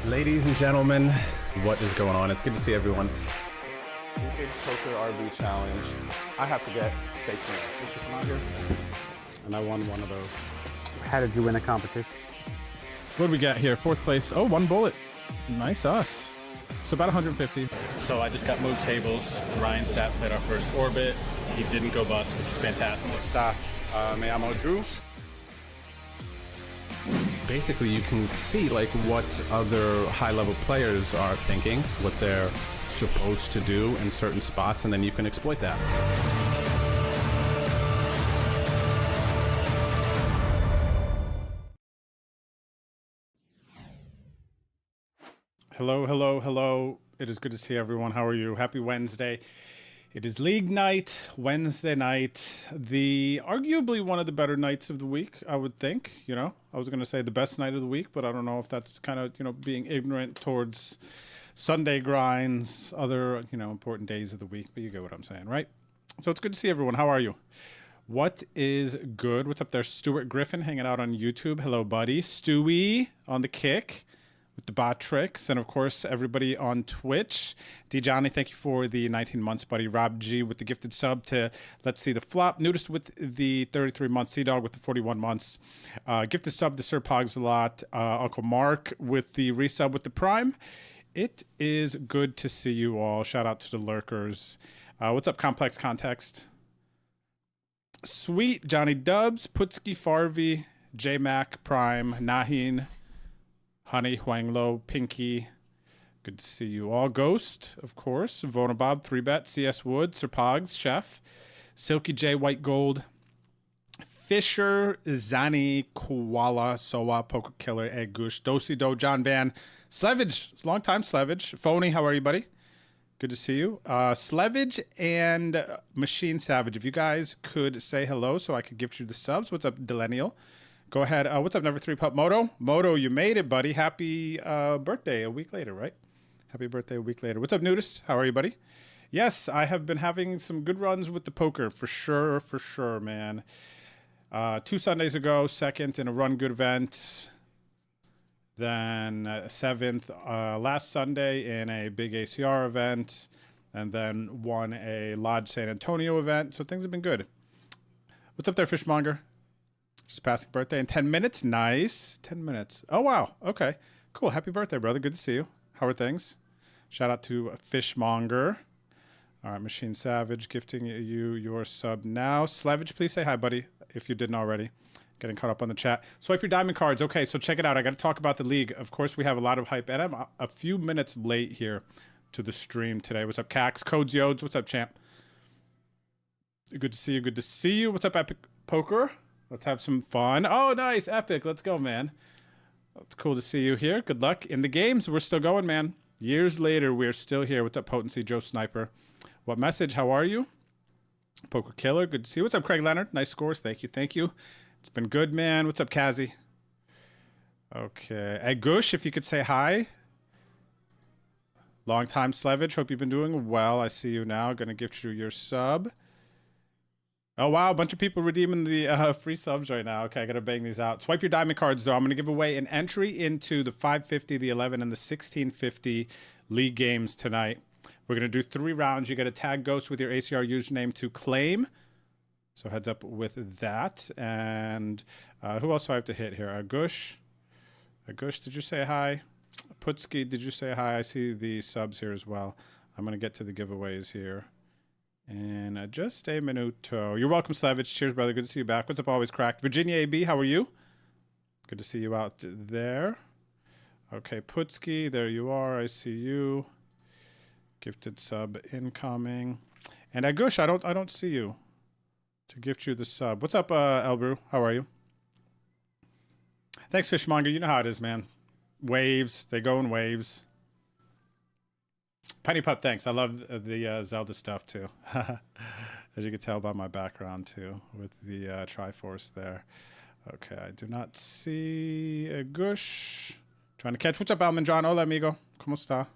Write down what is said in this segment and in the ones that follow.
Ladies and gentlemen, what is going on? It's good to see everyone. Big Poker RB Challenge. I have to get fake nails. And I won one of those. How did you win a competition? What do we got here? Fourth place. Oh, one bullet. Nice us. So about 150. So I just got moved tables. Ryan Sapp played our first orbit. He didn't go bust, which is fantastic. Stop. Me llamo Drew. Basically, you can see like what other high-level players are thinking, what they're supposed to do in certain spots, and then you can exploit that. Hello, hello, hello. It is good to see everyone. How are you? Happy Wednesday. It is league night, Wednesday night. Arguably one of the better nights of the week, I would think. You know, I was going to say the best night of the week, but I don't know if that's kind of, being ignorant towards Sunday grinds, other, important days of the week. But you get what I'm saying, right? So it's good to see everyone. How are you? What is good? What's up there? Stuart Griffin hanging out on YouTube. Hello, buddy. Stewie on the kick with the bot tricks, and of course everybody on Twitch. D Johnny, thank you for the 19 months, buddy. Rob G with the gifted sub to Let's See the Flop. Nudist with the 33 months. Sea Dog with the 41 months. Gifted sub to Sir Pogs a lot. Uncle Mark with the resub with the Prime. It is good to see you all. Shout out to the lurkers. What's up, Complex Context? Sweet Johnny Dubs, Putski Farvi, J Mac Prime, Nahin, Honey, Huang Lo, Pinky. Good to see you all. Ghost, of course. Vonabob, 3Bet, CS Wood, Sir Pogs, Chef, Silky J, White Gold, Fisher, Zani, Koala, Soa, Poker Killer, Egg Gush, Dosi Do, John Van, Slevage. It's a long time, Slevage. Phony, how are you, buddy? Good to see you. Slevage and Machine Savage. If you guys could say hello so I could gift you the subs. What's up, Delenial? Go ahead. What's up, Number 3 Pup? Moto, you made it, buddy. Happy birthday a week later, right? Happy birthday a week later. What's up, Nudist? How are you, buddy? Yes, I have been having some good runs with the poker, for sure, man. 2 Sundays ago, second in a run good event. Then 7th last Sunday in a big ACR event. And then won a Lodge San Antonio event. So things have been good. What's up there, Fishmonger? Just passing birthday in 10 minutes. Nice. 10 minutes. Oh, wow. Okay. Cool. Happy birthday, brother. Good to see you. How are things? Shout out to Fishmonger. All right. Machine Savage gifting you your sub now. Slavage, please say hi, buddy, if you didn't already. Getting caught up on the chat. Swipe your diamond cards. Okay, so check it out. I got to talk about the league. Of course, we have a lot of hype. And I'm a few minutes late here to the stream today. What's up, Cax? Codes Yodes. What's up, champ? Good to see you. Good to see you. What's up, Epic Poker? Let's have some fun. Oh, nice. Epic. Let's go, man. It's cool to see you here. Good luck in the games. We're still going, man. Years later, we're still here. What's up, Potency? Joe Sniper. What message? How are you? Poker Killer. Good to see you. What's up, Craig Leonard? Nice scores. Thank you. Thank you. It's been good, man. What's up, Kazi? Okay. Hey, Gush, if you could say hi. Long time, Slevage. Hope you've been doing well. I see you now. Going to gift you your sub. Oh, wow. A bunch of people redeeming the free subs right now. Okay, I got to bang these out. Swipe your diamond cards, though. I'm going to give away an entry into the 550, the 11, and the 1650 league games tonight. We're going to do 3 rounds. You got to tag Ghost with your ACR username to claim. So heads up with that. And who else do I have to hit here? Gush. Gush, did you say hi? Putski, did you say hi? I see the subs here as well. I'm going to get to the giveaways here. And just a minuto. You're welcome, Slavage. Cheers, brother. Good to see you back. What's up, Always Cracked? Virginia AB, how are you? Good to see you out there. Okay, Putski, there you are. I see you. Gifted sub incoming. And Gush, I don't see you to gift you the sub. What's up, Elbrew? How are you? Thanks, Fishmonger. You know how it is, man. Waves. They go in waves. Penny Pup, thanks. I love the Zelda stuff, too. As you can tell by my background, too, with the Triforce there. Okay, I do not see a Gush. Trying to catch. What's up, Alman John? Hola, amigo. ¿Cómo está?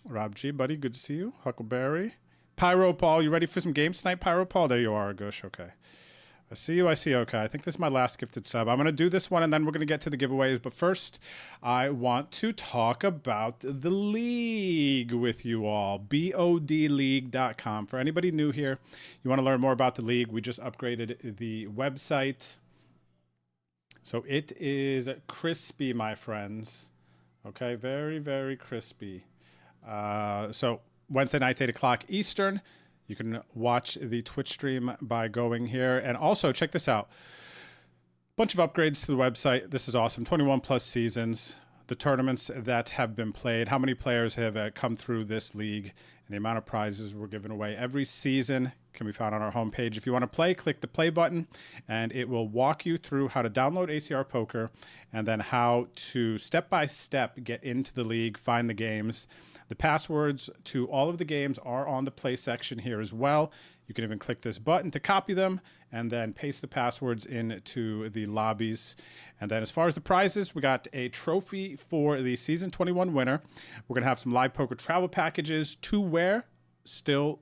Rob G, buddy. Good to see you. Huckleberry. Pyro Paul, you ready for some game snipe, Pyro Paul? There you are, Gush. Okay. I see you. I see. Okay. I think this is my last gifted sub. I'm going to do this one, and then we're going to get to the giveaways. But first, I want to talk about the league with you all. BODleague.com. For anybody new here, you want to learn more about the league, we just upgraded the website. So it is crispy, my friends. Okay. Very, very crispy. So Wednesday nights, 8 o'clock Eastern. You can watch the Twitch stream by going here. And also, check this out. Bunch of upgrades to the website. This is awesome. 21 plus seasons. The tournaments that have been played. How many players have come through this league. And the amount of prizes we're giving away every season can be found on our homepage. If you want to play, click the play button. And it will walk you through how to download ACR Poker. And then how to, step by step, get into the league, find the games. The passwords to all of the games are on the play section here as well. You can even click this button to copy them and then paste the passwords into the lobbies. And then as far as the prizes, we got a trophy for the Season 21 winner. We're going to have some live poker travel packages to wear. Still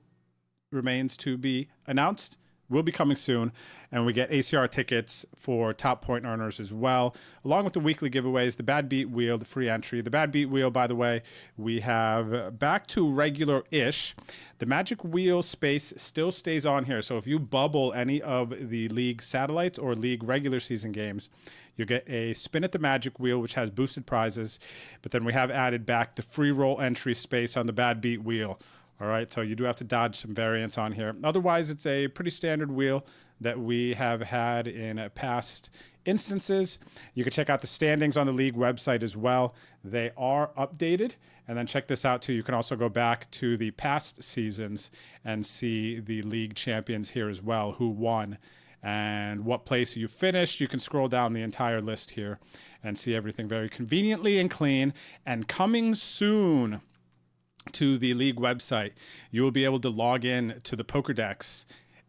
remains to be announced. Will be coming soon. And we get ACR tickets for top point earners as well, along with the weekly giveaways, the Bad Beat Wheel, the free entry. The Bad Beat Wheel, by the way, we have back to regular-ish. The Magic Wheel space still stays on here. So if you bubble any of the League satellites or League regular season games, you get a spin at the Magic Wheel, which has boosted prizes. But then we have added back the free roll entry space on the Bad Beat Wheel. All right, so you do have to dodge some variants on here. Otherwise, it's a pretty standard wheel that we have had in past instances. You can check out the standings on the league website as well. They are updated. And then check this out too. You can also go back to the past seasons and see the league champions here as well, who won and what place you finished. You can scroll down the entire list here and see everything very conveniently and clean. And coming soon to the league website, you will be able to log in to the PokerDex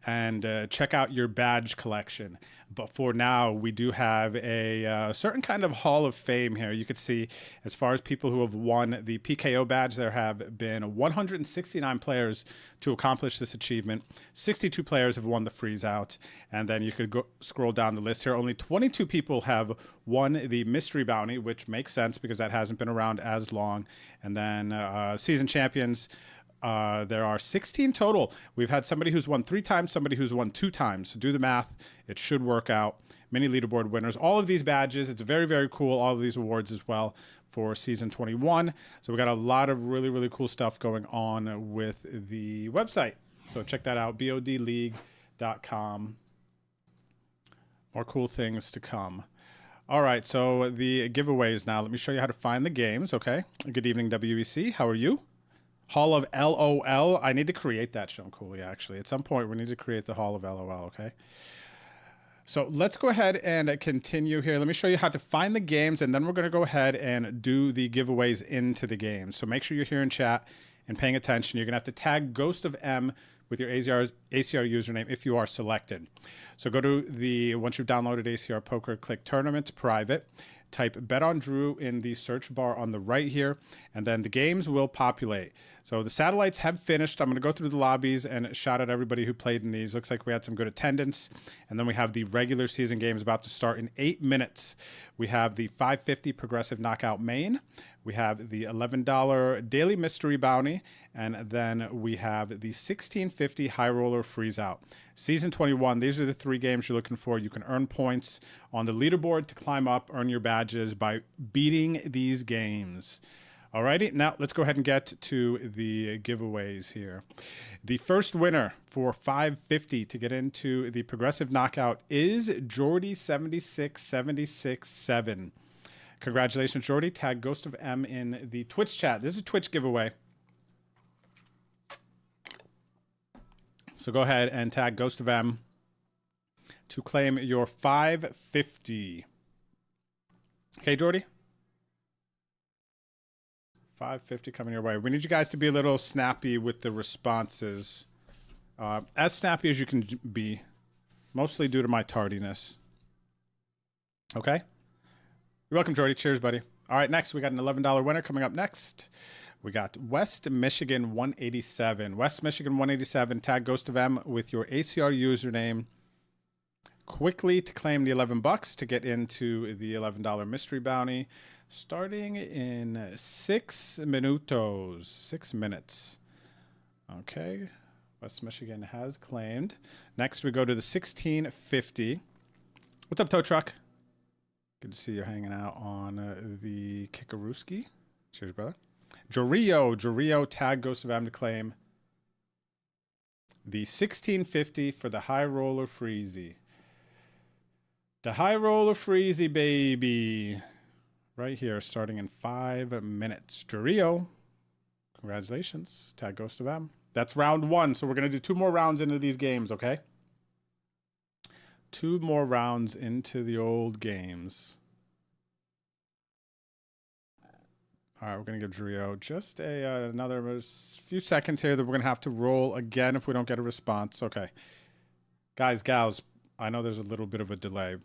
and check out your badge collection. But for now, we do have a certain kind of Hall of Fame here. You could see, as far as people who have won the PKO badge, there have been 169 players to accomplish this achievement. 62 players have won the freeze out. And then you could go scroll down the list here. Only 22 people have won the mystery bounty, which makes sense because that hasn't been around as long. And then season champions, there are 16 total. We've had somebody who's won 3 times, somebody who's won 2 times. So do the math. It should work out. Many leaderboard winners. All of these badges. It's very, very cool. All of these awards as well for season 21. So we got a lot of really, really cool stuff going on with the website. So check that out. BODleague.com. More cool things to come. All right. So the giveaways now. Let me show you how to find the games. Okay. Good evening, WEC. How are you? Hall of LOL. I need to create that, Sean Cooley, actually. At some point, we need to create the Hall of LOL, okay? So let's go ahead and continue here. Let me show you how to find the games, and then we're going to go ahead and do the giveaways into the games. So make sure you're here in chat and paying attention. You're going to have to tag Ghost of M with your ACR username if you are selected. So go to the, once you've downloaded ACR Poker, click Tournament Private. Type Bet on Drew in the search bar on the right here, and then the games will populate. So the satellites have finished. I'm going to go through the lobbies and shout out everybody who played in these. Looks like we had some good attendance. And then we have the regular season games about to start in 8 minutes. We have the $5.50 Progressive Knockout Main. We have the $11 Daily Mystery Bounty. And then we have the $16.50 High Roller Freeze Out. Season 21, these are the 3 games you're looking for. You can earn points on the leaderboard to climb up, earn your badges by beating these games. Alrighty, now let's go ahead and get to the giveaways here. The first winner for $5.50 to get into the Progressive Knockout is Jordy76767. Congratulations, Jordy. Tag Ghost of M in the Twitch chat. This is a Twitch giveaway. So go ahead and tag Ghost of M to claim your $5.50. Okay, Jordy? $5.50 coming your way. We need you guys to be a little snappy with the responses. As snappy as you can be. mostly due to my tardiness. Okay? You're welcome, Jordy. Cheers, buddy. All right, next, we got an $11 winner coming up next. We got West Michigan 187. West Michigan 187. Tag Ghost of M with your ACR username. Quickly to claim the $11 to get into the $11 mystery bounty. Starting in 6 minutos. 6 minutes. Okay. West Michigan has claimed. Next, we go to the 1650. What's up, tow truck? Good to see you hanging out on the Kikaruski. Cheers, brother. Jorio, tag Ghost of M to claim the 1650 for the High Roller Freezy. The High Roller Freezy, baby. Right here, starting in 5 minutes. Jorio, congratulations. Tag Ghost of M. That's round 1, so we're going to do 2 more rounds into these games, okay? 2 more rounds into the old games. All right, we're going to give Drio just another few seconds here that we're going to have to roll again if we don't get a response. Okay. Guys, gals, I know there's a little bit of a delay,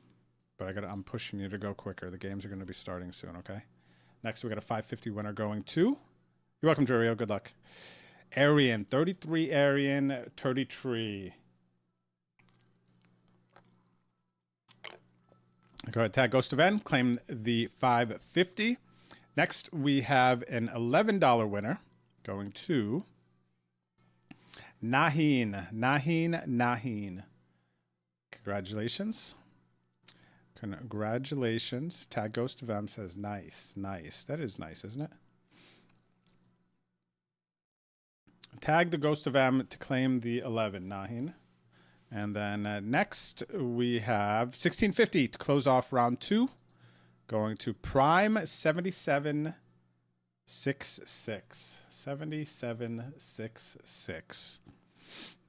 but I'm pushing you to go quicker. The games are going to be starting soon, okay? Next, we got a 550 winner going to... You're welcome, Drio. Good luck. Arian, 33 Arian, 33. Go ahead, tag Ghost of N, claim the 550. Next, we have an $11 winner going to Naheen. Congratulations. Congratulations. Tag Ghost of M says nice. That is nice, isn't it? Tag the Ghost of M to claim the 11, Naheen. And then next, we have 1650 to close off round 2. Going to Prime 7766. 7766.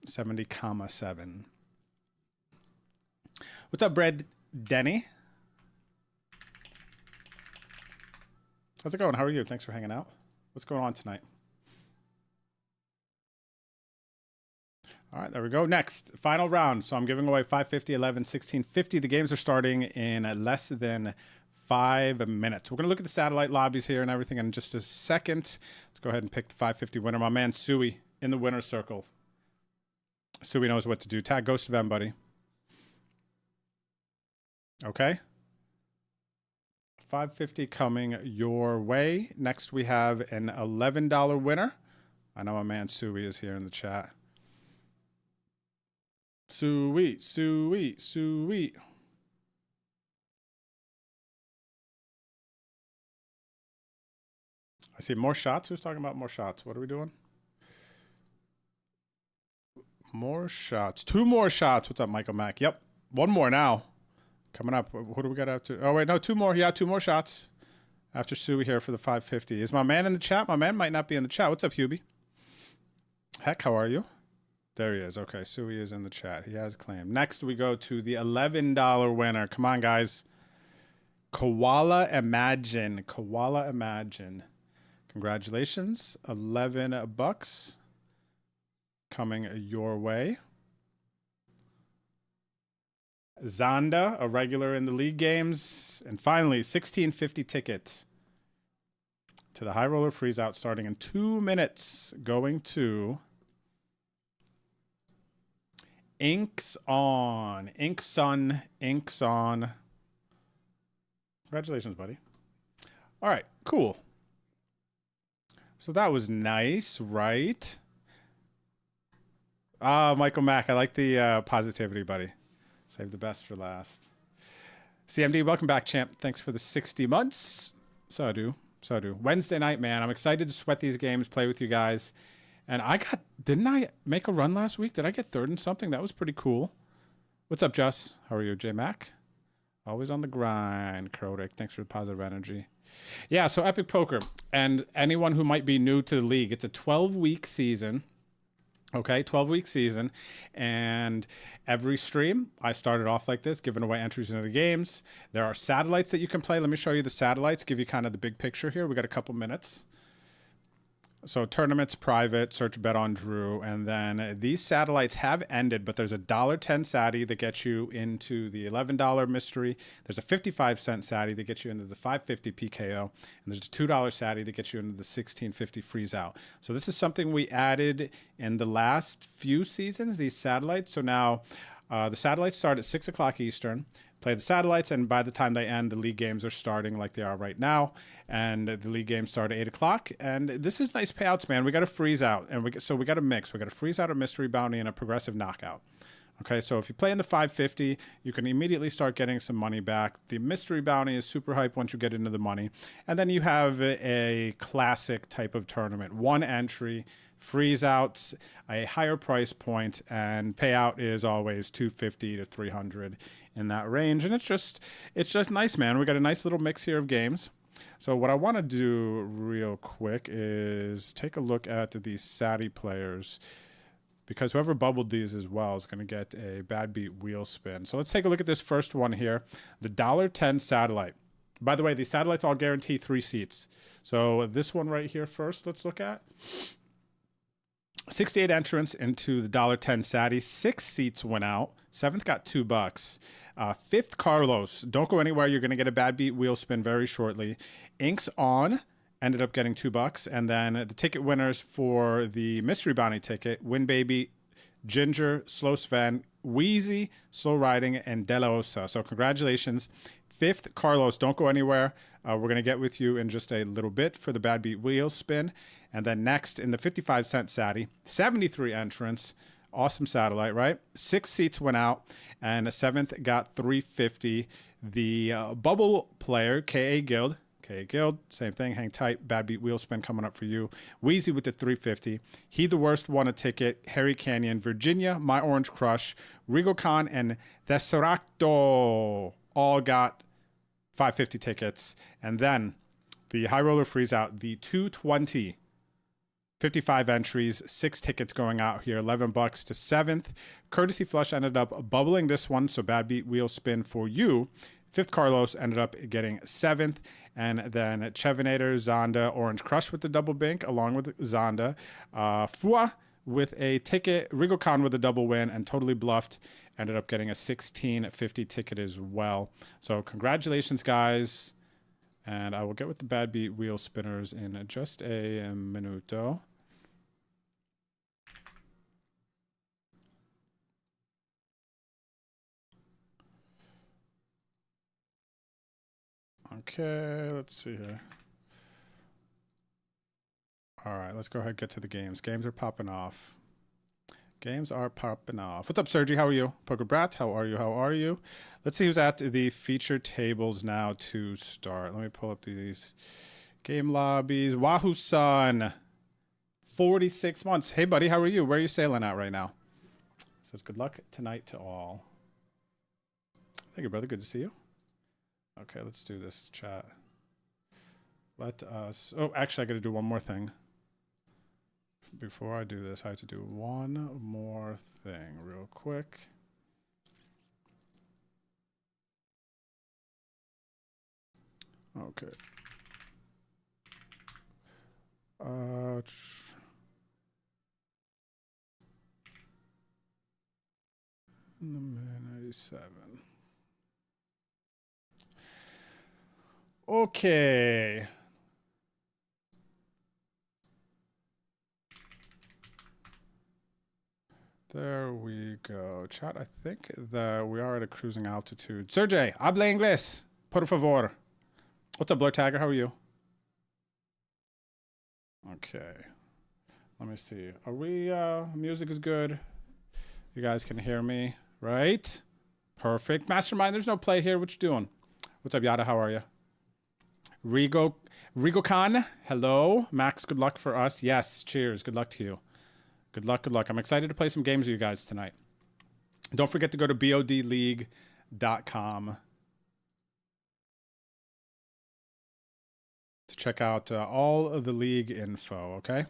70,7. What's up, Brad Denny? How's it going? How are you? Thanks for hanging out. What's going on tonight? All right, there we go. Next, final round. So I'm giving away 550, 11, 1650. The games are starting in less than 5 minutes. We're going to look at the satellite lobbies here and everything in just a second. Let's go ahead and pick the 550 winner. My man, Suey, in the winner's circle. Suey knows what to do. Tag Ghost of M, buddy. Okay. 550 coming your way. Next, we have an $11 winner. I know my man, Suey, is here in the chat. Sweet. I see more shots. Who's talking about more shots? What are we doing? More shots. 2 more shots. What's up, Michael Mack? Yep. 1 more now. Coming up. What do we got after? Oh, wait. No, 2 more. Yeah, 2 more shots. After Suey here for the 550. Is my man in the chat? My man might not be in the chat. What's up, Hubie? Heck, how are you? There he is. Okay, Suey is in the chat. He has claimed. Next, we go to the $11 winner. Come on, guys. Koala Imagine. Congratulations. $11 coming your way. Zonda, a regular in the league games. And finally, 1650 tickets to the High Roller Freeze Out starting in 2 minutes. Going to... Inks on. Congratulations, buddy. All right, cool. So that was nice, right? Michael Mack, I like the positivity, buddy. Save the best for last. CMD, welcome back, champ. Thanks for the 60 months. So do. Wednesday night, man. I'm excited to sweat these games, play with you guys. And didn't I make a run last week? Did I get 3rd in something? That was pretty cool. What's up, Jess? How are you, J Mac? Always on the grind, Krodik. Thanks for the positive energy. Yeah, so Epic Poker. And anyone who might be new to the league, it's a 12-week season. Okay, 12-week season. And every stream, I started off like this, giving away entries into the games. There are satellites that you can play. Let me show you the satellites, give you kind of the big picture here. We got a couple minutes. So tournaments private, search Bet on Drew, and then these satellites have ended, but there's a $1.10 Sati that gets you into the $11 mystery. There's a 55-cent Sati that gets you into the 550 PKO, and there's a $2 Sati that gets you into the 1650 freeze out. So this is something we added in the last few seasons, these satellites. So now the satellites start at 6 o'clock Eastern. Play the satellites, and by the time they end, the league games are starting like they are right now, and the league games start at 8 o'clock. And this is nice payouts, man. We got a freeze out, and so we got a mix. We got a freeze out, a mystery bounty, and a progressive knockout. Okay, so if you play in the 550, you can immediately start getting some money back. The mystery bounty is super hype once you get into the money, and then you have a classic type of tournament, one entry, freeze outs, a higher price point, and payout is always 250 to 300 in that range. And it's just nice, man. We got a nice little mix here of games. So what I want to do real quick is take a look at these Sati players, because whoever bubbled these as well is going to get a bad beat wheel spin. So let's take a look at this first one here, the $1.10 satellite. By the way, these satellites all guarantee 3 seats. So this one right here first, let's look at. 68 entrants into the $1.10 Sati. 6 seats went out. 7th got $2. 5th, Carlos. Don't go anywhere. You're going to get a bad beat wheel spin very shortly. Inks On ended up getting $2. And then the ticket winners for the mystery bounty ticket, Win Baby, Ginger, Slow Sven, Wheezy, Slow Riding, and De La Osa. So congratulations. 5th, Carlos. Don't go anywhere. We're going to get with you in just a little bit for the bad beat wheel spin. And then next in the 55-cent Sati, 73 entrants. Awesome satellite, right? 6 seats went out, and a 7th got 350. The bubble player, K.A. Guild, same thing, hang tight, bad beat wheel spin coming up for you. Wheezy with the 350. He the Worst won a ticket. Harry Canyon, Virginia, My Orange Crush, Regal Khan, and Tesserato all got 550 tickets. And then the High Roller freeze out, the 220. 55 entries, 6 tickets going out here, $11 to 7th. Courtesy Flush ended up bubbling this one, so bad beat wheel spin for you. 5th, Carlos ended up getting 7th. And then Chevinator, Zonda, Orange Crush with the double bink, along with Zonda. Fua with a ticket, Regal Khan with a double win, and Totally Bluffed ended up getting a 1650 ticket as well. So congratulations, guys. And I will get with the bad beat wheel spinners in just a minuto. Okay, let's see here. All right, let's go ahead and get to the games. Games are popping off. Games are popping off. What's up, Sergi? How are you? Poker Brat, how are you? How are you? Let's see who's at the feature tables now to start. Let me pull up these game lobbies. Wahoo-san, 46 months. Hey, buddy, how are you? Where are you sailing at right now? Says good luck tonight to all. Thank you, brother. Good to see you. Okay, let's do this, chat. Let us... Oh, actually, I got to do one more thing. Before I do this, I have to do one more thing real quick. Okay. Number 97. Okay. There we go. Chat, I think that we are at a cruising altitude. Sergey, habla inglés, por favor. What's up, Blur Tagger? How are you? Okay. Let me see. Are we, music is good. You guys can hear me, right? Perfect. Mastermind, there's no play here. What you doing? What's up, Yada? How are you? Rigo Khan, hello. Max, good luck for us. Yes, cheers. Good luck to you. Good luck, good luck. I'm excited to play some games with you guys tonight. Don't forget to go to bodleague.com to check out all of the league info, okay?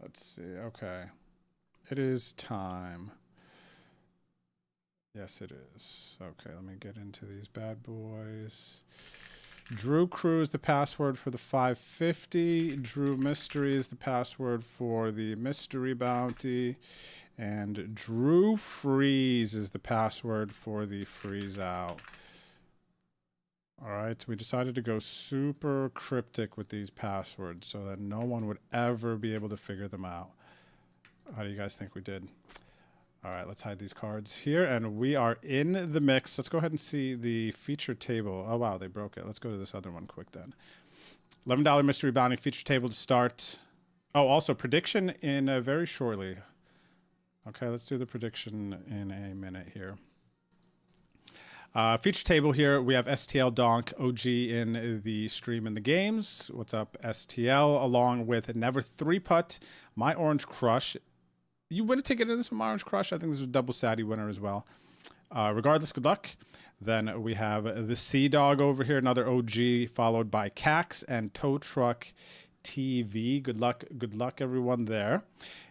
Let's see, okay. It is time. Yeah, Yes, it is. Okay, let me get into these bad boys. Drew Crew is the password for the 550. Drew Mystery is the password for the Mystery Bounty. And Drew Freeze is the password for the Freeze Out. All right, we decided to go super cryptic with these passwords so that no one would ever be able to figure them out. How do you guys think we did? All right, let's hide these cards here, and we are in the mix. Let's go ahead and see the feature table. Oh, wow, they broke it. Let's go to this other one quick then. $11 Mystery Bounty feature table to start. Oh, also prediction in very shortly. Okay, let's do the prediction in a minute here. Feature table here, we have STL Donk, OG in the stream and the games. What's up, STL, along with Never 3-Putt, My Orange Crush. You win a ticket in this with My Orange Crush. I think this is a double Sadie winner as well. Regardless, good luck. Then we have the Sea Dog over here, another OG, followed by Cax and Tow Truck TV. Good luck, everyone there.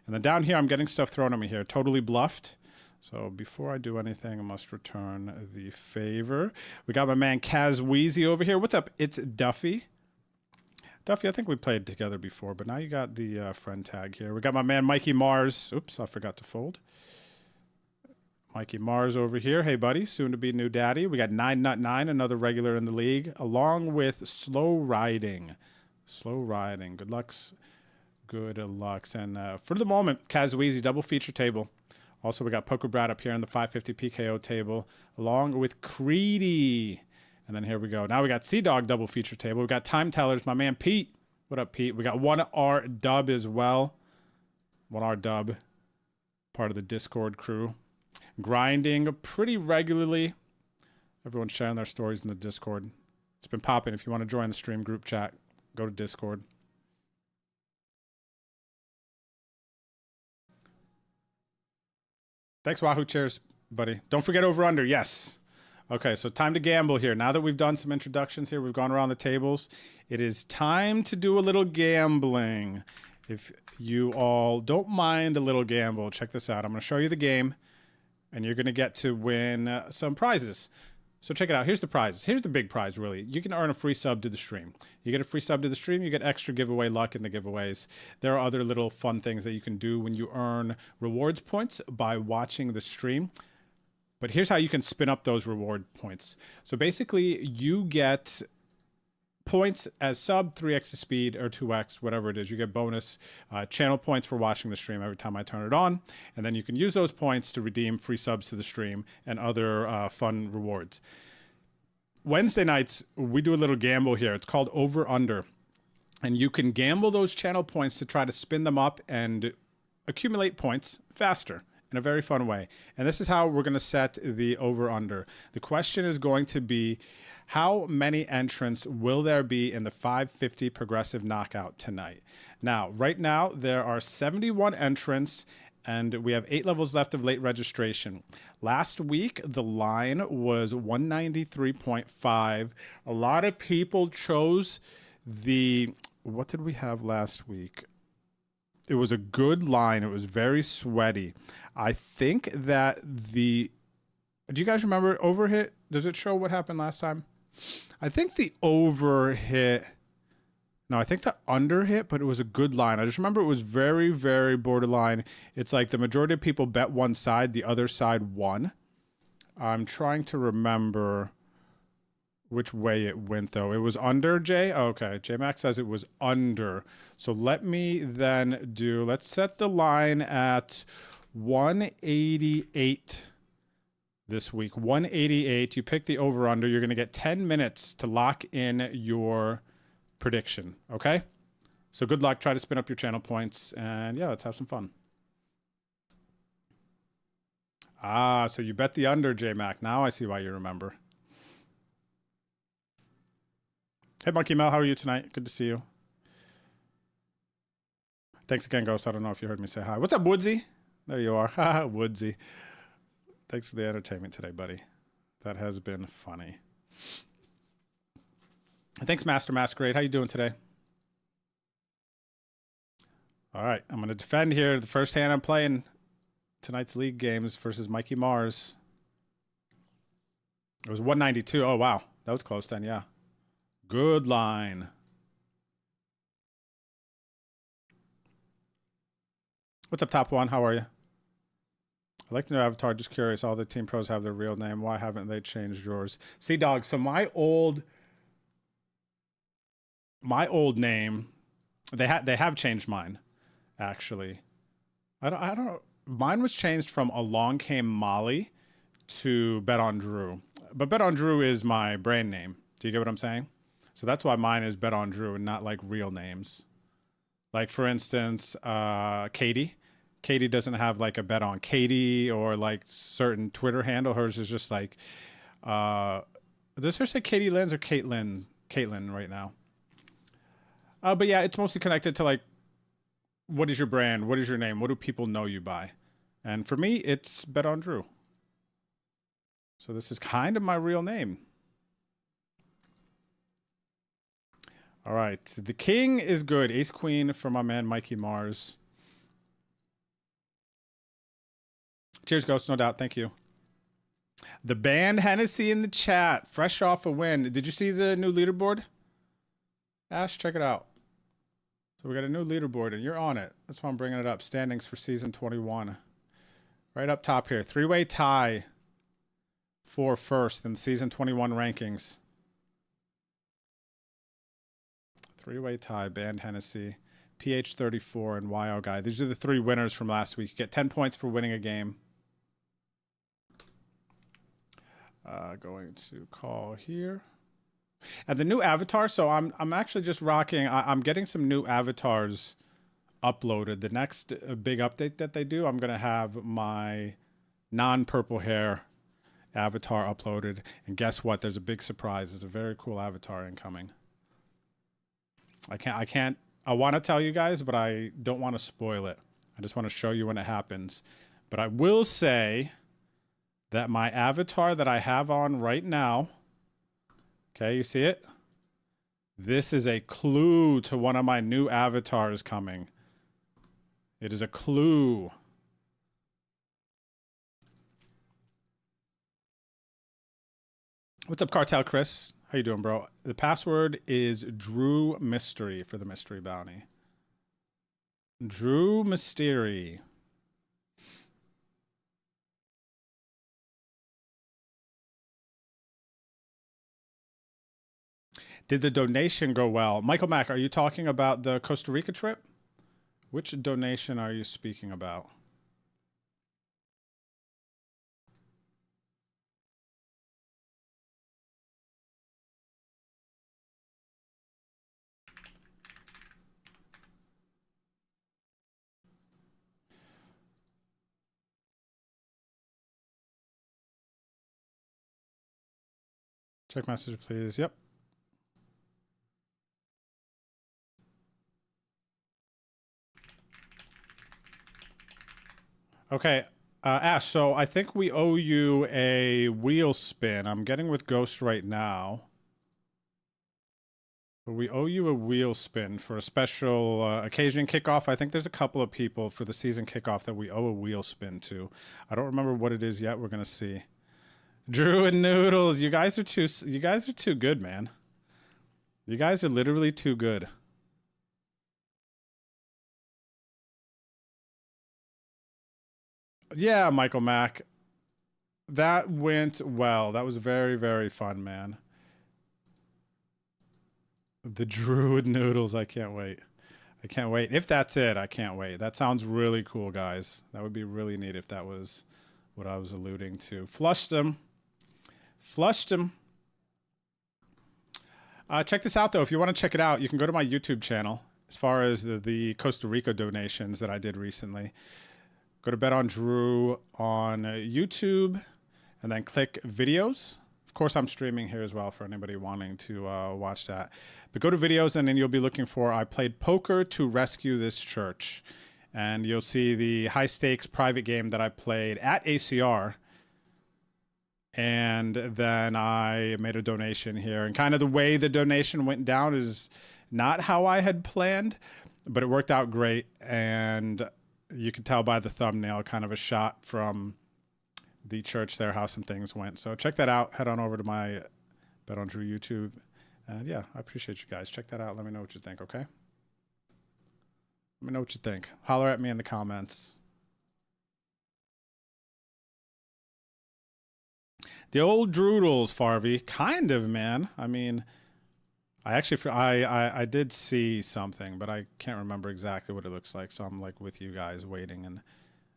And then down here, I'm getting stuff thrown at me here. Totally Bluffed. So before I do anything, I must return the favor. We got my man Kaz Wheezy over here. What's up? It's Duffy. Duffy, I think we played together before, but now you got the friend tag here. We got my man Mikey Mars. Oops, I forgot to fold. Mikey Mars over here. Hey, buddy, soon to be new daddy. We got 9Nut9, another regular in the league, along with Slow Riding. Slow Riding. Good lucks. Good lucks. And for the moment, Kaz Wheezy, double feature table. Also, we got Poker Brad up here on the 550 PKO table, along with Creedy. And then here we go. Now we got Sea Dog double feature table. We got Time Tellers, my man Pete. What up, Pete? We got 1R Dub as well. 1R Dub, part of the Discord crew. Grinding pretty regularly. Everyone's sharing their stories in the Discord. It's been popping. If you want to join the stream group chat, go to Discord. Thanks, Wahoo. Cheers, buddy. Don't forget over under. Yes. Okay, so time to gamble here. Now that we've done some introductions here, we've gone around the tables. It is time to do a little gambling. If you all don't mind a little gamble, check this out. I'm going to show you the game, and you're going to get to win some prizes. So check it out. Here's the prizes. Here's the big prize, really. You can earn a free sub to the stream. You get a free sub to the stream, you get extra giveaway luck in the giveaways. There are other little fun things that you can do when you earn rewards points by watching the stream. But here's how you can spin up those reward points. So basically, you get points as sub, 3x the speed, or 2x, whatever it is. You get bonus channel points for watching the stream every time I turn it on. And then you can use those points to redeem free subs to the stream and other fun rewards. Wednesday nights, we do a little gamble here. It's called Over Under. And you can gamble those channel points to try to spin them up and accumulate points faster in a very fun way. And this is how we're going to set the Over Under. The question is going to be, how many entrants will there be in the 550 Progressive Knockout tonight? Now, right now, there are 71 entrants, and we have 8 levels left of late registration. Last week, the line was 193.5. A lot of people chose the... What did we have last week? It was a good line. It was very sweaty. I think that the... Do you guys remember Overhit? Does it show what happened last time? I think the over hit. No, I think the under hit, but it was a good line. I just remember it was very, very borderline. It's like the majority of people bet one side, the other side won. I'm trying to remember which way it went, though. It was under, Jay? Okay, J-Max says it was under. So let me then do, let's set the line at 188. This week, 188. You pick the over-under. You're going to get 10 minutes to lock in your prediction, okay? So good luck. Try to spin up your channel points. And yeah, let's have some fun. Ah, so you bet the under, J-Mac. Now I see why you remember. Hey, Monkey Mel. How are you tonight? Good to see you. Thanks again, Ghost. I don't know if you heard me say hi. What's up, Woodsy? There you are. Haha, Woodsy. Thanks for the entertainment today, buddy. That has been funny. Thanks, Master Masquerade. How you doing today? All right, I'm going to defend here. The first hand I'm playing tonight's league games versus Mikey Mars. It was 192. Oh, wow. That was close then, yeah. Good line. What's up, Top One? How are you? I like the new avatar. Just curious. All the team pros have their real name. Why haven't they changed yours? See, dog. So my old name, they have changed mine, actually. I don't know. Mine was changed from Along Came Molly to Bet on Drew. But Bet on Drew is my brand name. Do you get what I'm saying? So that's why mine is Bet on Drew and not like real names. Like, for instance, Katie. Katie doesn't have like a Bet on Katie or like certain Twitter handle. Hers is just like, does her say Katie Lynn's or Caitlin right now? But yeah, it's mostly connected to like, what is your brand? What is your name? What do people know you by? And for me, it's Bet on Drew. So this is kind of my real name. All right. The king is good. Ace Queen for my man, Mikey Mars. Cheers, Ghost. No doubt. Thank you. The band Hennessy in the chat. Fresh off a win. Did you see the new leaderboard? Ash, check it out. So we got a new leaderboard, and you're on it. That's why I'm bringing it up. Standings for season 21. Right up top here. 3-way tie for first in season 21 rankings. 3-way tie. Band Hennessy, PH34, and YO Guy. These are the 3 winners from last week. You get 10 points for winning a game. Going to call here. And the new avatar, so I'm actually just rocking. I'm getting some new avatars uploaded. The next big update that they do, I'm going to have my non-purple hair avatar uploaded. And guess what? There's a big surprise. There's a very cool avatar incoming. I want to tell you guys, but I don't want to spoil it. I just want to show you when it happens. But I will say that my avatar that I have on right now, okay, you see it? This is a clue to one of my new avatars coming. It is a clue. What's up, Cartel Chris? How you doing, bro? The password is Drew Mystery for the mystery bounty. Drew Mystery. Did the donation go well? Michael Mack, are you talking about the Costa Rica trip? Which donation are you speaking about? Check message, please. Yep. Okay, Ash, so I think we owe you a wheel spin. I'm getting with Ghost right now. But we owe you a wheel spin for a special occasion kickoff. I think there's a couple of people for the season kickoff that we owe a wheel spin to. I don't remember what it is yet. We're going to see. Drew and Noodles, you guys are too good, man. You guys are literally too good. Yeah, Michael Mack. That went well. That was very, very fun, man. The Druid Noodles. I can't wait. I can't wait. If that's it, I can't wait. That sounds really cool, guys. That would be really neat if that was what I was alluding to. Flushed him. Flushed him. Check this out, though. If you want to check it out, you can go to my YouTube channel. As far as the Costa Rica donations that I did recently. Go to Bet on Drew on YouTube and then click videos. Of course, I'm streaming here as well for anybody wanting to watch that. But go to videos and then you'll be looking for I played poker to rescue this church. And you'll see the high stakes private game that I played at ACR. And then I made a donation here. And kind of the way the donation went down is not how I had planned, but it worked out great. And you can tell by the thumbnail, kind of a shot from the church there, how some things went. So check that out. Head on over to my Bet on Drew YouTube. And yeah, I appreciate you guys. Check that out. Let me know what you think, okay? Let me know what you think. Holler at me in the comments. The old Droodles, Farvey. Kind of, man. I mean, I did see something, but I can't remember exactly what it looks like. So I'm like with you guys waiting and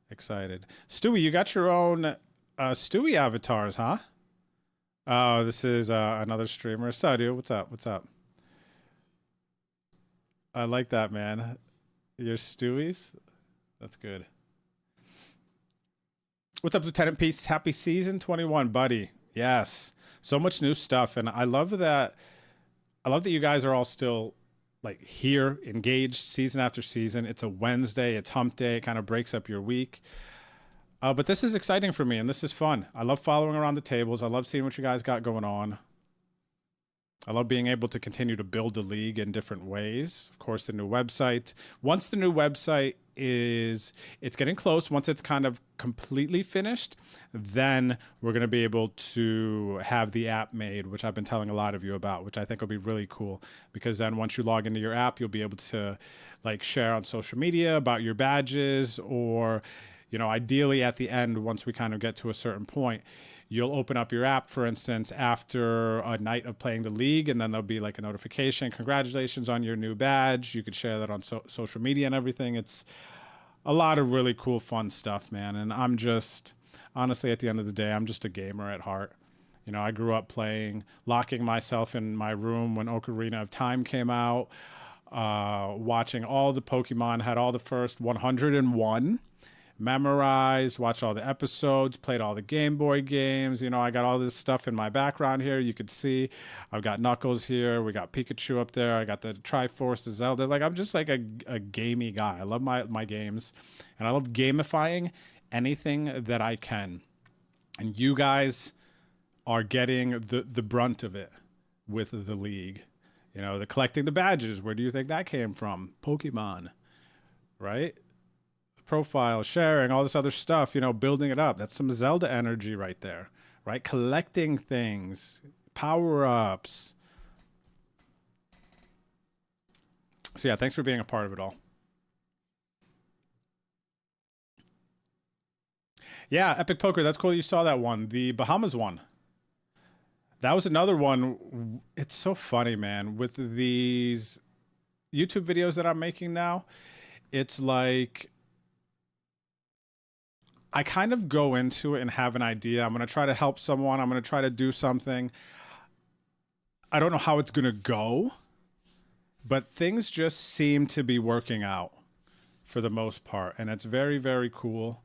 excited. Stewie, you got your own Stewie avatars, huh? Oh, this is another streamer. So, dude, what's up? What's up? I like that, man. Your Stewies? That's good. What's up, Lieutenant Peace? Happy season 21, buddy. Yes. So much new stuff. And I love that. I love that you guys are all still like here, engaged season after season. It's a Wednesday. It's hump day. It kind of breaks up your week. But this is exciting for me, and this is fun. I love following around the tables. I love seeing what you guys got going on. I love being able to continue to build the league in different ways. Of course, the new website. Once the new website it's getting close. Once it's kind of completely finished, then we're going to be able to have the app made, which I've been telling a lot of you about, which I think will be really cool. Because then once you log into your app, you'll be able to like share on social media about your badges, or ideally at the end, once we kind of get to a certain point, you'll open up your app, for instance, after a night of playing the league, and then there'll be like a notification. Congratulations on your new badge. You could share that on social media and everything. It's a lot of really cool, fun stuff, man. And I'm just, honestly, at the end of the day, I'm just a gamer at heart. I grew up locking myself in my room when Ocarina of Time came out, watching all the Pokemon, had all the first 101. Memorized, watched all the episodes, played all the Game Boy games. I got all this stuff in my background here. You could see I've got Knuckles here. We got Pikachu up there. I got the Triforce, the Zelda. Like, I'm just like a gamey guy. I love my games, and I love gamifying anything that I can. And you guys are getting the brunt of it with the league. The collecting the badges. Where do you think that came from? Pokemon, right? Profile, sharing, all this other stuff, building it up. That's some Zelda energy right there, right? Collecting things, power-ups. So yeah, thanks for being a part of it all. Yeah, Epic Poker, that's cool you saw that one. The Bahamas one. That was another one. It's so funny, man. With these YouTube videos that I'm making now, it's like I kind of go into it and have an idea. I'm going to try to help someone. I'm going to try to do something. I don't know how it's going to go, but things just seem to be working out for the most part. And it's very, very cool.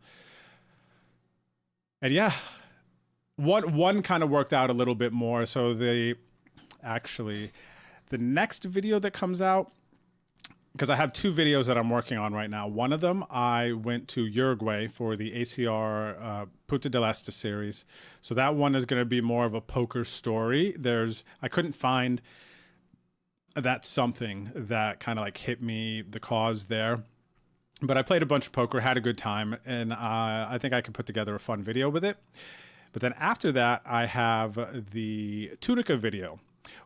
And yeah, one kind of worked out a little bit more. So the next video that comes out, because I have two videos that I'm working on right now. One of them, I went to Uruguay for the ACR Punta del Este series. So that one is going to be more of a poker story. I couldn't find that something that kind of like hit me, the cause there. But I played a bunch of poker, had a good time, and I think I can put together a fun video with it. But then after that, I have the Tunica video,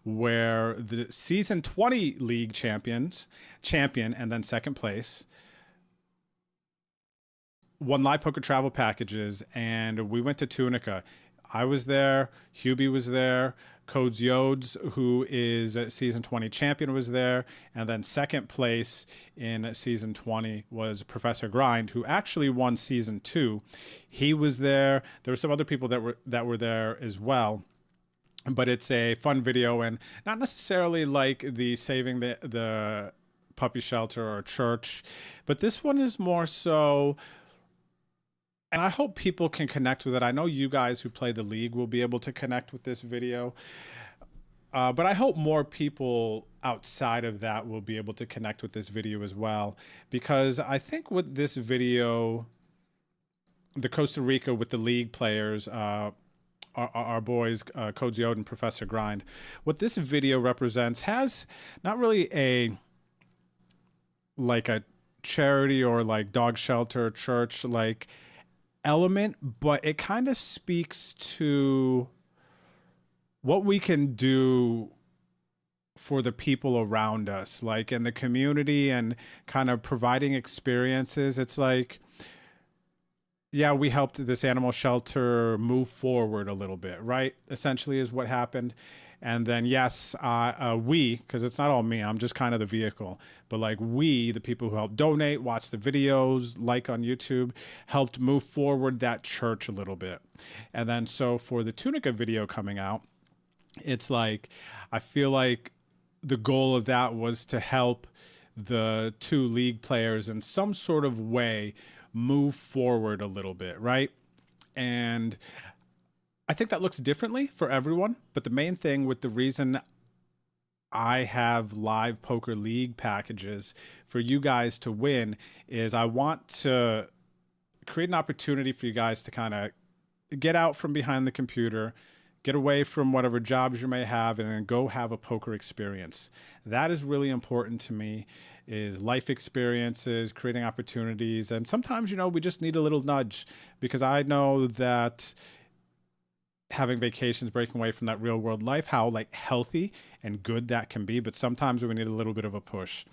where the season 20 league champion and then second place won live poker travel packages, and we went to Tunica. I was there, Hubie was there, Codes Yodes, who is a season 20 champion, was there, and then second place in season 20 was Professor Grind, who actually won season 2. He was there. There were some other people that were there as well. But it's a fun video, and not necessarily like the saving the puppy shelter or church, but this one is more so, and I hope people can connect with it. I know you guys who play the league will be able to connect with this video, but I hope more people outside of that will be able to connect with this video as well, because I think with this video, the Costa Rica with the league players, our boys, Codes Yoda and Professor Grind, what this video represents has not really a charity or like dog shelter, church, like element, but it kind of speaks to what we can do for the people around us, like in the community, and kind of providing experiences. It's like, yeah, we helped this animal shelter move forward a little bit, right? Essentially is what happened. And then, yes, we, because it's not all me, I'm just kind of the vehicle, but like we, the people who helped donate, watch the videos, like on YouTube, helped move forward that church a little bit. And then so for the Tunica video coming out, it's like, I feel like the goal of that was to help the two league players in some sort of way move forward a little bit, right? And I think that looks differently for everyone, but the main thing with the reason I have live poker league packages for you guys to win is I want to create an opportunity for you guys to kind of get out from behind the computer, get away from whatever jobs you may have, and then go have a poker experience. That is really important to me, is life experiences, creating opportunities. And sometimes, you know, we just need a little nudge, because I know that having vacations, breaking away from that real world life, how like healthy and good that can be. But sometimes we need a little bit of a push.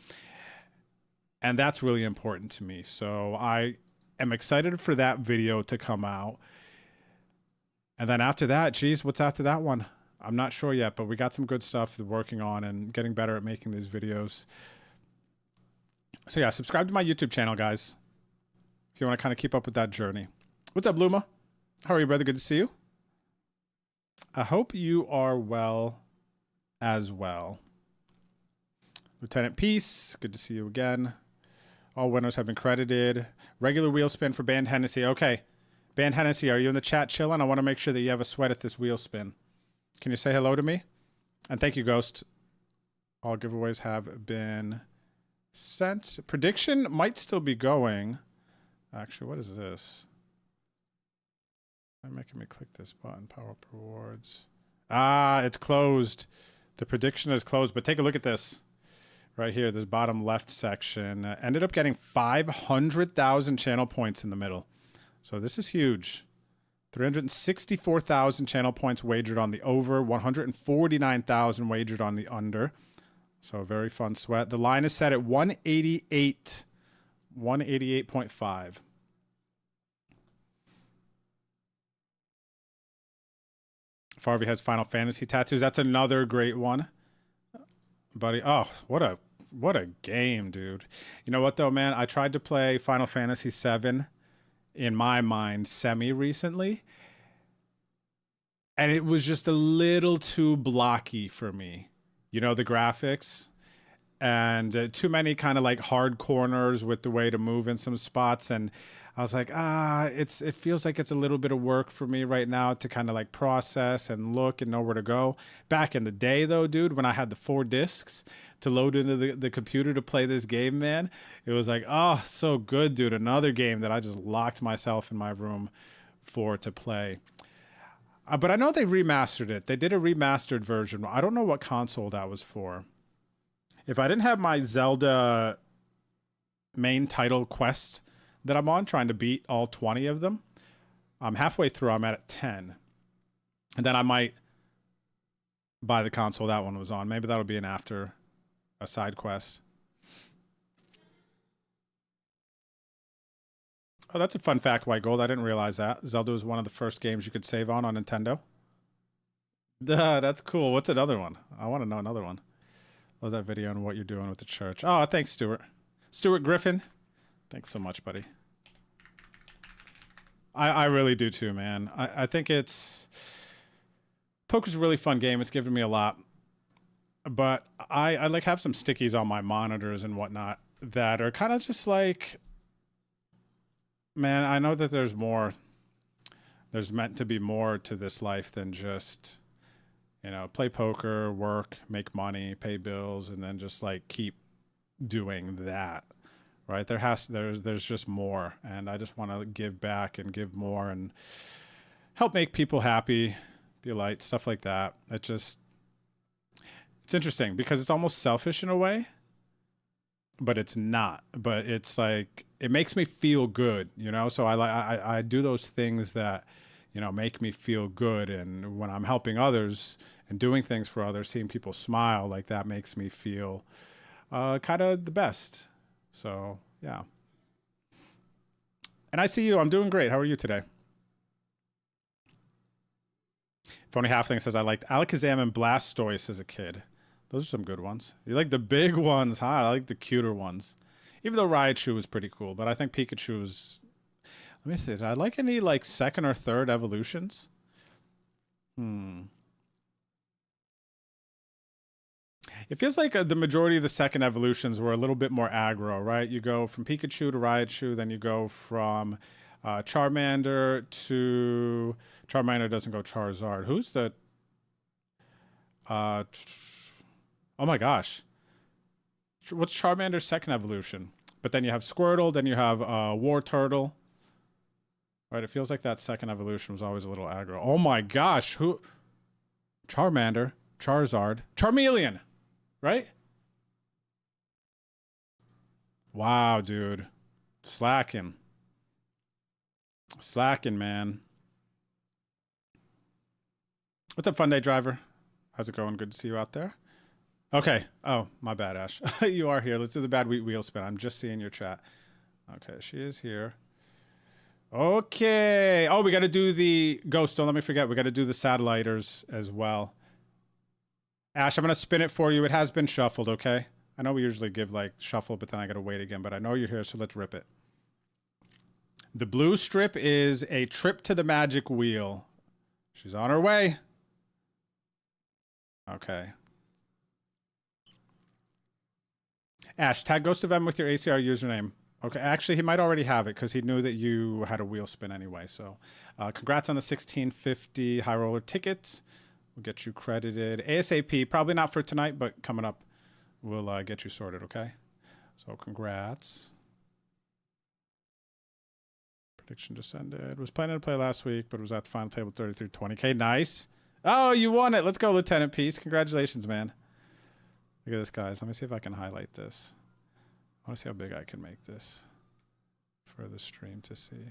And that's really important to me. So I am excited for that video to come out. And then after that, geez, what's after that one? I'm not sure yet, but we got some good stuff we're working on and getting better at making these videos. So yeah, subscribe to my YouTube channel, guys, if you want to kind of keep up with that journey. What's up, Luma? How are you, brother? Good to see you. I hope you are well as well. Lieutenant Peace, good to see you again. All winners have been credited. Regular wheel spin for Band Hennessy. Okay. Band Hennessy, are you in the chat chilling? I want to make sure that you have a sweat at this wheel spin. Can you say hello to me? And thank you, Ghost. All giveaways have been sent. Prediction might still be going. Actually, what is this? They're making me click this button. Power up rewards. Ah, it's closed. The prediction is closed, but take a look at this. Right here, this bottom left section. Ended up getting 500,000 channel points in the middle. So this is huge. 364,000 channel points wagered on the over, 149,000 wagered on the under. So a very fun sweat. The line is set at 188, 188.5. Farvey has Final Fantasy tattoos. That's another great one, buddy. Oh, what a game, dude. You know what though, man? I tried to play Final Fantasy VII in my mind semi recently, and it was just a little too blocky for me. You know, the graphics, and too many kind of like hard corners with the way to move in some spots. And I was like, it feels like it's a little bit of work for me right now to kind of like process and look and know where to go. Back in the day though, dude, when I had the 4 discs to load into the computer to play this game, man, it was like, oh, so good, dude. Another game that I just locked myself in my room for to play. But I know they remastered it. They did a remastered version. I don't know what console that was for. If I didn't have my Zelda main title quest that I'm on, trying to beat all 20 of them, I'm halfway through. I'm at 10. And then I might buy the console that one was on. Maybe that'll be an after a side quest. Oh, that's a fun fact, White Gold. I didn't realize that. Zelda was one of the first games you could save on Nintendo. Duh, that's cool. What's another one? I want to know another one. Love that video on what you're doing with the church. Oh, thanks, Stuart. Stuart Griffin. Thanks so much, buddy. I really do too, man. I think poker's a really fun game. It's given me a lot. But I like have some stickies on my monitors and whatnot that are kind of just like, man, I know that there's more. There's meant to be more to this life than just, you know, play poker, work, make money, pay bills, and then just like keep doing that. Right? There's just more, and I just want to give back and give more and help make people happy, be a light, stuff like that. It's interesting because it's almost selfish in a way, but it's not. But it's like it makes me feel good, you know? So I do those things that, you know, make me feel good. And when I'm helping others and doing things for others, seeing people smile, like that makes me feel kind of the best. So, yeah. And I see you. I'm doing great. How are you today? Phony Halfling says, I liked Alakazam and Blastoise as a kid. Those are some good ones. You like the big ones, huh? I like the cuter ones. Even though Raichu was pretty cool, but I think Pikachu was... Let me see. Did I like any, like, second or third evolutions? It feels like the majority of the second evolutions were a little bit more aggro, right? You go from Pikachu to Raichu, then you go from Charmander to... Charmander doesn't go Charizard. Who's the... oh my gosh. What's Charmander's second evolution? But then you have Squirtle, then you have War Turtle. Right, it feels like that second evolution was always a little aggro. Oh my gosh, who? Charmander, Charizard, Charmeleon, right? Wow, dude. Slacking. Slacking, man. What's up, Fun Day Driver? How's it going? Good to see you out there. Okay. Oh, my bad, Ash. You are here. Let's do the bad wheel spin. I'm just seeing your chat. Okay, she is here. Okay. Oh, we got to do the Ghost. Don't let me forget. We got to do the Satelliters as well. Ash, I'm going to spin it for you. It has been shuffled, okay? I know we usually give, like, shuffle, but then I got to wait again. But I know you're here, so let's rip it. The blue strip is a trip to the magic wheel. She's on her way. Okay. Ash, tag Ghost of M with your ACR username. Okay, actually, he might already have it because he knew that you had a wheel spin anyway. So congrats on the 1650 High Roller tickets. We'll get you credited ASAP. Probably not for tonight, but coming up, we'll get you sorted, okay? So congrats. Prediction descended. Was planning to play last week, but was at the final table 33-20K. Nice. Oh, you won it. Let's go, Lieutenant Peace. Congratulations, man. Look at this, guys. Let me see if I can highlight this. I want to see how big I can make this for the stream to see.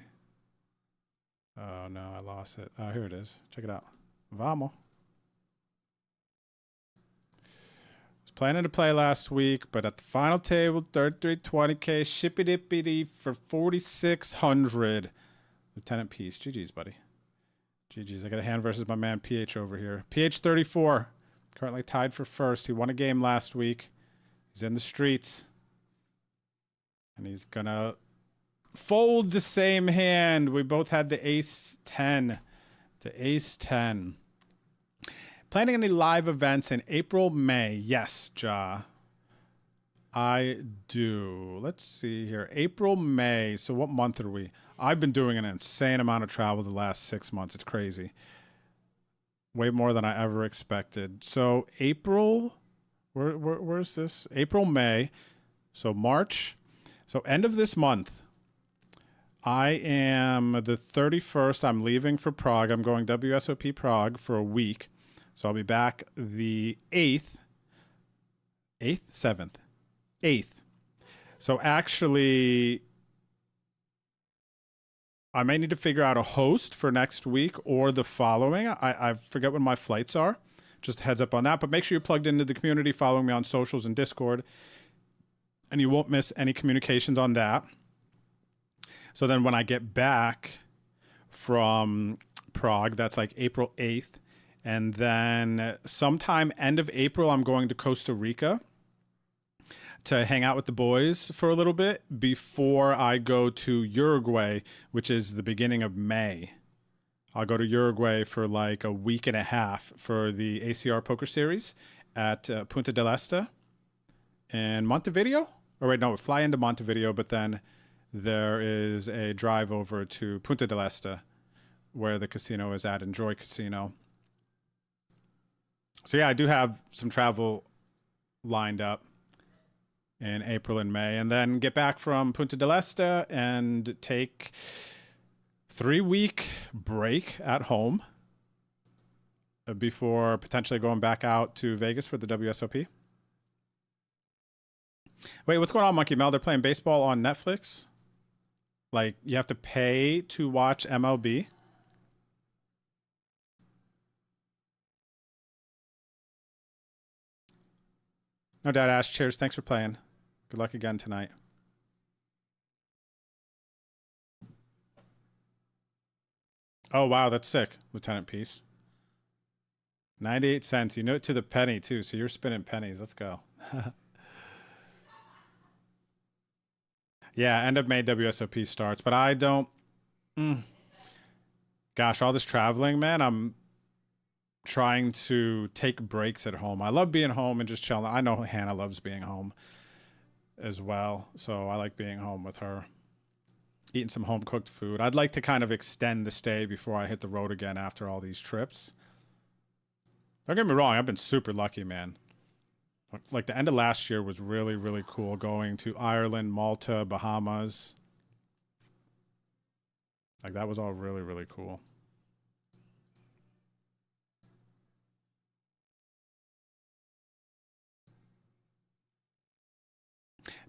Oh, no, I lost it. Oh, here it is. Check it out. Vamos. Was planning to play last week, but at the final table, 33-20K, shippy-dippity for 4,600. Lieutenant Peace. GG's, buddy. GG's. I got a hand versus my man PH over here. PH 34. Currently tied for first. He won a game last week. He's in the streets. And he's going to fold the same hand. We both had the ace 10. The ace 10. Planning any live events in April, May? Yes, Ja. I do. Let's see here. April, May. So what month are we? I've been doing an insane amount of travel the last 6 months. It's crazy. Way more than I ever expected. So April, where's this? April, May. So March. So end of this month, I am the 31st. I'm leaving for Prague. I'm going WSOP Prague for a week. So I'll be back the 8th. 8th? 7th? 8th. So actually, I may need to figure out a host for next week or the following. I forget when my flights are. Just a heads up on that. But make sure you're plugged into the community, following me on socials and Discord. And you won't miss any communications on that. So then when I get back from Prague, that's like April 8th. And then sometime end of April, I'm going to Costa Rica to hang out with the boys for a little bit before I go to Uruguay, which is the beginning of May. I'll go to Uruguay for like a week and a half for the ACR Poker Series at Punta del Este in Montevideo. Or wait, no, fly into Montevideo, but then there is a drive over to Punta del Este where the casino is at, Enjoy Casino. So yeah, I do have some travel lined up in April and May, and then get back from Punta del Este and take 3-week break at home before potentially going back out to Vegas for the WSOP. Wait, what's going on, Monkey Mel? They're playing baseball on Netflix? Like, you have to pay to watch MLB. No doubt, Ash. Cheers. Thanks for playing. Good luck again tonight. Oh, wow. That's sick, Lieutenant Peace. 98 cents. You know it to the penny, too. So you're spinning pennies. Let's go. Yeah, end of May WSOP starts. But I don't... Gosh, all this traveling, man. I'm trying to take breaks at home. I love being home and just chilling. I know Hannah loves being home as well. So I like being home with her. Eating some home-cooked food. I'd like to kind of extend the stay before I hit the road again after all these trips. Don't get me wrong. I've been super lucky, man. Like, the end of last year was really, really cool. Going to Ireland, Malta, Bahamas. Like, that was all really, really cool.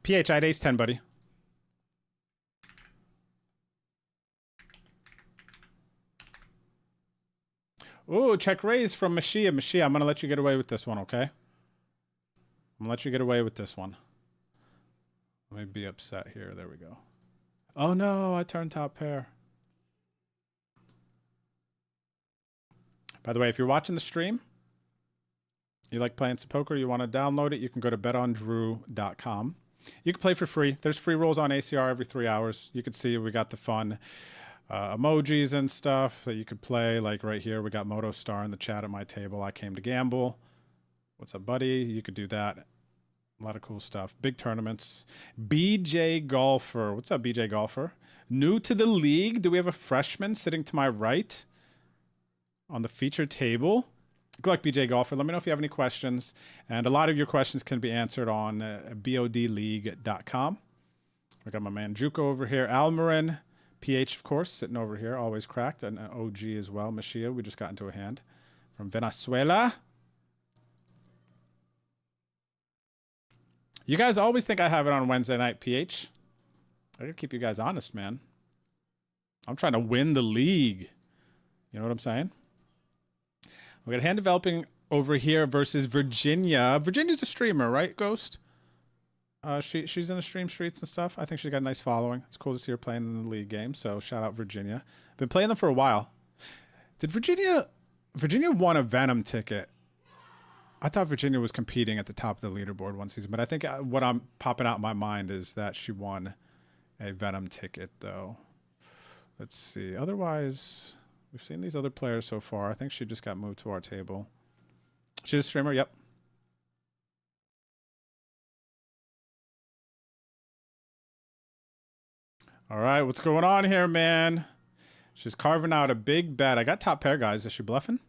PH, I had ace 10, buddy. Ooh, check raise from Mashia. Mashia, I'm going to let you get away with this one, okay? I'm going to let you get away with this one. Let me be upset here. There we go. Oh, no, I turned top pair. By the way, if you're watching the stream, you like playing some poker, you want to download it, you can go to betondrew.com. You can play for free. There's free rolls on ACR every 3 hours. You can see we got the fun emojis and stuff that you could play. Like right here, we got Moto Star in the chat at my table. I came to gamble. What's up, buddy? You could do that. A lot of cool stuff. Big tournaments. BJ Golfer. What's up, BJ Golfer? New to the league. Do we have a freshman sitting to my right on the feature table? Good luck, BJ Golfer. Let me know if you have any questions. And a lot of your questions can be answered on bodleague.com. We got my man Juco over here. Almarin. PH, of course, sitting over here. Always cracked. And OG as well. Mashia, we just got into a hand. From Venezuela. You guys always think I have it on Wednesday night, PH. I gotta keep you guys honest, man. I'm trying to win the league. You know what I'm saying? We got hand developing over here versus Virginia. Virginia's a streamer, right, Ghost? She's in the stream streets and stuff. I think she's got a nice following. It's cool to see her playing in the league game. So shout out Virginia. Been playing them for a while. Did Virginia won a Venom ticket? I thought Virginia was competing at the top of the leaderboard one season, but I think what I'm popping out in my mind is that she won a Venom ticket, though. Let's see. Otherwise, we've seen these other players so far. I think she just got moved to our table. She's a streamer, yep. All right, what's going on here, man? She's carving out a big bet. I got top pair, guys. Is she bluffing?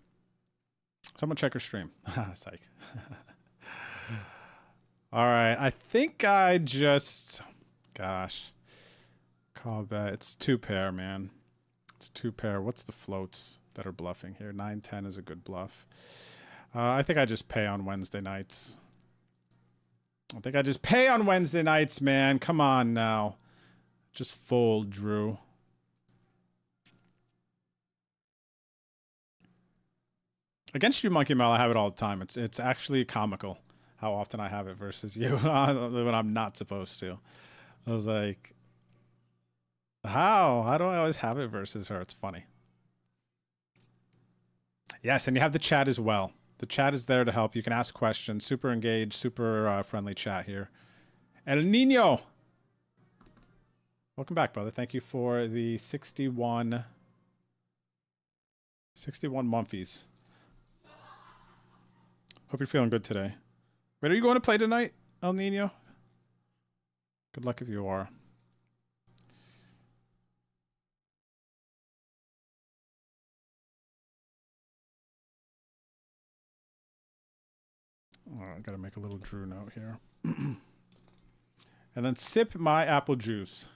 Someone check her stream. Psych. All right. I think I just... Gosh. Call bet. It's two pair, man. It's two pair. What's the floats that are bluffing here? 9-10 is a good bluff. I think I just pay on Wednesday nights. Man. Come on now. Just fold, Drew. Against you, Monkey Mel, I have it all the time. It's actually comical how often I have it versus you when I'm not supposed to. I was like, how? How do I always have it versus her? It's funny. Yes, and you have the chat as well. The chat is there to help. You can ask questions. Super engaged, super friendly chat here. El Nino. Welcome back, brother. Thank you for the 61 mumfies. Hope you're feeling good today. Wait, are you going to play tonight, El Nino? Good luck if you are. Oh, I gotta make a little Drew note here. And then sip my apple juice.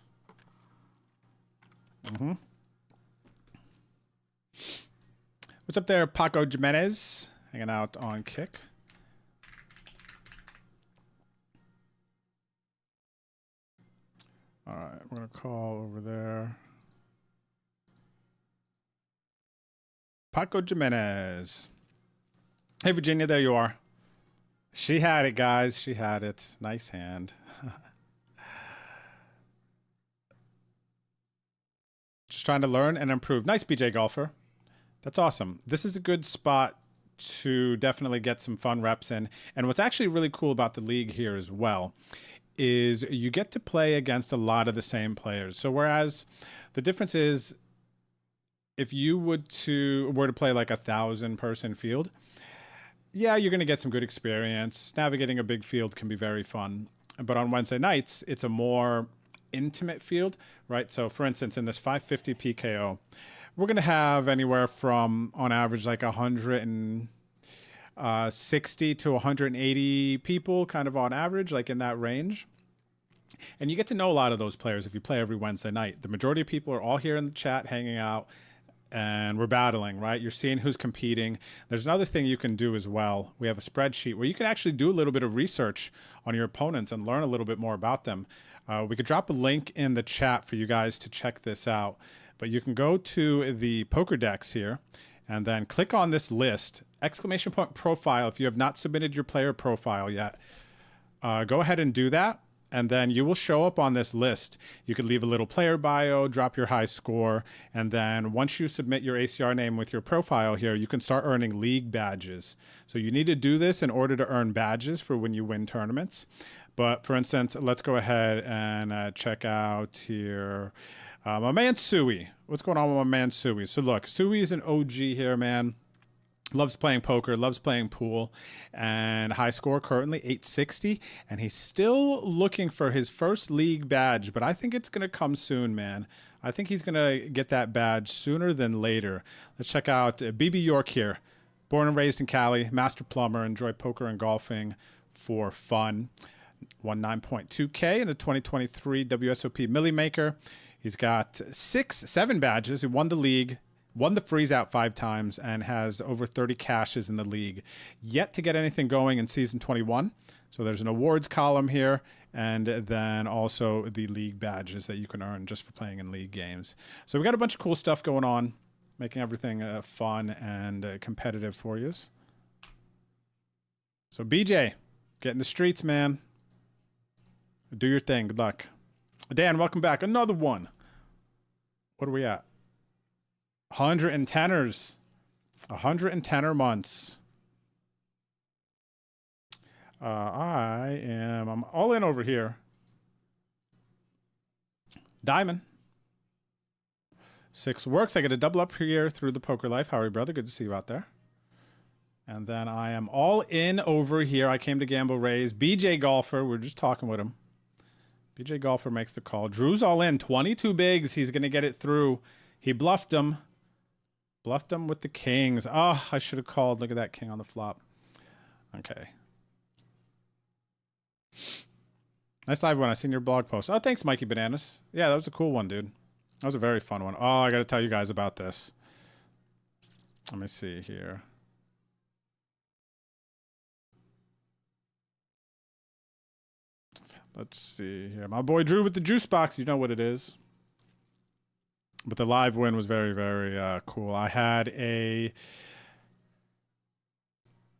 What's up there, Paco Jimenez? Hanging out on Kick. All right, I'm going to call over there. Paco Jimenez. Hey, Virginia, there you are. She had it, guys. She had it. Nice hand. Just trying to learn and improve. Nice, BJ Golfer. That's awesome. This is a good spot to definitely get some fun reps in. And what's actually really cool about the league here as well is you get to play against a lot of the same players. So whereas the difference is if you were to play like 1,000-person field, yeah, you're going to get some good experience. Navigating a big field can be very fun. But on Wednesday nights, it's a more intimate field, right? So for instance, in this 550 PKO, we're going to have anywhere from, on average, like 160 to 180 people, kind of on average, like in that range. And you get to know a lot of those players if you play every Wednesday night. The majority of people are all here in the chat hanging out, and we're battling, right? You're seeing who's competing. There's another thing you can do as well. We have a spreadsheet where you can actually do a little bit of research on your opponents and learn a little bit more about them. We could drop a link in the chat for you guys to check this out. But you can go to the PokerDex here and then click on this list, exclamation point profile. If you have not submitted your player profile yet, go ahead and do that. And then you will show up on this list. You could leave a little player bio, drop your high score, and then once you submit your ACR name with your profile here, you can start earning league badges. So you need to do this in order to earn badges for when you win tournaments. But for instance, let's go ahead and check out here. My man Sui. What's going on with my man Sui? So look, Sui is an OG here, man. Loves playing poker, loves playing pool, and high score currently 860. And he's still looking for his first league badge, but I think it's going to come soon, man. I think he's going to get that badge sooner than later. Let's check out BB York here. Born and raised in Cali, master plumber, enjoy poker and golfing for fun. Won 9.2K in the 2023 WSOP Millie Maker. He's got 7 badges. He won the league, won the freeze out 5 times, and has over 30 cashes in the league. Yet to get anything going in season 21. So there's an awards column here, and then also the league badges that you can earn just for playing in league games. So we got a bunch of cool stuff going on, making everything fun and competitive for you. So BJ, get in the streets, man. Do your thing. Good luck. Dan, welcome back. Another one. What are we at? 110ers. 110er months. I'm all in over here. Diamond. 6 works. I get a double up here through the Poker Life. How are you, brother? Good to see you out there. And then I am all in over here. I came to Gamble Raise. BJ Golfer. We're just talking with him. BJ Golfer makes the call. Drew's all in. 22 bigs. He's going to get it through. He bluffed him. Bluffed him with the kings. Oh, I should have called. Look at that king on the flop. Okay. Nice live one. I seen your blog post. Oh, thanks, Mikey Bananas. Yeah, that was a cool one, dude. That was a very fun one. Oh, I got to tell you guys about this. Let me see here. Let's see here. My boy Drew with the juice box. You know what it is. But the live win was very, very cool. I had a...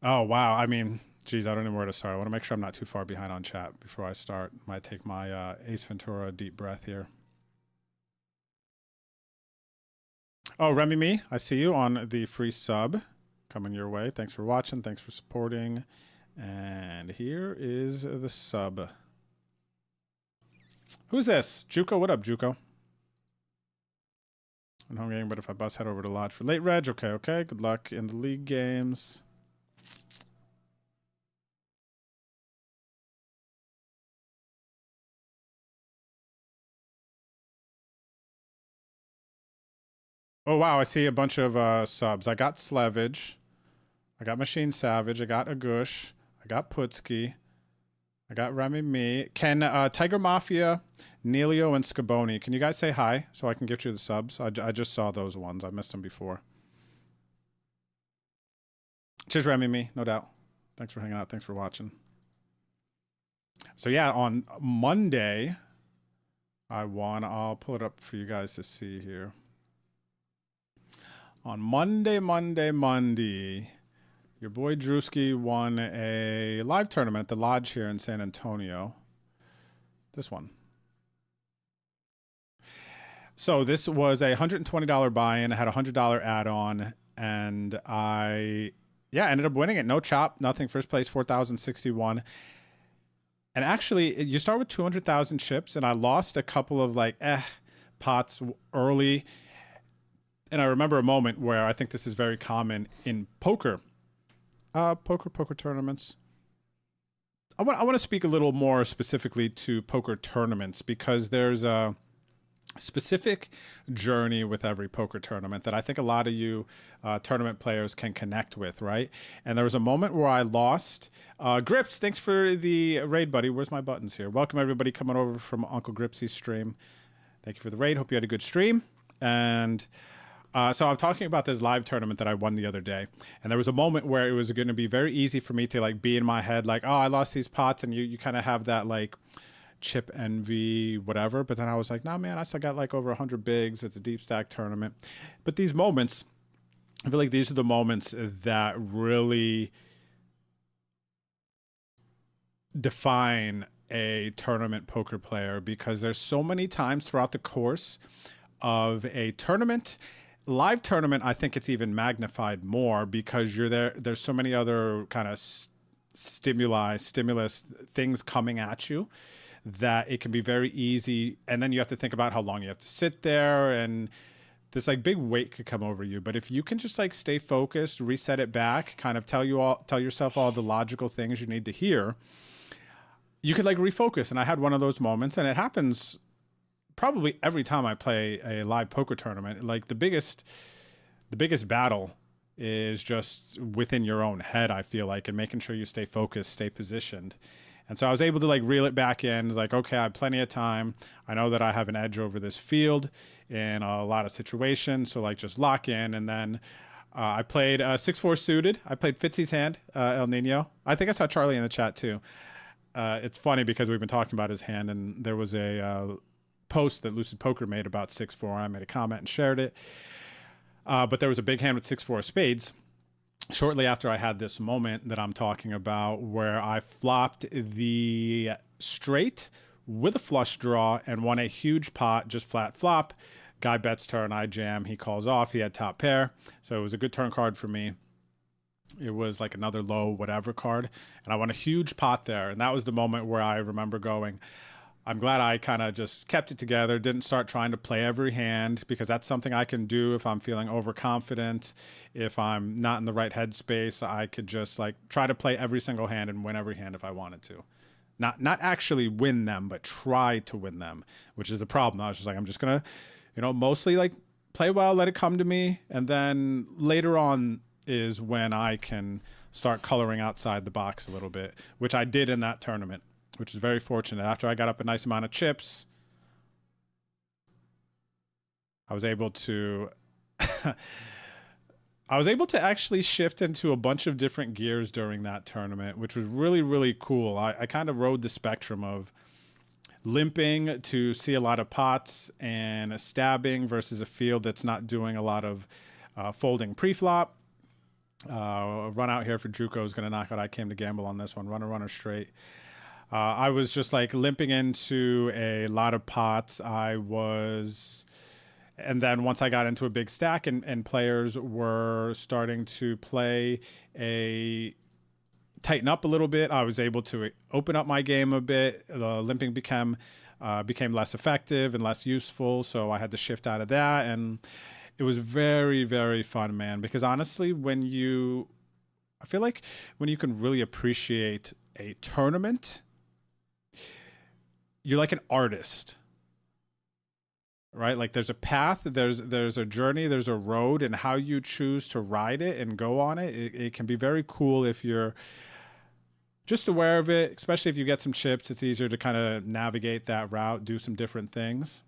Oh, wow. I mean, geez, I don't know where to start. I want to make sure I'm not too far behind on chat before I start. Might take my Ace Ventura deep breath here. Oh, Remy Me, I see you on the free sub. Coming your way. Thanks for watching. Thanks for supporting. And here is the sub. Who's this? Juco, what up, Juco? I'm home game, but if I bust, head over to Lodge for late reg. Okay, okay. Good luck in the league games. Oh, wow. I see a bunch of subs. I got Slevage. I got Machine Savage. I got Agush. I got Putski. I got Remy Me. Can Tiger Mafia, Neilio, and Scaboni, can you guys say hi so I can get you the subs? I just saw those ones. I missed them before. Cheers, Remy Me, no doubt. Thanks for hanging out. Thanks for watching. So yeah, on Monday, I won. I'll pull it up for you guys to see here. On Monday, your boy Drewski won a live tournament at the Lodge here in San Antonio. This one. So this was a $120 buy-in. I had a $100 add-on, and I ended up winning it. No chop, nothing. First place, 4,061. And actually, you start with 200,000 chips, and I lost a couple of pots early. And I remember a moment where I think this is very common in poker tournaments. I want to speak a little more specifically to poker tournaments because there's a specific journey with every poker tournament that I think a lot of you tournament players can connect with, right? And there was a moment where I lost. Grips, thanks for the raid, buddy. Where's my buttons here? Welcome everybody coming over from Uncle Gripsy's stream. Thank you for the raid. Hope you had a good stream. And so I'm talking about this live tournament that I won the other day. And there was a moment where it was going to be very easy for me to be in my head, oh, I lost these pots. And you kind of have that chip envy, whatever. But then I was like, nah, man, I still got over 100 bigs. It's a deep stack tournament. But these moments, I feel like these are the moments that really define a tournament poker player, because there's so many times throughout the course of a tournament. Live tournament, I think it's even magnified more because you're there. There's so many other kind of stimulus things coming at you that it can be very easy. And then you have to think about how long you have to sit there, and this big weight could come over you. But if you can just stay focused, reset it back, kind of tell yourself all the logical things you need to hear, you could refocus. And I had one of those moments, and it happens probably every time I play a live poker tournament. The biggest battle is just within your own head, I feel like, and making sure you stay focused, stay positioned. And so I was able to reel it back in. It's okay, I have plenty of time. I know that I have an edge over this field in a lot of situations. So just lock in. And then I played 6-4 suited. I played Fitzy's hand, El Nino. I think I saw Charlie in the chat too. It's funny because we've been talking about his hand, and there was a post that Lucid Poker made about 6-4. I made a comment and shared it. But there was a big hand with 6-4 spades shortly after I had this moment that I'm talking about, where I flopped the straight with a flush draw and won a huge pot, just flat flop. Guy bets turn, I jam, he calls off. He had top pair, so it was a good turn card for me. It was another low whatever card, and I won a huge pot there. And that was the moment where I remember going, I'm glad I kind of just kept it together, didn't start trying to play every hand, because that's something I can do if I'm feeling overconfident. If I'm not in the right headspace, I could just try to play every single hand and win every hand if I wanted to. Not actually win them, but try to win them, which is the problem. I was just I'm just going to, mostly play well, let it come to me. And then later on is when I can start coloring outside the box a little bit, which I did in that tournament, which is very fortunate. After I got up a nice amount of chips, I was able to actually shift into a bunch of different gears during that tournament, which was really, really cool. I kind of rode the spectrum of limping to see a lot of pots and stabbing versus a field that's not doing a lot of folding pre-flop. Run out here for Juco is going to knock out. I came to gamble on this one. Runner straight. I was just limping into a lot of pots. And then once I got into a big stack and players were starting to tighten up a little bit, I was able to open up my game a bit. The limping became less effective and less useful, so I had to shift out of that. And it was very, very fun, man, because honestly, I feel like when you can really appreciate a tournament, you're like an artist, right? There's a path, there's a journey, there's a road, and how you choose to ride it and go on it, it can be very cool if you're just aware of it, especially if you get some chips. It's easier to kind of navigate that route, do some different things.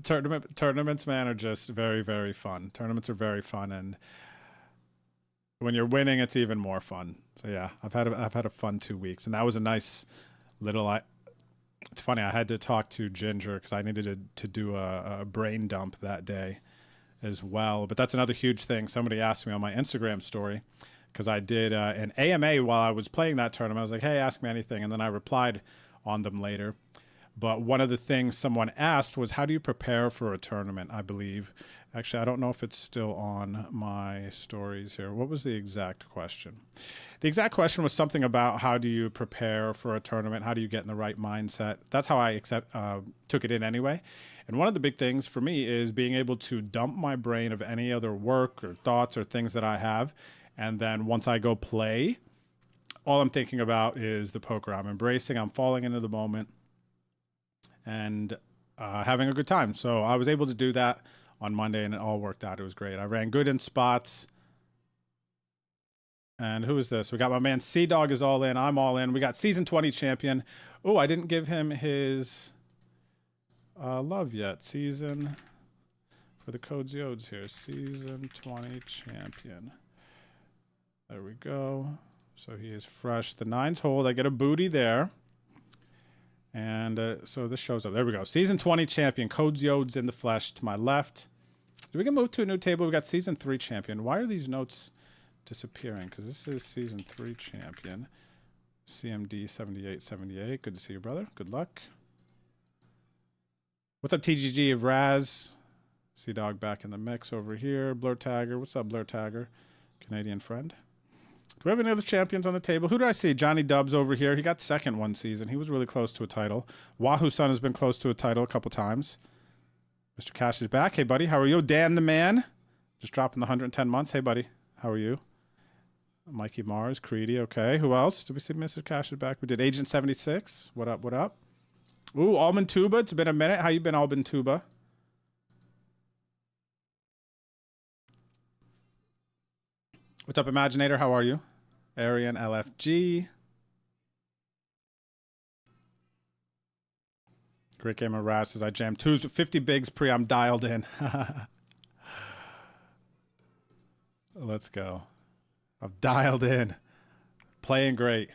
Tournaments, man, are just very, very fun. Tournaments are very fun, and when you're winning, it's even more fun. So yeah, I've had a fun 2 weeks, and that was a nice little It's funny. I had to talk to Ginger because I needed to do a brain dump that day as well. But that's another huge thing. Somebody asked me on my Instagram story because I did an AMA while I was playing that tournament. I was like, hey, ask me anything. And then I replied on them later. But one of the things someone asked was, how do you prepare for a tournament, I believe? Actually, I don't know if it's still on my stories here. What was the exact question? The exact question was something about how do you prepare for a tournament? How do you get in the right mindset? That's how I took it in anyway. And one of the big things for me is being able to dump my brain of any other work or thoughts or things that I have. And then once I go play, all I'm thinking about is the poker. I'm embracing, I'm falling into the moment and having a good time. So I was able to do that on Monday, and it all worked out. It was great. I ran good in spots. And who is this? We got my man C-Dog is all in. I'm all in. We got season 20 champion. Oh, I didn't give him his love yet. Season for the Codes Yodes here. Season 20 champion. There we go. So he is fresh. The 9's hold. I get a booty there. And so this shows up. There we go. Season 20 champion. Codes Yodes in the flesh to my left. We can move to a new table. We got season 3 champion. Why are these notes disappearing? Because this is season 3 champion. CMD 7878. Good to see you, brother. Good luck. What's up, TGG of Raz? C-Dog back in the mix over here. Blur Tagger. What's up, Blur Tagger? Canadian friend. Do we have any other champions on the table? Who did I see? Johnny Dubs over here. He got second one season. He was really close to a title. Wahoo Sun has been close to a title a couple times. Mr. Cash is back. Hey, buddy. How are you? Dan the man. Just dropping the 110 months. Hey, buddy. How are you? Mikey Mars. Creedy. Okay. Who else? Did we see Mr. Cash is back? We did Agent 76. What up? What up? Ooh, Alban Tuba. It's been a minute. How you been, Alban Tuba? What's up, Imaginator? How are you? Arian LFG. Great game of Ras as I jammed 2s with 50 bigs pre. I'm dialed in. Let's go. I've dialed in. Playing great.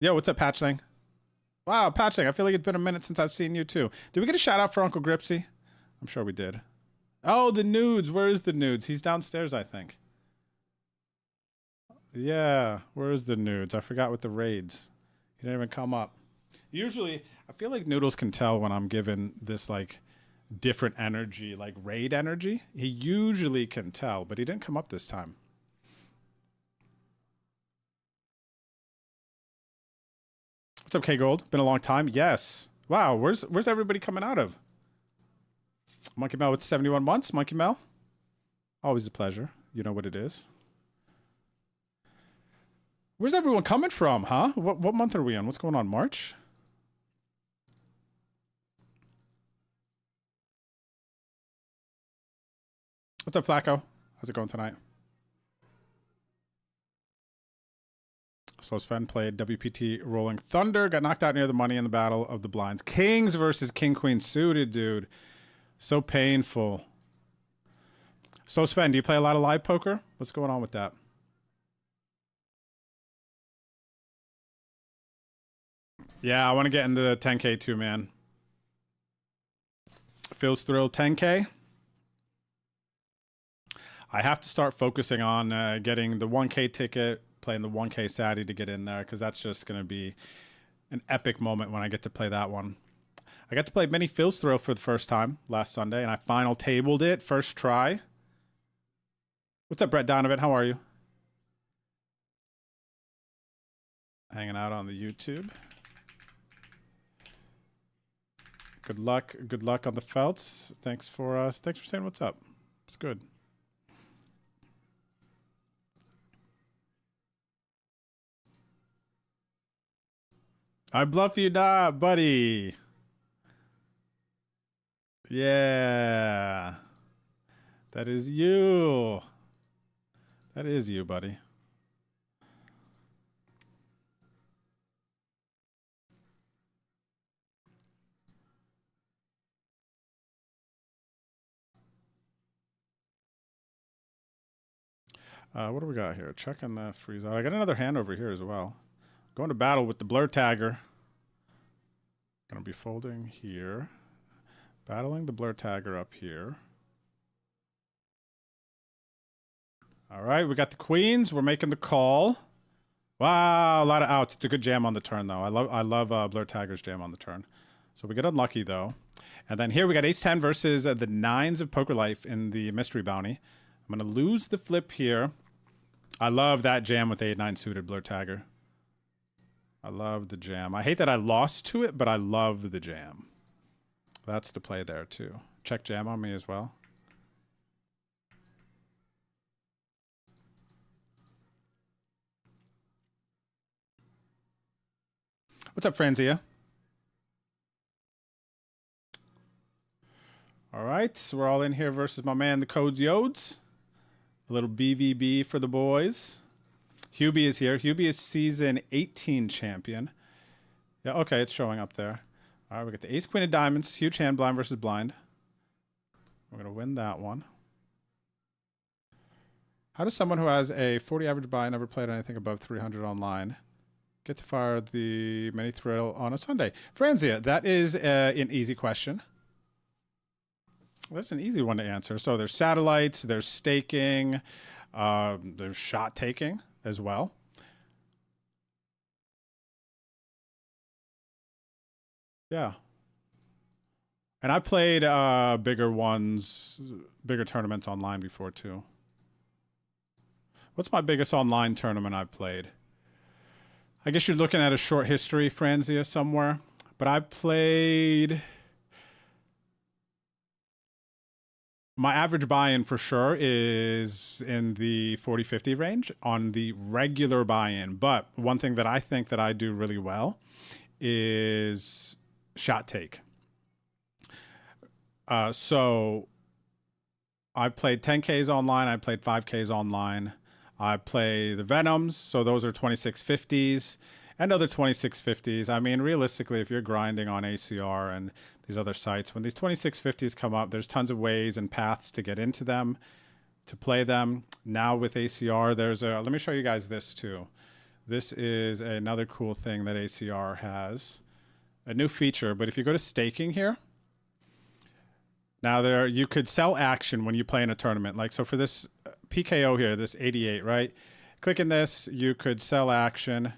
Yo, what's up, Patchling? Wow, Patchling. I feel like it's been a minute since I've seen you too. Did we get a shout out for Uncle Gripsy? I'm sure we did. Oh, the nudes. Where is the nudes? He's downstairs, I think. Yeah, where is the nudes? I forgot with the raids. He didn't even come up. Usually, I feel like Noodles can tell when I'm given this, like, different energy, like raid energy. He usually can tell, but he didn't come up this time. What's up, K-Gold? Been a long time? Yes. Wow, where's everybody coming out of? Monkey Mel with 71 months. Monkey Mel. Always a pleasure. You know what it is. Where's everyone coming from, huh? What month are we in? What's going on? March? What's up, Flacco? How's it going tonight? So Sven played WPT Rolling Thunder. Got knocked out near the money in the Battle of the Blinds. Kings versus King Queen suited, dude. So painful. So Sven, do you play a lot of live poker? What's going on with that? Yeah, I want to get into the 10K too, man. Feels thrilled. 10K. I have to start focusing on getting the 1K ticket, playing the 1K Sadie to get in there, because that's just going to be an epic moment when I get to play that one. I got to play Mini Phil's Thrill for the first time last Sunday, and I final tabled it first try. What's up, Brett Donovan? How are you? Hanging out on the YouTube. Good luck. Good luck on the felts. Thanks for saying what's up. It's good. I bluff you not, buddy. Yeah. That is you. That is you, buddy. What do we got here? Checking the freeze out. I got another hand over here as well. Going to battle with the Blur Tagger. Gonna be folding here. Battling the Blur Tagger up here. All right, we got the queens. We're making the call. Wow, a lot of outs. It's a good jam on the turn, though. I love Blur Tagger's jam on the turn. So we get unlucky, though. And then here we got Ace-10 versus the Nines of Poker Life in the Mystery Bounty. I'm going to lose the flip here. I love that jam with 8-9 suited Blur Tagger. I love the jam. I hate that I lost to it, but I love the jam. That's the play there, too. Check jam on me as well. What's up, Franzia? All right, so we're all in here versus my man, the Codes Yodes. A little BVB for the boys. Hubie is here. Hubie is season 18 champion. Yeah, okay, it's showing up there. All right, we got the Ace Queen of Diamonds. Huge hand, blind versus blind. We're going to win that one. How does someone who has a 40 average buy, never played anything above 300 online, get to fire the mini thrill on a Sunday? Franzia, that is an easy question. That's an easy one to answer. So there's satellites, there's staking, there's shot taking as well. Yeah. And I played bigger ones, bigger tournaments online before too. What's my biggest online tournament I've played? I guess you're looking at a short history, Franzia, somewhere. But I played... My average buy-in for sure is in the 40-50 range on the regular buy-in. But one thing that I think that I do really well is shot take. So I played 10Ks online. I played 5Ks online. I play the Venoms. So those are 2650s and other 2650s. I mean, realistically, if you're grinding on ACR and these other sites, when these 2650s come up, there's tons of ways and paths to get into them, to play them. Now with ACR, there's a, let me show you guys this too. This is another cool thing that ACR has, a new feature. But if you go to staking here, now there, you could sell action when you play in a tournament. Like, so for this PKO here, this 88, right? Clicking this, you could sell action.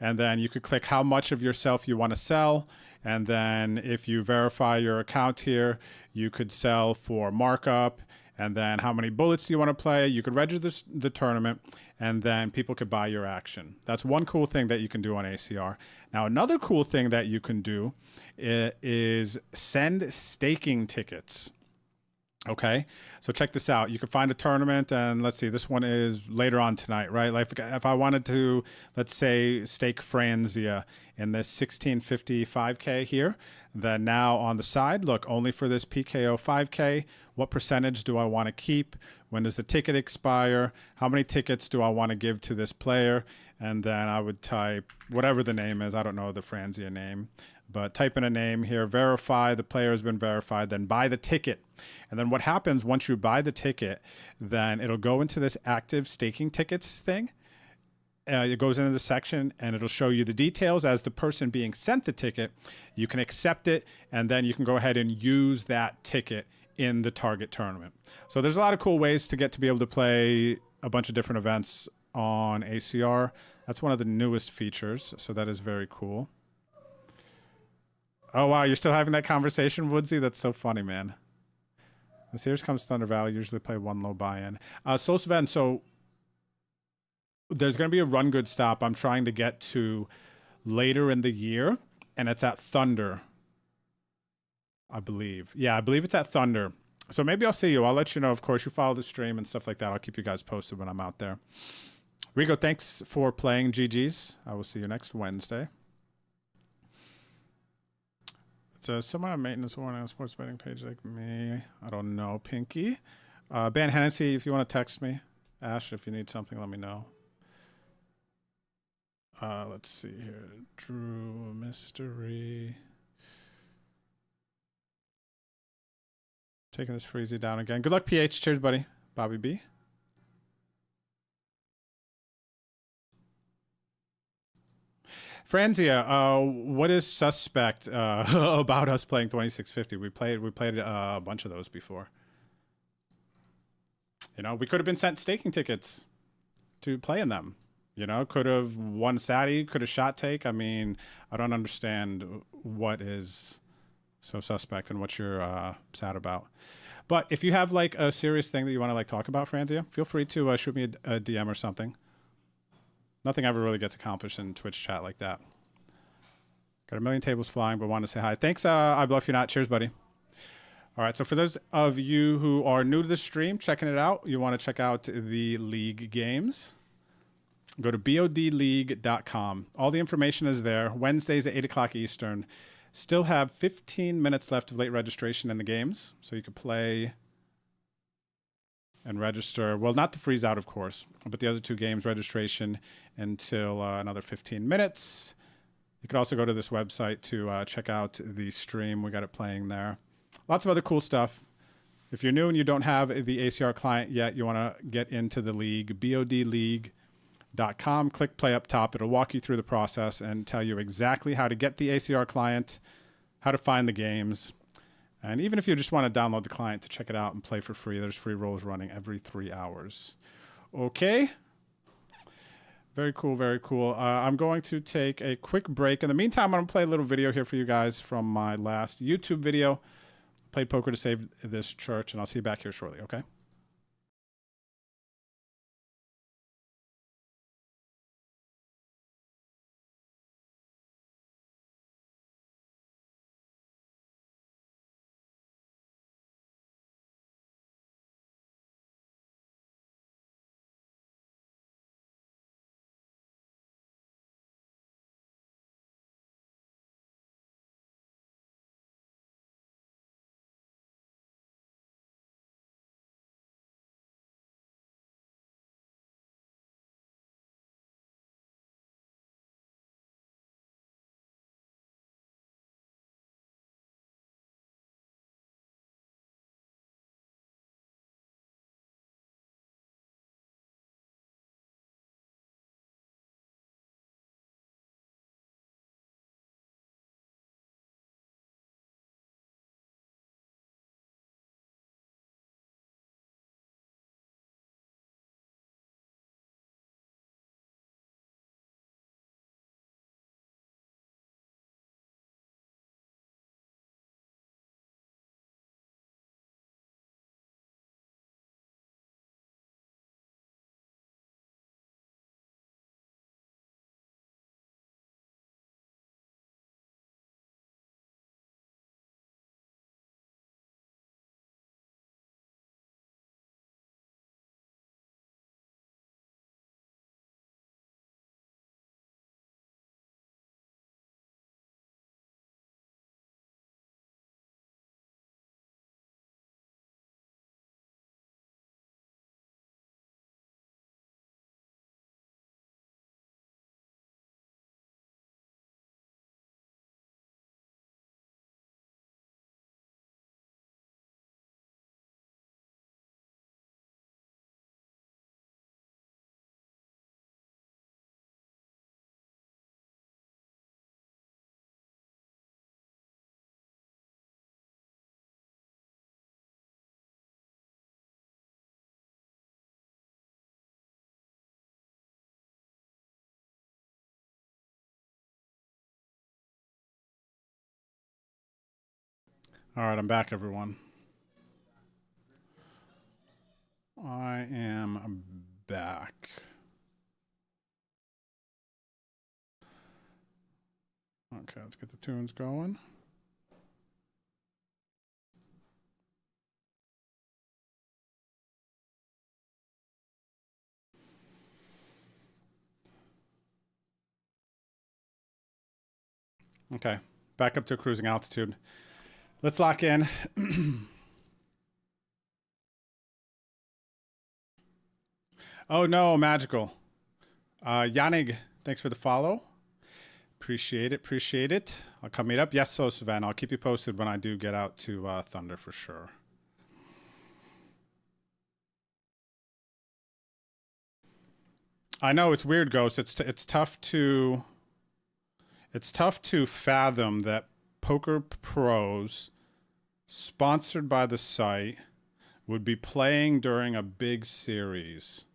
And then you could click how much of yourself you want to sell. And then if you verify your account here, you could sell for markup. And then how many bullets you want to play. You could register the tournament, and then people could buy your action. That's one cool thing that you can do on ACR. Now, another cool thing that you can do is send staking tickets. Okay, so check this out. You can find a tournament, and let's see, this one is later on tonight, right? Like if I wanted to, let's say, stake Franzia in this 1650 5K here, then now on the side, look, only for this PKO 5K, what percentage do I want to keep? When does the ticket expire? How many tickets do I want to give to this player? And then I would type whatever the name is. I don't know the Franzia name. But type in a name here, verify, the player has been verified, then buy the ticket. And then what happens once you buy the ticket, then it'll go into this active staking tickets thing. It goes into the section and it'll show you the details as the person being sent the ticket. You can accept it, and then you can go ahead and use that ticket in the target tournament. So there's a lot of cool ways to get to be able to play a bunch of different events on ACR. That's one of the newest features, so that is very cool. Oh, wow, you're still having that conversation, Woodsy? That's so funny, man. This Here's comes Thunder Valley. Usually play one low buy-in. So Sven, so there's going to be a run good stop I'm trying to get to later in the year, and it's at Thunder, I believe. Yeah, I believe it's at Thunder. So maybe I'll see you. I'll let you know. Of course, you follow the stream and stuff like that. I'll keep you guys posted when I'm out there. Rico, thanks for playing. GG's. I will see you next Wednesday. It's someone on maintenance warning on a sports betting page like me. I don't know, Pinky. Ben Hennessy, if you want to text me. Ash, if you need something, let me know. Let's see here. Drew Mystery. Taking this Freezy down again. Good luck, PH. Cheers, buddy. Bobby B. Franzia, what is suspect about us playing 2650? We played a bunch of those before. You know, we could have been sent staking tickets to play in them. You know, could have won Sati, could have shot take. I mean, I don't understand what is so suspect and what you're sad about. But if you have like a serious thing that you want to like talk about, Franzia, feel free to shoot me a DM or something. Nothing ever really gets accomplished in Twitch chat like that. Got a million tables flying, but want to say hi. Thanks, I bluff you not. Cheers, buddy. All right, so for those of you who are new to the stream, checking it out, you want to check out the League games. Go to bodleague.com. All the information is there. Wednesdays at 8 o'clock Eastern. Still have 15 minutes left of late registration in the games, so you can play and register. Well, not the freeze out, of course, but the other two games registration until another 15 minutes. You could also go to this website to check out the stream. We got it playing there. Lots of other cool stuff. If you're new and you don't have the ACR client yet, you want to get into the league, bodleague.com. Click play up top. It'll walk you through the process and tell you exactly how to get the ACR client, how to find the games. And even if you just want to download the client to check it out and play for free, there's free rolls running every 3 hours. Okay. Very cool, very cool. I'm going to take a quick break. In the meantime, I'm going to play a little video here for you guys from my last YouTube video. Played poker to save this church, and I'll see you back here shortly, okay? All right, I'm back, everyone. I am back. Okay, let's get the tunes going. Okay, back up to cruising altitude. Let's lock in. Oh no, magical. Yannig, thanks for the follow. Appreciate it, appreciate it. I'll come meet up. Yes, so Savannah, I'll keep you posted when I do get out to Thunder for sure. I know it's weird, Ghost. It's tough to It's tough to fathom that Poker Pros, sponsored by the site, would be playing during a big series.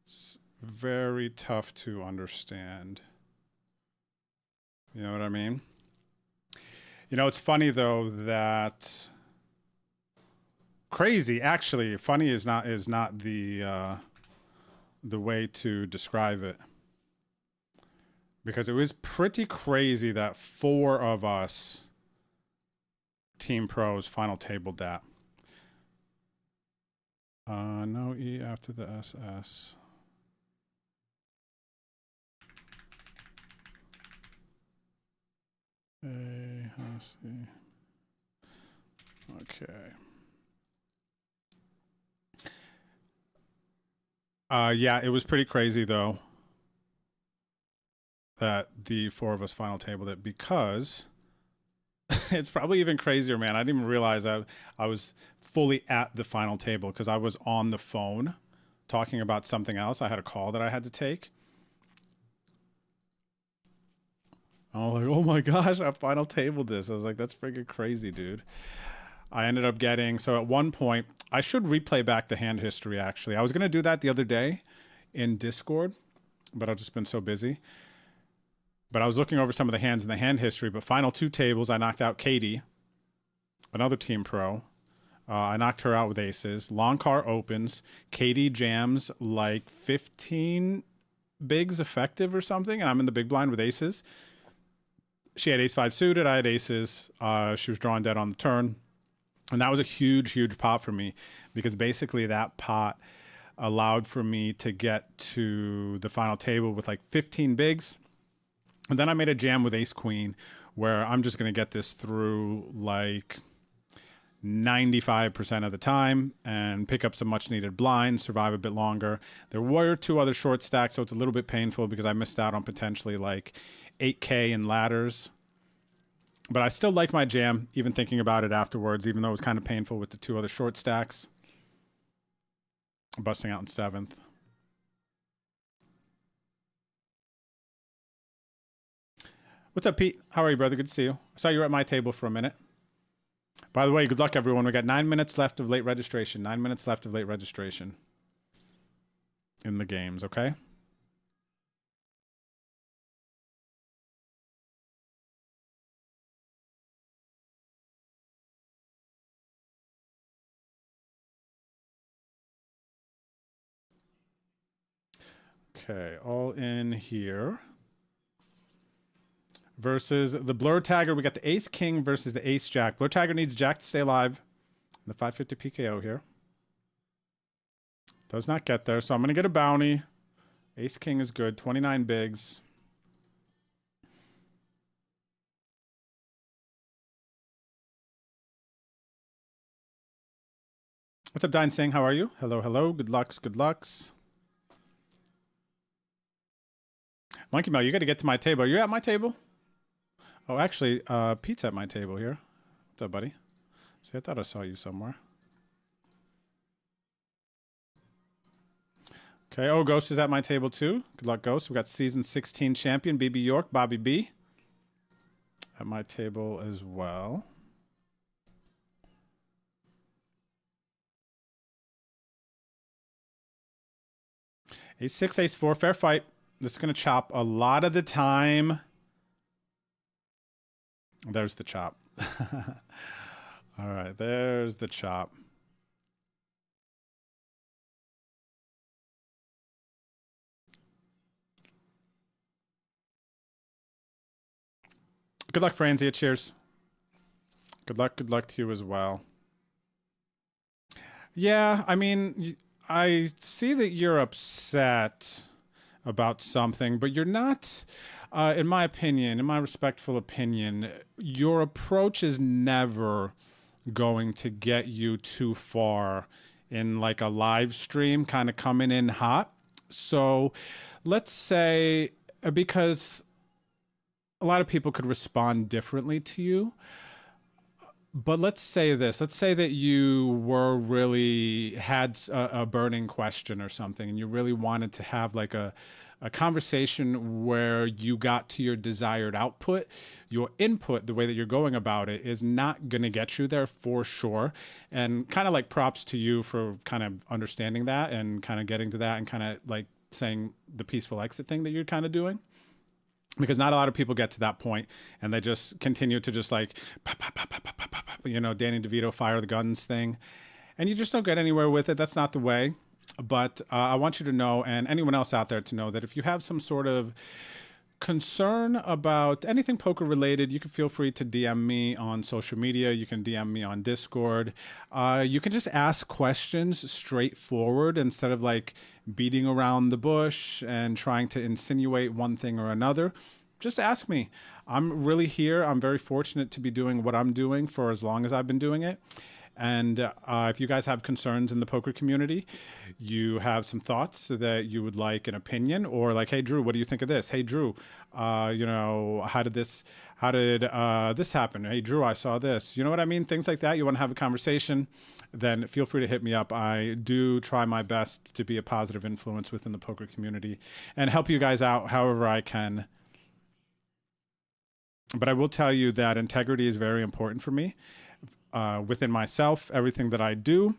It's very tough to understand. You know what I mean? You know, it's funny though that crazy. Actually, funny is not the way to describe it, because it was pretty crazy that 4 of us Team Pros final tabled that. No E after the SS. Let's see. Okay. Yeah, it was pretty crazy though that the 4 of us final tabled it, because it's probably even crazier, man. I didn't even realize I was fully at the final table because I was on the phone talking about something else. I had a call that I had to take. I was like, oh my gosh, I final tabled this. I was like, that's freaking crazy, dude. I ended up getting, so at one point, I should replay back the hand history actually. I was going to do that the other day in Discord, but I've just been so busy. But I was looking over some of the hands in the hand history, but final 2 tables, I knocked out Katie, another Team Pro. I knocked her out with aces. Long car opens. Katie jams like 15 bigs effective or something, and I'm in the big blind with aces. She had ace-5 suited. I had aces. She was drawing dead on the turn. And that was a huge, huge pot for me, because basically that pot allowed for me to get to the final table with like 15 bigs. And then I made a jam with ace-queen where I'm just going to get this through like 95% of the time and pick up some much needed blinds, survive a bit longer. There were 2 other short stacks, so it's a little bit painful because I missed out on potentially like 8K in ladders. But I still like my jam, even thinking about it afterwards, even though it was kind of painful with the 2 other short stacks. Busting out in 7th. What's up, Pete? How are you, brother? Good to see you. I saw you were at my table for a minute. By the way, good luck, everyone. We got 9 minutes left of late registration. 9 minutes left of late registration in the games, okay? Okay, all in here. Versus the Blur Tagger. We got the Ace King versus the Ace Jack. Blur Tagger needs Jack to stay alive. The 550 PKO here. Does not get there, so I'm going to get a bounty. Ace King is good. 29 bigs. What's up, Dine Singh? How are you? Hello, hello. Good lucks, good lucks. Monkey Mel, you got to get to my table. Are you at my table? Oh, actually, Pete's at my table here. What's up, buddy? See, I thought I saw you somewhere. Okay, oh, Ghost is at my table too. Good luck, Ghost. We got season 16 champion, BB York, Bobby B. At my table as well. Ace-6, Ace-4, fair fight. This is going to chop a lot of the time. There's the chop. All right, there's the chop. Good luck, Franzia. Cheers. Good luck to you as well. Yeah, I mean, I see that you're upset about something, but you're not, in my opinion, in my respectful opinion, your approach is never going to get you too far in like a live stream kind of coming in hot. So let's say, because a lot of people could respond differently to you, but let's say this. Let's say that you were really had a burning question or something, and you really wanted to have like a a conversation where you got to your desired output, your input, the way that you're going about it, is not going to get you there for sure. And kind of like props to you for kind of understanding that and kind of getting to that and kind of like saying the peaceful exit thing that you're kind of doing. Because not a lot of people get to that point and they just continue to just like, pop, pop, pop, pop, pop, pop, pop, you know, Danny DeVito, fire the guns thing. And you just don't get anywhere with it. That's not the way. But I want you to know, and anyone else out there to know, that if you have some sort of concern about anything poker related, you can feel free to DM me on social media. You can DM me on Discord. You can just ask questions straightforward instead of like beating around the bush and trying to insinuate one thing or another. Just ask me. I'm really here. I'm very fortunate to be doing what I'm doing for as long as I've been doing it. And if you guys have concerns in the poker community, you have some thoughts that you would like an opinion, or like, hey Drew, what do you think of this? Hey Drew, you know, how did this happen? Hey Drew, I saw this. You know what I mean? Things like that. You want to have a conversation, then feel free to hit me up. I do try my best to be a positive influence within the poker community and help you guys out however I can. But I will tell you that integrity is very important for me. Within myself, everything that I do,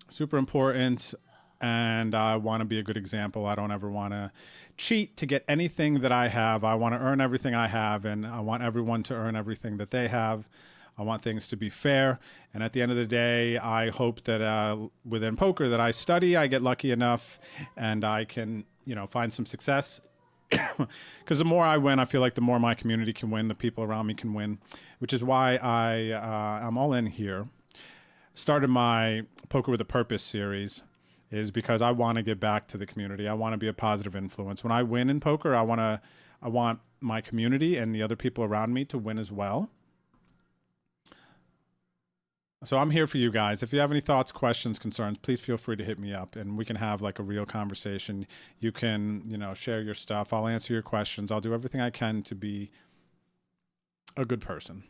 super important, and I want to be a good example. I don't ever want to cheat to get anything that I have. I want to earn everything I have, and I want everyone to earn everything that they have. I want things to be fair, and at the end of the day, I hope that within poker that I study, I get lucky enough, and I can, you know, find some success. Because the more I win, I feel like the more my community can win, the people around me can win, which is why I'm all in here. Started my Poker with a Purpose series is because I want to give back to the community. I want to be a positive influence. When I win in poker, I want my community and the other people around me to win as well. So I'm here for you guys. If you have any thoughts, questions, concerns, please feel free to hit me up and we can have like a real conversation. You can, you know, share your stuff. I'll answer your questions. I'll do everything I can to be a good person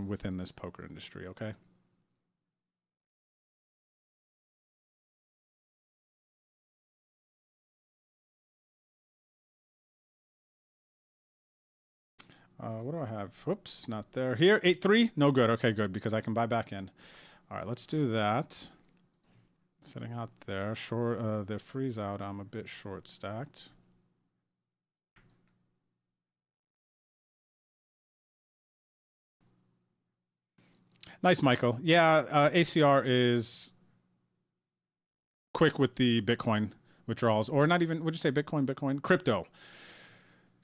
within this poker industry, okay? What do I have? Whoops, not there. Here, 8-3. No good. Okay, good, because I can buy back in. All right, let's do that. Sitting out there. Short, the freeze out, I'm a bit short stacked. Nice, Michael. Yeah, ACR is quick with the Bitcoin withdrawals, or not even, would you say Bitcoin? Crypto,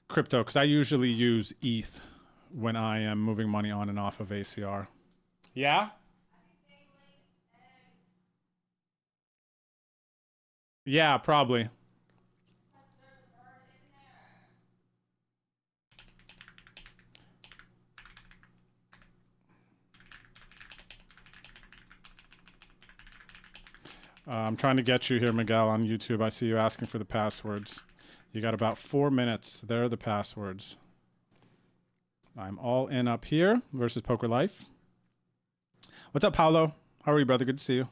because I usually use ETH when I am moving money on and off of ACR. Yeah? Yeah, probably. I'm trying to get you here, Miguel, on YouTube. I see you asking for the passwords. You got about 4 minutes. There are the passwords. I'm all in up here versus Poker Life. What's up, Paulo? How are you, brother? Good to see you.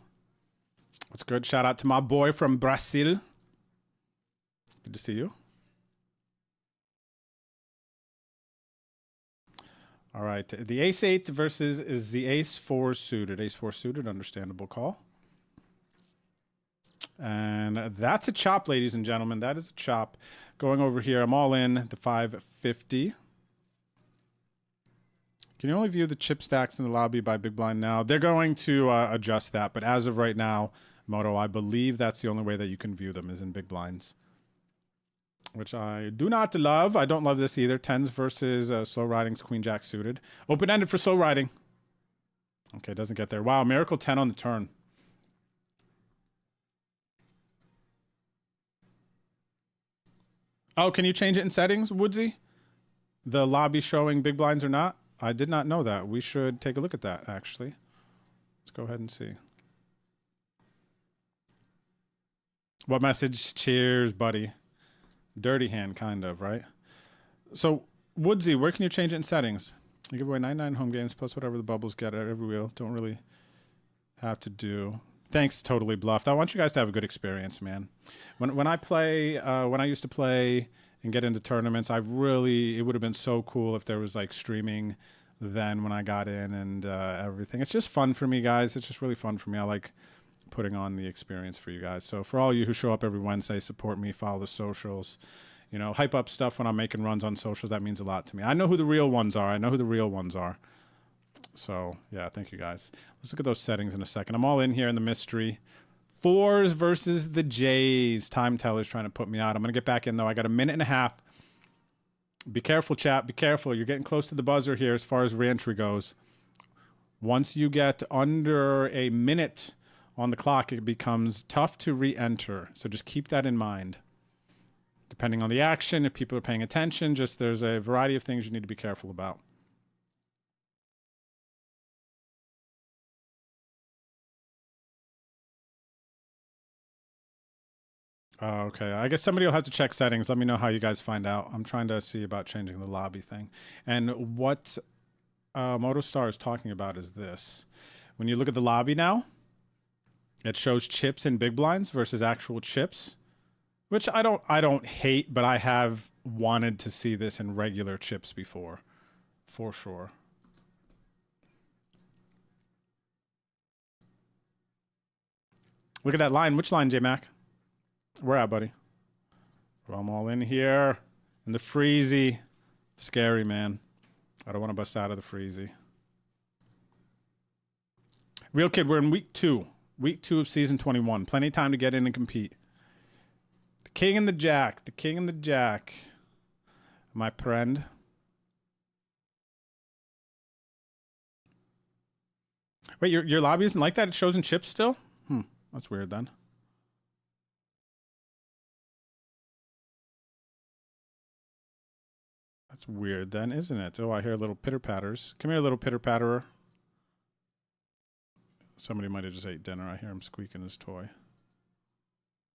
What's good? Shout out to my boy from Brazil. Good to see you. All right. The Ace-8 versus is the Ace-4 suited. Ace-4 suited, understandable call. And that's a chop, ladies and gentlemen. That is a chop. Going over here, I'm all in the 550. Can you only view the chip stacks in the lobby by Big Blind now? They're going to adjust that, but as of right now, Moto, I believe that's the only way that you can view them is in Big Blinds, which I do not love. I don't love this either. 10s versus slow riding's Queen Jack suited. Open-ended for slow riding. Okay, doesn't get there. Wow, Miracle 10 on the turn. Oh, can you change it in settings, Woodsy? The lobby showing Big Blinds or not? I did not know that. We should take a look at that, actually. Let's go ahead and see. What message? Cheers, buddy. Dirty hand, kind of, right? So, Woodsy, where can you change it in settings? You give away 99 home games plus whatever the bubbles get at every wheel. Don't really have to do. Thanks, Totally Bluffed. I want you guys to have a good experience, man. When I play, when I used to play and get into tournaments, it would have been so cool if there was like streaming then when I got in and everything. It's just fun for me, guys. It's just really fun for me. I like putting on the experience for you guys. So for all you who show up every Wednesday, support me, follow the socials, you know, hype up stuff when I'm making runs on socials. That means a lot to me. I know who the real ones are. So yeah, thank you guys. Let's look at those settings in a second. I'm all in here in the mystery. 4s versus the Jays. Time teller's trying to put me out. I'm going to get back in though. I got a minute and a half. Be careful, chat. Be careful. You're getting close to the buzzer here as far as reentry goes. Once you get under a minute on the clock, it becomes tough to re-enter. So just keep that in mind. Depending on the action, if people are paying attention, just there's a variety of things you need to be careful about. Okay, I guess somebody will have to check settings. Let me know how you guys find out. I'm trying to see about changing the lobby thing. And what MotoStar is talking about is this. When you look at the lobby now, it shows chips in big blinds versus actual chips, which I don't hate, but I have wanted to see this in regular chips before, for sure. Look at that line. Which line, J-Mac? Where at, buddy? Well, I'm all in here. In the freezy. Scary, man. I don't want to bust out of the freezy. Real Kid, we're in week 2. Week 2 of season 21. Plenty of time to get in and compete. The King and the Jack. The King and the Jack. My friend. Wait, your lobby isn't like that? It shows in chips still? That's weird then. That's weird then, isn't it? Oh, I hear little pitter-patters. Come here, little pitter-patterer. Somebody might have just ate dinner. I hear him squeaking his toy.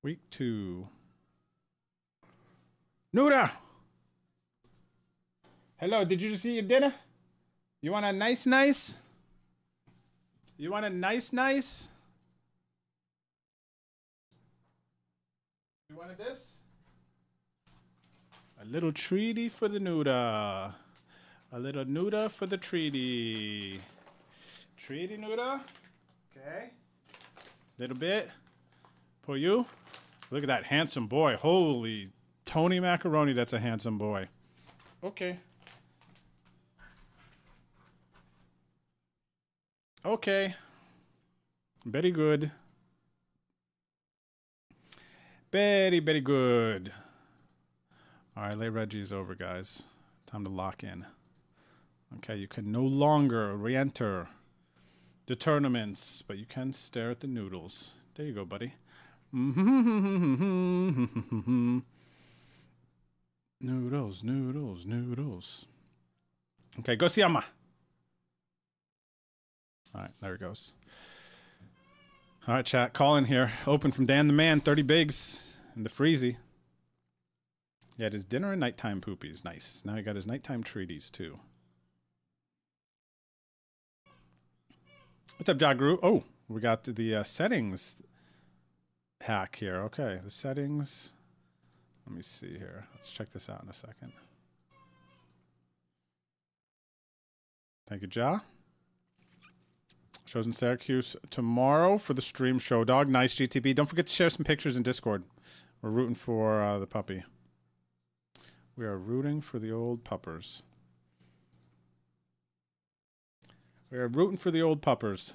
Week 2. Nuda! Hello, did you just eat your dinner? You want a nice? You want a nice? You wanted this? A little treaty for the Nuda. A little Nuda for the treaty. Treaty, Nuda. Okay. Little bit. For you. Look at that handsome boy. Holy Tony Macaroni, that's a handsome boy. Okay. Okay. Very good. Very, very good. All right, lay Reggie's over, guys. Time to lock in. Okay, you can no longer re-enter the tournaments, but you can stare at the noodles. There you go, buddy. Noodles, noodles, noodles. Okay, go see Amma. All right, there it goes. All right, chat. Call in here. Open from Dan the Man. 30 bigs in the freezy. He had his dinner and nighttime poopies. Nice. Now he got his nighttime treaties, too. What's up, Jagru? Oh, we got the settings hack here. Okay, the settings. Let me see here. Let's check this out in a second. Thank you, Ja. Shows in Syracuse tomorrow for the stream show. Dog, nice GTP. Don't forget to share some pictures in Discord. We're rooting for the puppy. We are rooting for the old puppers. We are rooting for the old puppers.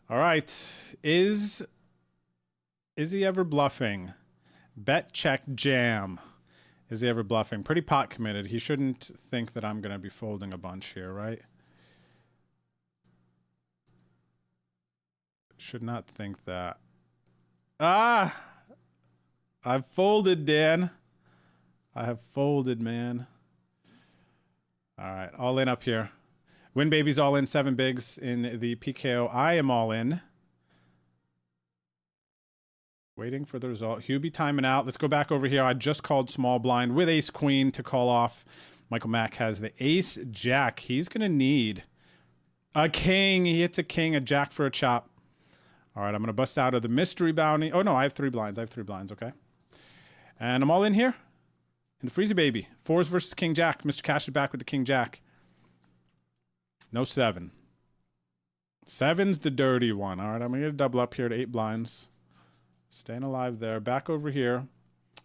All right. Is he ever bluffing? Bet check jam. Is he ever bluffing? Pretty pot committed. He shouldn't think that I'm going to be folding a bunch here, right? Should not think that. Ah! I've folded, Dan. I have folded, man. All right, all in up here. Win Baby's all in, 7 bigs in the PKO. I am all in. Waiting for the result. Hubie timing out. Let's go back over here. I just called small blind with ace queen to call off Michael Mack has the ace jack. He's going to need a king. He hits a king, a jack for a chop. All right, I'm going to bust out of the mystery bounty. Oh, no, I have 3 blinds. Okay. And I'm all in here in the Freezy Baby. 4s versus King Jack. Mr. Cash is back with the King Jack. No 7. 7's the dirty one. All right, I'm going to get a double up here to 8 blinds. Staying alive there. Back over here.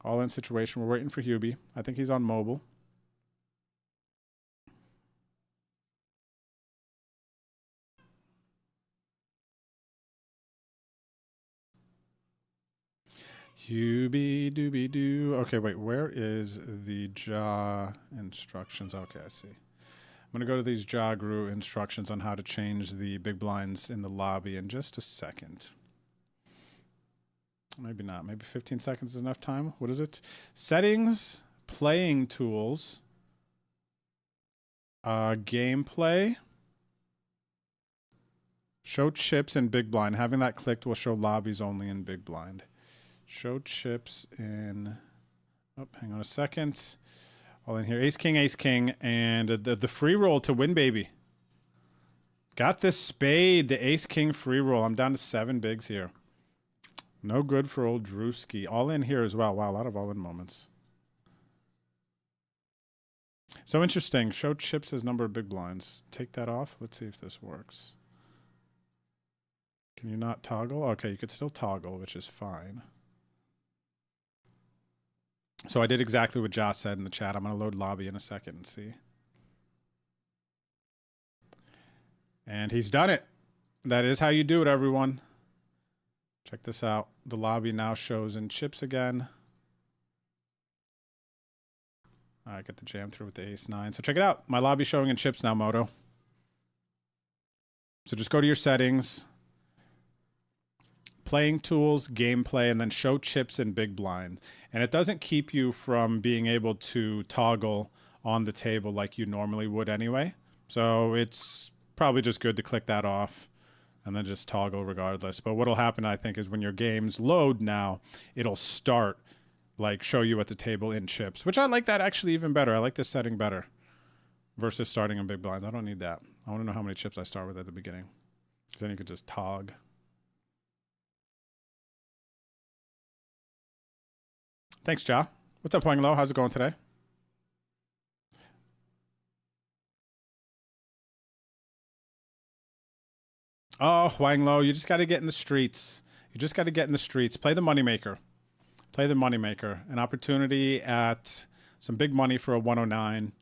All in situation. We're waiting for Hubie. I think he's on mobile. Hubie doobie doo. Okay, wait. Where is the jaw instructions? Okay, I see. I'm going to go to these Jagru instructions on how to change the big blinds in the lobby in just a second. Maybe not. Maybe 15 seconds is enough time. What is it? Settings, playing tools, gameplay, show chips in big blind. Having that clicked will show lobbies only in big blind. Show chips in... Oh, hang on a second. All in here. Ace, king, and the free roll to win, baby. Got this spade, the ace, king free roll. I'm down to 7 bigs here. No good for old Drewski. All in here as well. Wow, a lot of all in moments. So interesting. Show chips as number of big blinds. Take that off. Let's see if this works. Can you not toggle? Okay, you could still toggle, which is fine. So I did exactly what Josh said in the chat. I'm going to load lobby in a second and see. And he's done it. That is how you do it, everyone. Check this out. The lobby now shows in chips again. I got the jam through with the ace 9. So check it out. My lobby's showing in chips now, Moto. So just go to your settings, playing tools, gameplay, and then show chips in big blind. And it doesn't keep you from being able to toggle on the table like you normally would anyway. So it's probably just good to click that off and then just toggle regardless. But what'll happen, I think, is when your games load now, it'll start, like, show you at the table in chips, which I like that actually even better. I like this setting better versus starting in big blinds. I don't need that. I want to know how many chips I start with at the beginning, because then you could just tog. Thanks, Ja. What's up, Huang Lo? How's it going today? Oh, Huang Lo, you just got to get in the streets. You just got to get in the streets. Play the moneymaker. Play the moneymaker. An opportunity at some big money for a 109.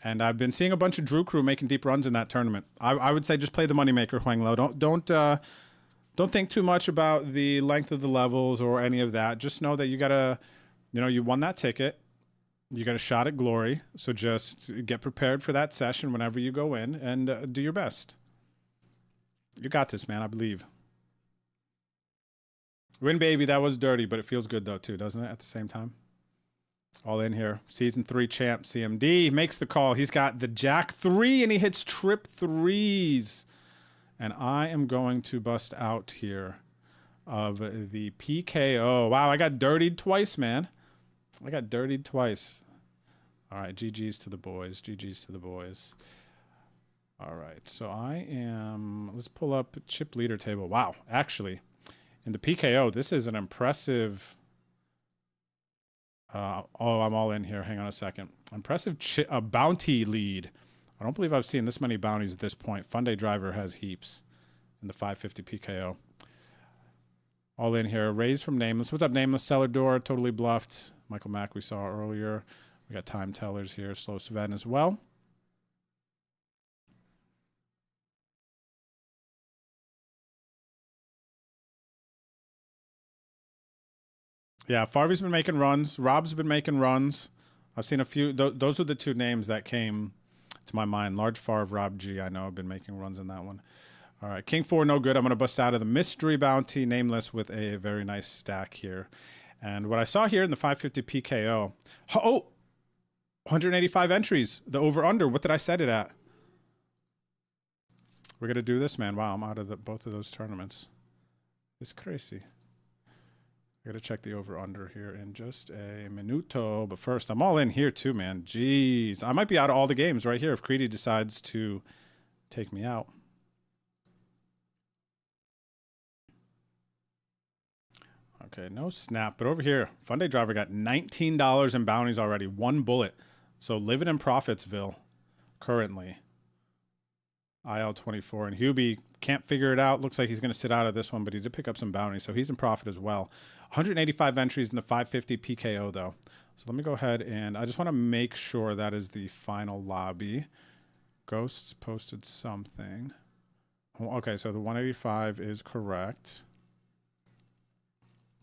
And I've been seeing a bunch of Drew crew making deep runs in that tournament. I would say just play the moneymaker, Huang Lo. Don't think too much about the length of the levels or any of that. Just know that you got to... You know, you won that ticket. You got a shot at glory. So just get prepared for that session whenever you go in and do your best. You got this, man. I believe. Win, baby. That was dirty, but it feels good, though, too, doesn't it, at the same time? All in here. Season 3 champ, CMD. Makes the call. He's got the Jack 3, and he hits trip 3s. And I am going to bust out here of the PKO. Wow, I got dirtied twice, man. I got dirtied twice. All right, GG's to the boys. GG's to the boys. All right, so I am... Let's pull up chip leader table. Wow, actually, in the PKO, this is an impressive... oh, I'm all in here. Hang on a second. Impressive bounty lead. I don't believe I've seen this many bounties at this point. Funday Driver has heaps in the 550 PKO. All in here. Raise from Nameless. What's up, Nameless? Cellar Door. Totally Bluffed. Michael Mack we saw earlier. We got Time Tellers here. Slow Sven as well. Yeah, Farvy's been making runs. Rob's been making runs. I've seen a few. Those are the 2 names that came to my mind. Large Farv, Rob G. I know I've been making runs in that one. All right, King 4, no good. I'm going to bust out of the mystery bounty, Nameless, with a very nice stack here. And what I saw here in the 550 PKO, oh, 185 entries, the over-under. What did I set it at? We're going to do this, man. Wow, I'm out of both of those tournaments. It's crazy. I gotta check the over-under here in just a minuto. But first, I'm all in here too, man. Jeez. I might be out of all the games right here if Creedy decides to take me out. Okay, no snap. But over here, Fun Day Driver got $19 in bounties already. 1 bullet. So living in Profitsville currently. IL-24. And Hubie can't figure it out. Looks like he's going to sit out of this one, but he did pick up some bounties, so he's in profit as well. 185 entries in the 550 PKO, though. So let me go ahead and I just want to make sure that is the final lobby. Ghosts posted something. Okay, so the 185 is correct.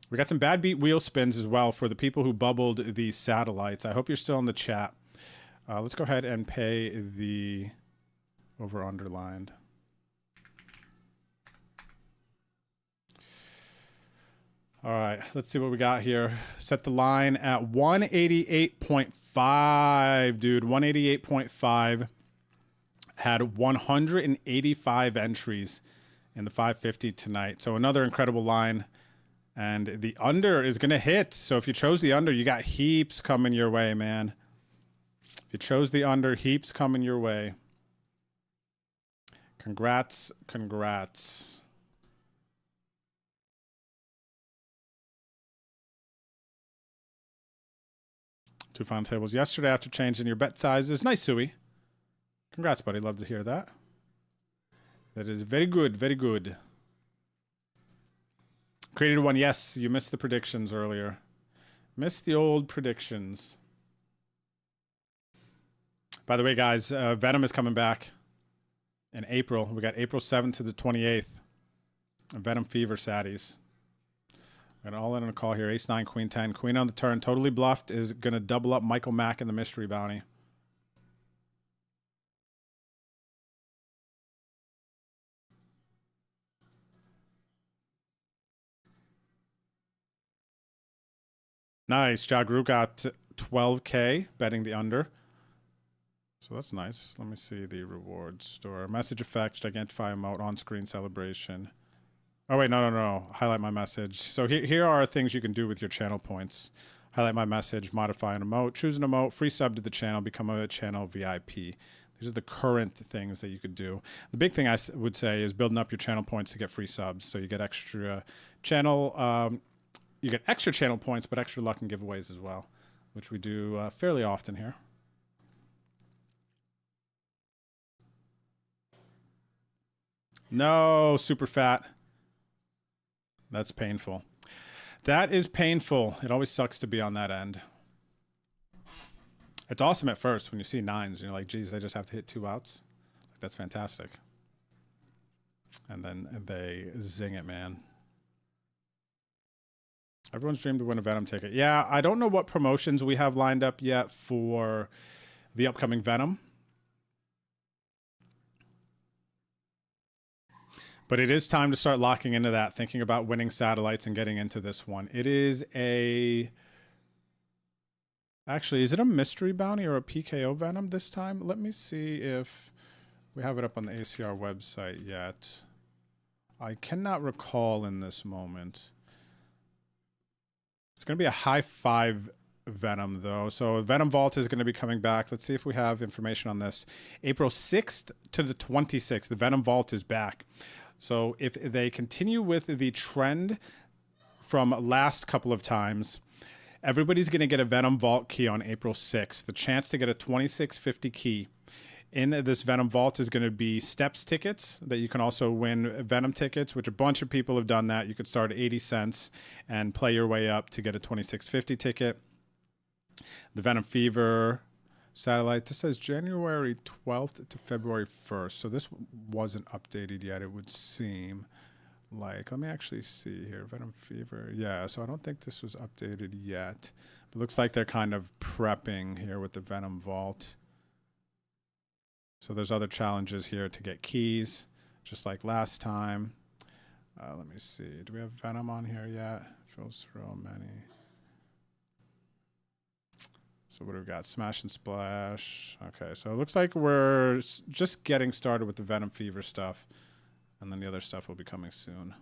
We got some bad beat wheel spins as well for the people who bubbled the satellites. I hope you're still in the chat. Let's go ahead and pay the over underlined. All right, let's see what we got here. Set the line at 188.5, dude. 188.5 had 185 entries in the 550 tonight. So another incredible line. And the under is going to hit. So if you chose the under, you got heaps coming your way, man. If you chose the under, heaps coming your way. Congrats, congrats. Two final tables yesterday after changing your bet sizes. Nice, Suey. Congrats, buddy. Love to hear that. That is very good, very good. Created one. Yes, you missed the predictions earlier. Missed the old predictions. By the way, guys, Venom is coming back in April. We got April 7th to the 28th. Venom Fever Saddies. Got all in on a call here. Ace 9, Queen 10. Queen on the turn. Totally bluffed is going to double up Michael Mack in the mystery bounty. Nice. Jagru got 12K betting the under. So that's nice. Let me see the rewards store. Message effects, Gigantify emote, on-screen celebration. Oh, wait, no. Highlight my message. So here are things you can do with your channel points. Highlight my message, modify an emote, choose an emote, free sub to the channel, become a channel VIP. These are the current things that you could do. The big thing I would say is building up your channel points to get free subs. So you get extra channel, you get extra channel points, but extra luck and giveaways as well, which we do fairly often here. No, super fat. That's painful. That is painful. It always sucks to be on that end. It's awesome at first when you see nines and you're like, geez, they just have to hit 2 outs. Like, that's fantastic. And then they zing it, man. Everyone's dreamed to win a Venom ticket. Yeah, I don't know what promotions we have lined up yet for the upcoming Venom. But it is time to start locking into that, thinking about winning satellites and getting into this one. It is a... Actually, is it a mystery bounty or a PKO Venom this time? Let me see if we have it up on the ACR website yet. I cannot recall in this moment. It's going to be a high 5 Venom, though. So Venom Vault is going to be coming back. Let's see if we have information on this. April 6th to the 26th, the Venom Vault is back. So if they continue with the trend from last couple of times, everybody's going to get a Venom Vault key on April 6th. The chance to get a 2650 key in this Venom Vault is going to be steps tickets that you can also win Venom tickets, which a bunch of people have done that. You could start at 80 cents and play your way up to get a 2650 ticket. The Venom Fever satellite, this says January 12th to February 1st. So this wasn't updated yet, it would seem like. Let me actually see here. Venom Fever. Yeah, so I don't think this was updated yet. It looks like they're kind of prepping here with the Venom Vault. So there's other challenges here to get keys, just like last time. Let me see. Do we have Venom on here yet? Fills through many. So what do we got? Smash and Splash. Okay, so it looks like we're just getting started with the Venom Fever stuff. And then the other stuff will be coming soon.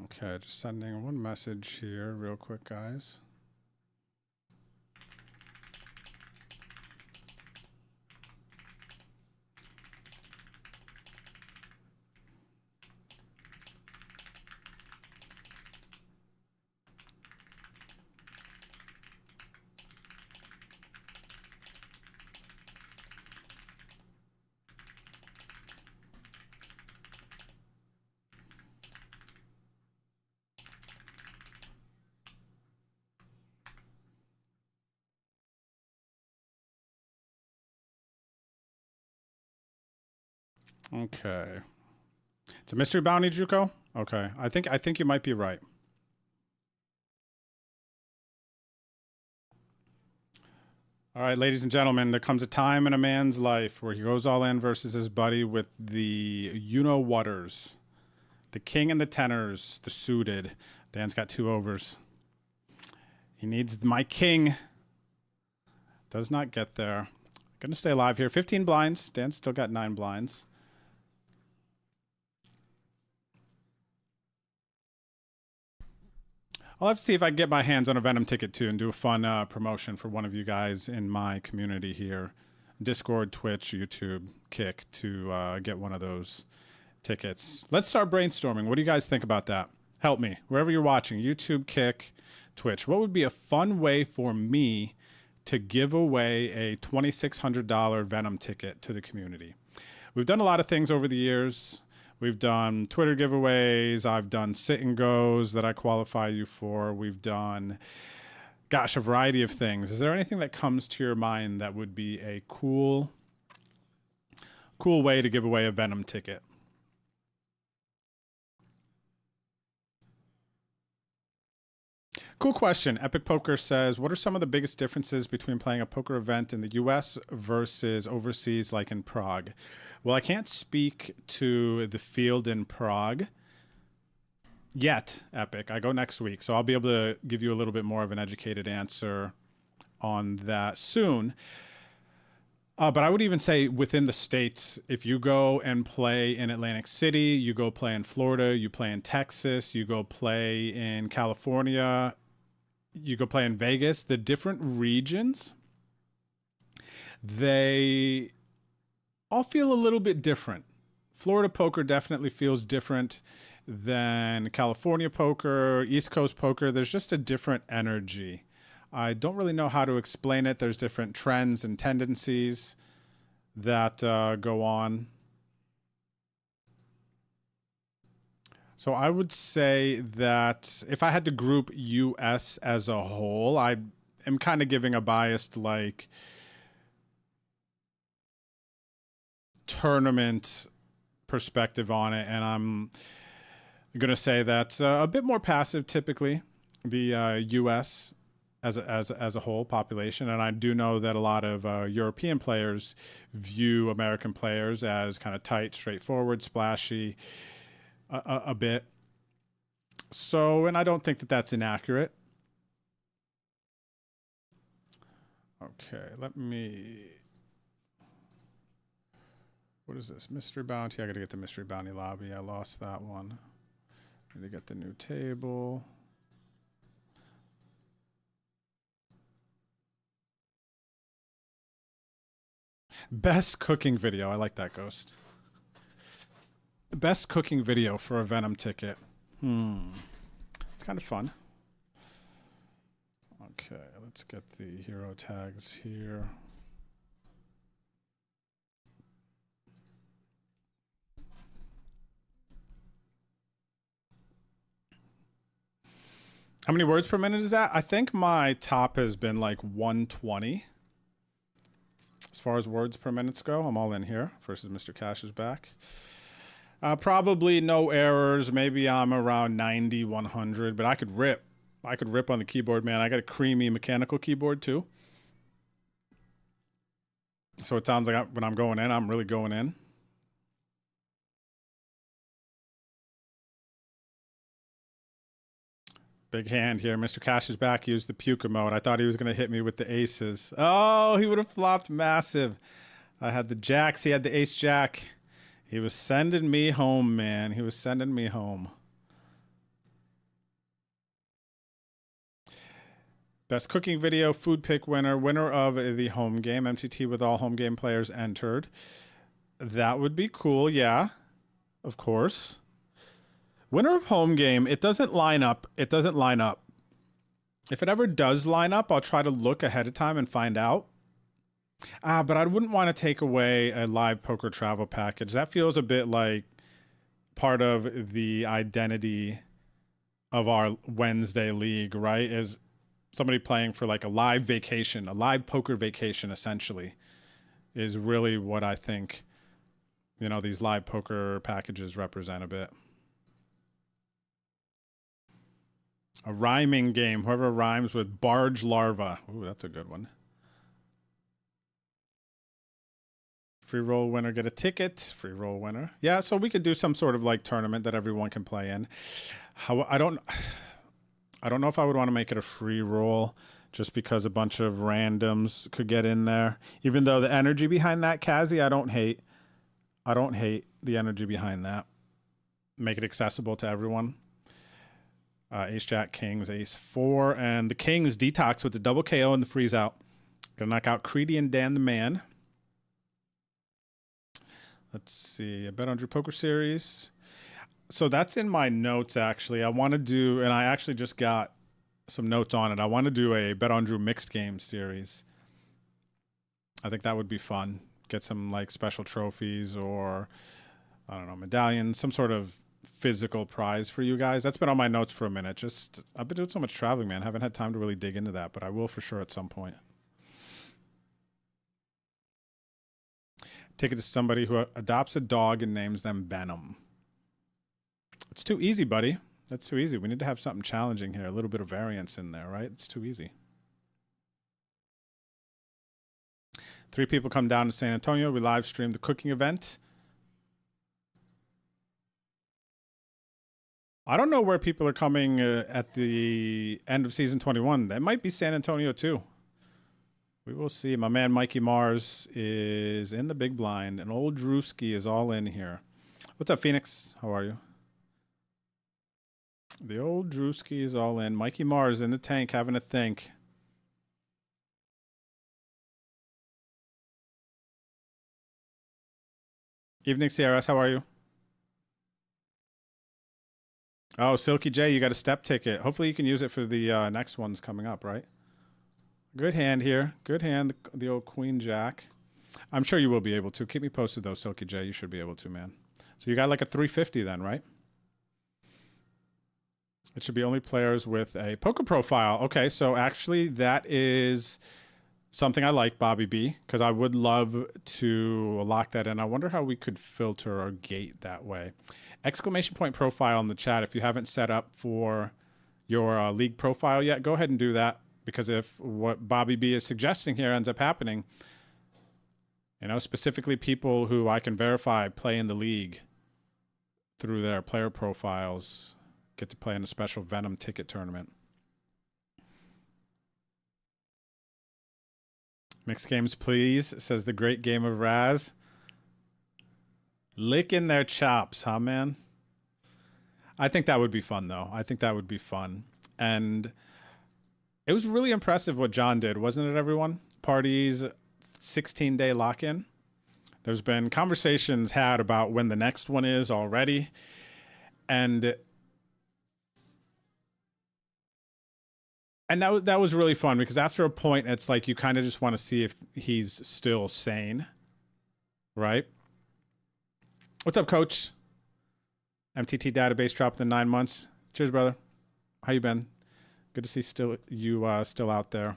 Okay, just sending one message here real quick, guys. Okay. It's a mystery bounty, Juco? Okay. I think you might be right. All right, ladies and gentlemen, there comes a time in a man's life where he goes all in versus his buddy with the you-know-whaters. The king and the tenors, the suited. Dan's got 2 overs. He needs my king. Does not get there. Gonna stay alive here. 15 blinds. Dan's still got 9 blinds. I'll have to see if I can get my hands on a Venom ticket too and do a fun promotion for one of you guys in my community here. Discord, Twitch, YouTube, Kick to get one of those tickets. Let's start brainstorming. What do you guys think about that? Help me. Wherever you're watching, YouTube, Kick, Twitch. What would be a fun way for me to give away a $2,600 Venom ticket to the community? We've done a lot of things over the years. We've done Twitter giveaways. I've done sit and goes that I qualify you for. We've done, gosh, a variety of things. Is there anything that comes to your mind that would be a cool way to give away a Venom ticket? Cool question. Epic Poker says, what are some of the biggest differences between playing a poker event in the US versus overseas, like in Prague? Well, I can't speak to the field in Prague yet, Epic. I go next week, so I'll be able to give you a little bit more of an educated answer on that soon. But I would even say within the States, if you go and play in Atlantic City, you go play in Florida, you play in Texas, you go play in California, you go play in Vegas, the different regions, they all feel a little bit different. Florida poker definitely feels different than California poker, East Coast poker. There's just a different energy. I don't really know how to explain it. There's different trends and tendencies that go on. So I would say that if I had to group US as a whole, I am kind of giving a biased, like, tournament perspective on it, and I'm going to say that's a bit more passive typically, the US as a whole population. And I do know that a lot of European players view American players as kind of tight, straightforward, splashy a bit. So, and I don't think that that's inaccurate. Okay, let me... What is this? Mystery Bounty. I got to get the Mystery Bounty lobby. I lost that one. Need to get the new table. Best cooking video. I like that, Ghost. Best cooking video for a Venom ticket. It's kind of fun. Okay, let's get the hero tags here. How many words per minute is that? I think my top has been like 120. As far as words per minute go, I'm all in here versus Mr. Cash is back. Probably no errors. Maybe I'm around 90, 100, but I could rip. I could rip on the keyboard, man. I got a creamy mechanical keyboard too. So it sounds like when I'm going in, I'm really going in. Big hand here. Mr. Cash is back. He used the puka mode. I thought he was going to hit me with the aces. Oh, he would have flopped massive. I had the jacks. He had the ace jack. He was sending me home, man. He was sending me home. Best cooking video, food pick winner, winner of the home game, MTT with all home game players entered. That would be cool, yeah. Of course. Winner of home game, it doesn't line up. It doesn't line up. If it ever does line up, I'll try to look ahead of time and find out. But I wouldn't want to take away a live poker travel package. That feels a bit like part of the identity of our Wednesday league, right? Is somebody playing for like a live vacation, a live poker vacation, essentially, is really what I think, you know, these live poker packages represent a bit. A rhyming game, whoever rhymes with barge larva. Ooh, that's a good one. Free roll winner get a ticket. Free roll winner. Yeah, so we could do some sort of like tournament that everyone can play in. I don't know if I would want to make it a free roll just because a bunch of randoms could get in there. Even though the energy behind that, Kazi, I don't hate the energy behind that. Make it accessible to everyone. Ace Jack Kings, Ace 4, and the Kings detox with the double KO and the freeze out. Gonna knock out Creedy and Dan the Man. Let's see, a Bet on Drew Poker Series. So that's in my notes, actually. I want to do, and I actually just got some notes on it. I want to do a Bet on Drew mixed game series. I think that would be fun. Get some like special trophies or, I don't know, medallions, some sort of physical prize for you guys. That's been on my notes for a minute. I've been doing so much traveling, man. Haven't had time to really dig into that, but I will for sure at some point. Take it to somebody who adopts a dog and names them Venom. It's too easy, buddy. That's too easy. We need to have something challenging here. A little bit of variance in there, right? It's too easy. 3 people come down to San Antonio. We live stream the cooking event. I don't know where people are coming at the end of season 21. That might be San Antonio too. We will see. My man Mikey Mars is in the big blind, and old Drewski is all in here. What's up, Phoenix? How are you? The old Drewski is all in. Mikey Mars in the tank having a think. Evening, CRS. How are you? Oh, Silky J, you got a step ticket. Hopefully you can use it for the next ones coming up, right? Good hand here. Good hand, the old Queen Jack. I'm sure you will be able to. Keep me posted, though, Silky J. You should be able to, man. So you got like a 350 then, right? It should be only players with a poker profile. Okay, so actually that is something I like, Bobby B, because I would love to lock that in. I wonder how we could filter or gate that way. Exclamation point profile in the chat. If you haven't set up for your league profile yet, go ahead and do that. Because if what Bobby B is suggesting here ends up happening, you know, specifically people who I can verify play in the league through their player profiles get to play in a special Venom ticket tournament. Mixed games, please, says the great game of Raz. Licking their chops, huh, man? I think that would be fun, though. I think that would be fun. And it was really impressive what John did, wasn't it, everyone? Parties, 16-day lock-in. There's been conversations had about when the next one is already. And that was really fun because after a point, it's like you kind of just want to see if he's still sane, right? What's up, Coach? MTT database dropped in 9 months. Cheers, brother. How you been? Good to see you still out there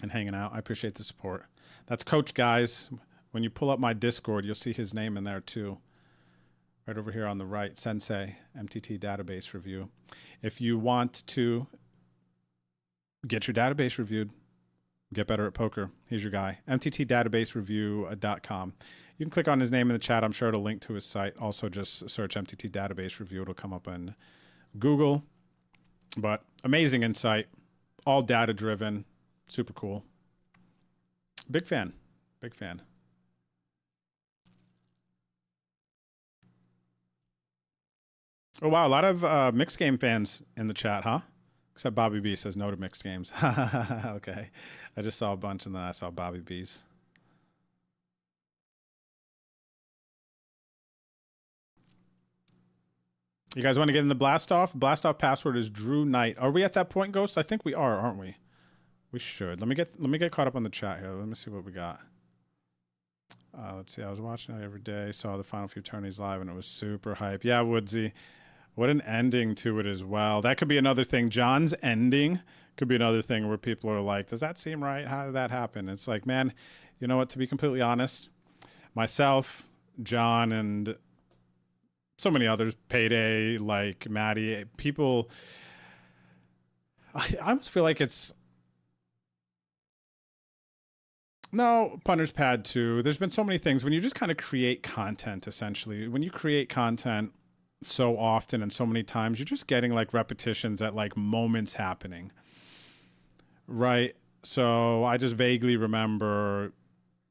and hanging out. I appreciate the support. That's Coach, guys. When you pull up my Discord, you'll see his name in there too. Right over here on the right, Sensei, MTT database review. If you want to get your database reviewed, get better at poker, here's your guy, mttdatabasereview.com. You can click on his name in the chat. I'm sure it'll link to his site. Also, just search MTT Database Review. It'll come up in Google. But amazing insight, all data-driven, super cool. Big fan, big fan. Oh, wow, a lot of mixed game fans in the chat, huh? Except Bobby B says no to mixed games. Okay. I just saw a bunch and then I saw Bobby B's. You guys want to get in the blast off? Blast off password is Drew Knight. Are we at that point, Ghost? I think we are, aren't we? We should. Let me get caught up on the chat here. Let me see what we got. Let's see. I was watching it every day. Saw the final few tourneys live, and it was super hype. Yeah, Woodsy. What an ending to it as well. That could be another thing. John's ending could be another thing where people are like, does that seem right? How did that happen? It's like, man, you know what? To be completely honest, myself, John, and so many others, Payday, like Maddie, people, I almost feel like it's, no, Punter's Pad too. There's been so many things when you just kind of create content, essentially. When you create content so often and so many times, you're just getting like repetitions at like moments happening. Right. So I just vaguely remember,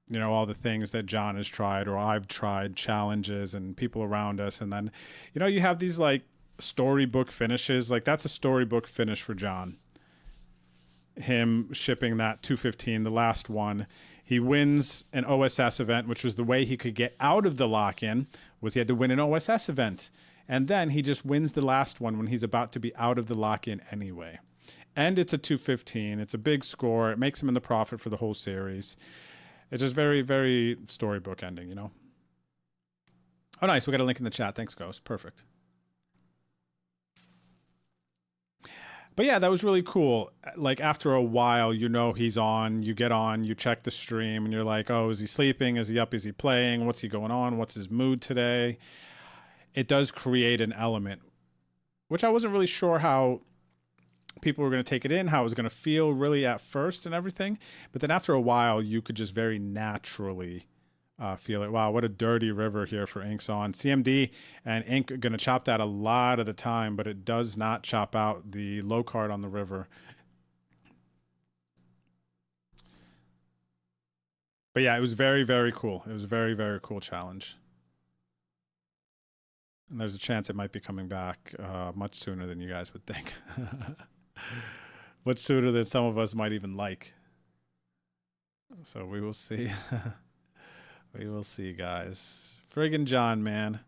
you know, all the things that John has tried or I've tried, challenges and people around us. And then, you know, you have these like storybook finishes. Like that's a storybook finish for John. Him shipping that 215, the last one. He wins an OSS event, which was the way he could get out of the lock-in, was he had to win an OSS event. And then he just wins the last one when he's about to be out of the lock-in anyway. And it's a 215. It's a big score. It makes him in the profit for the whole series. It's just very, very storybook ending, you know? Oh, nice. We got a link in the chat. Thanks, Ghost. Perfect. But yeah, that was really cool. Like after a while, you know he's on, you get on, you check the stream, and you're like, oh, is he sleeping? Is he up? Is he playing? What's he going on? What's his mood today? It does create an element, which I wasn't really sure how people were going to take it in, how it was going to feel really at first and everything. But then after a while, you could just very naturally feel it. Wow, what a dirty river here for Inks on. CMD and Ink are going to chop that a lot of the time, but it does not chop out the low card on the river. But yeah, it was very, very cool. It was a very, very cool challenge. And there's a chance it might be coming back much sooner than you guys would think. Much sooner than some of us might even like. So we will see. We will see, guys. Friggin' John, man.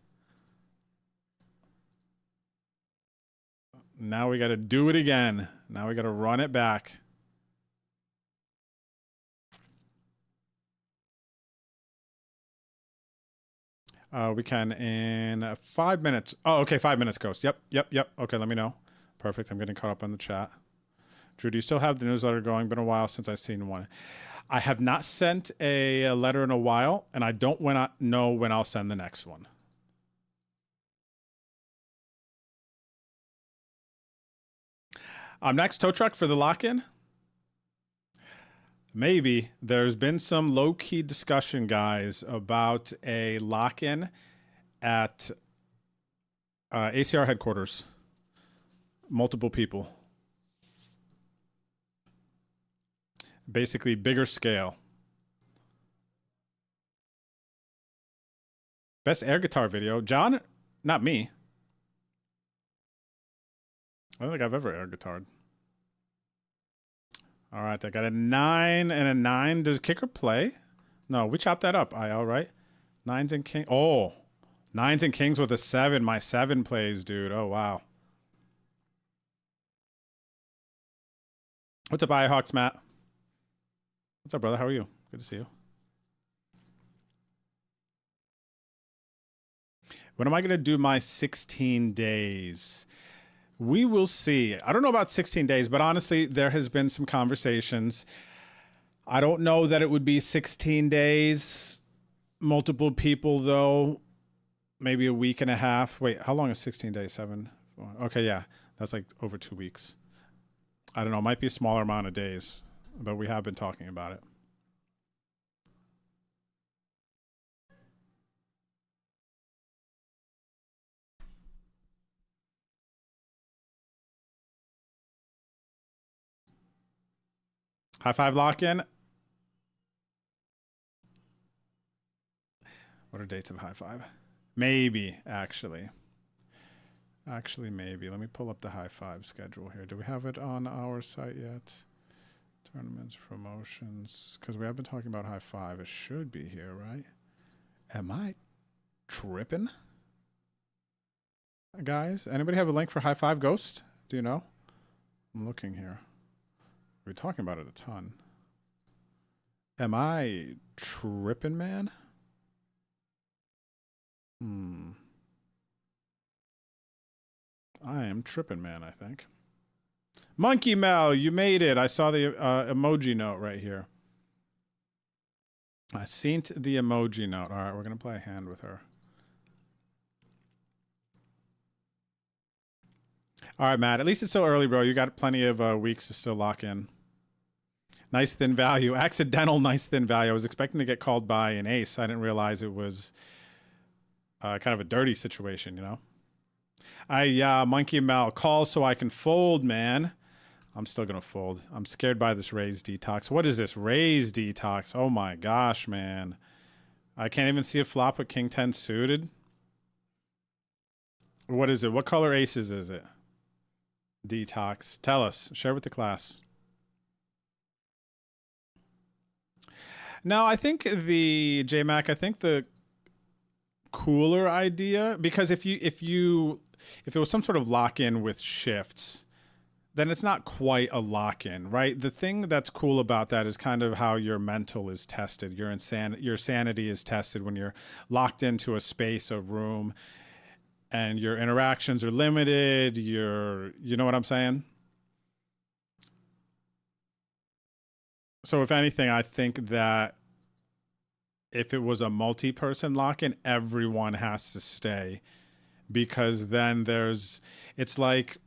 Now we got to do it again. Now we got to run it back. We can in 5 minutes. Oh, okay, 5 minutes, Ghost. Yep. Okay, let me know. Perfect. I'm getting caught up on the chat. Drew, do you still have the newsletter going? Been a while since I've seen one. I have not sent a letter in a while, and I don't know when I'll send the next one. Next, tow truck for the lock-in. Maybe. There's been some low-key discussion, guys, about a lock-in at ACR headquarters. Multiple people. Basically, bigger scale. Best air guitar video. John? Not me. I don't think I've ever air guitared. All right, I got a 9 and a 9. Does kicker play? No, we chopped that up, IL, right? 9s and king. Oh, 9s and kings with a 7. My 7 plays, dude. Oh, wow. What's up, IHawks, Matt? What's up, brother? How are you? Good to see you. When am I going to do my 16 days? We will see. I don't know about 16 days, but honestly, there has been some conversations. I don't know that it would be 16 days. Multiple people, though. Maybe a week and a half. Wait, how long is 16 days? 7? Okay, yeah. That's like over 2 weeks. I don't know. It might be a smaller amount of days, but we have been talking about it. High five lock-in. What are dates of high five? Maybe, actually. Actually, maybe. Let me pull up the high five schedule here. Do we have it on our site yet? Tournaments, promotions. Because we have been talking about high five. It should be here, right? Am I tripping? Guys, anybody have a link for high five Ghost? Do you know? I'm looking here. We're talking about it a ton. Am I tripping, man? I am tripping, man, I think. Monkey Mel, you made it. I saw the emoji note right here. I seen the emoji note. All right, we're going to play a hand with her. All right, Matt. At least it's so early, bro. You got plenty of weeks to still lock in. Nice thin value. Accidental nice thin value. I was expecting to get called by an ace. I didn't realize it was kind of a dirty situation, you know? Monkey Mal, call so I can fold, man. I'm still going to fold. I'm scared by this raise detox. What is this? Raise detox. Oh my gosh, man. I can't even see a flop with King 10 suited. What is it? What color aces is it? Detox. Tell us. Share with the class. No, I think the JMac, I think the cooler idea, because if it was some sort of lock-in with shifts, then it's not quite a lock-in, right? The thing that's cool about that is kind of how your mental is tested. Your sanity is tested when you're locked into a space, a room, and your interactions are limited. You know what I'm saying? So if anything, I think that if it was a multi-person lock-in, everyone has to stay, because then it's like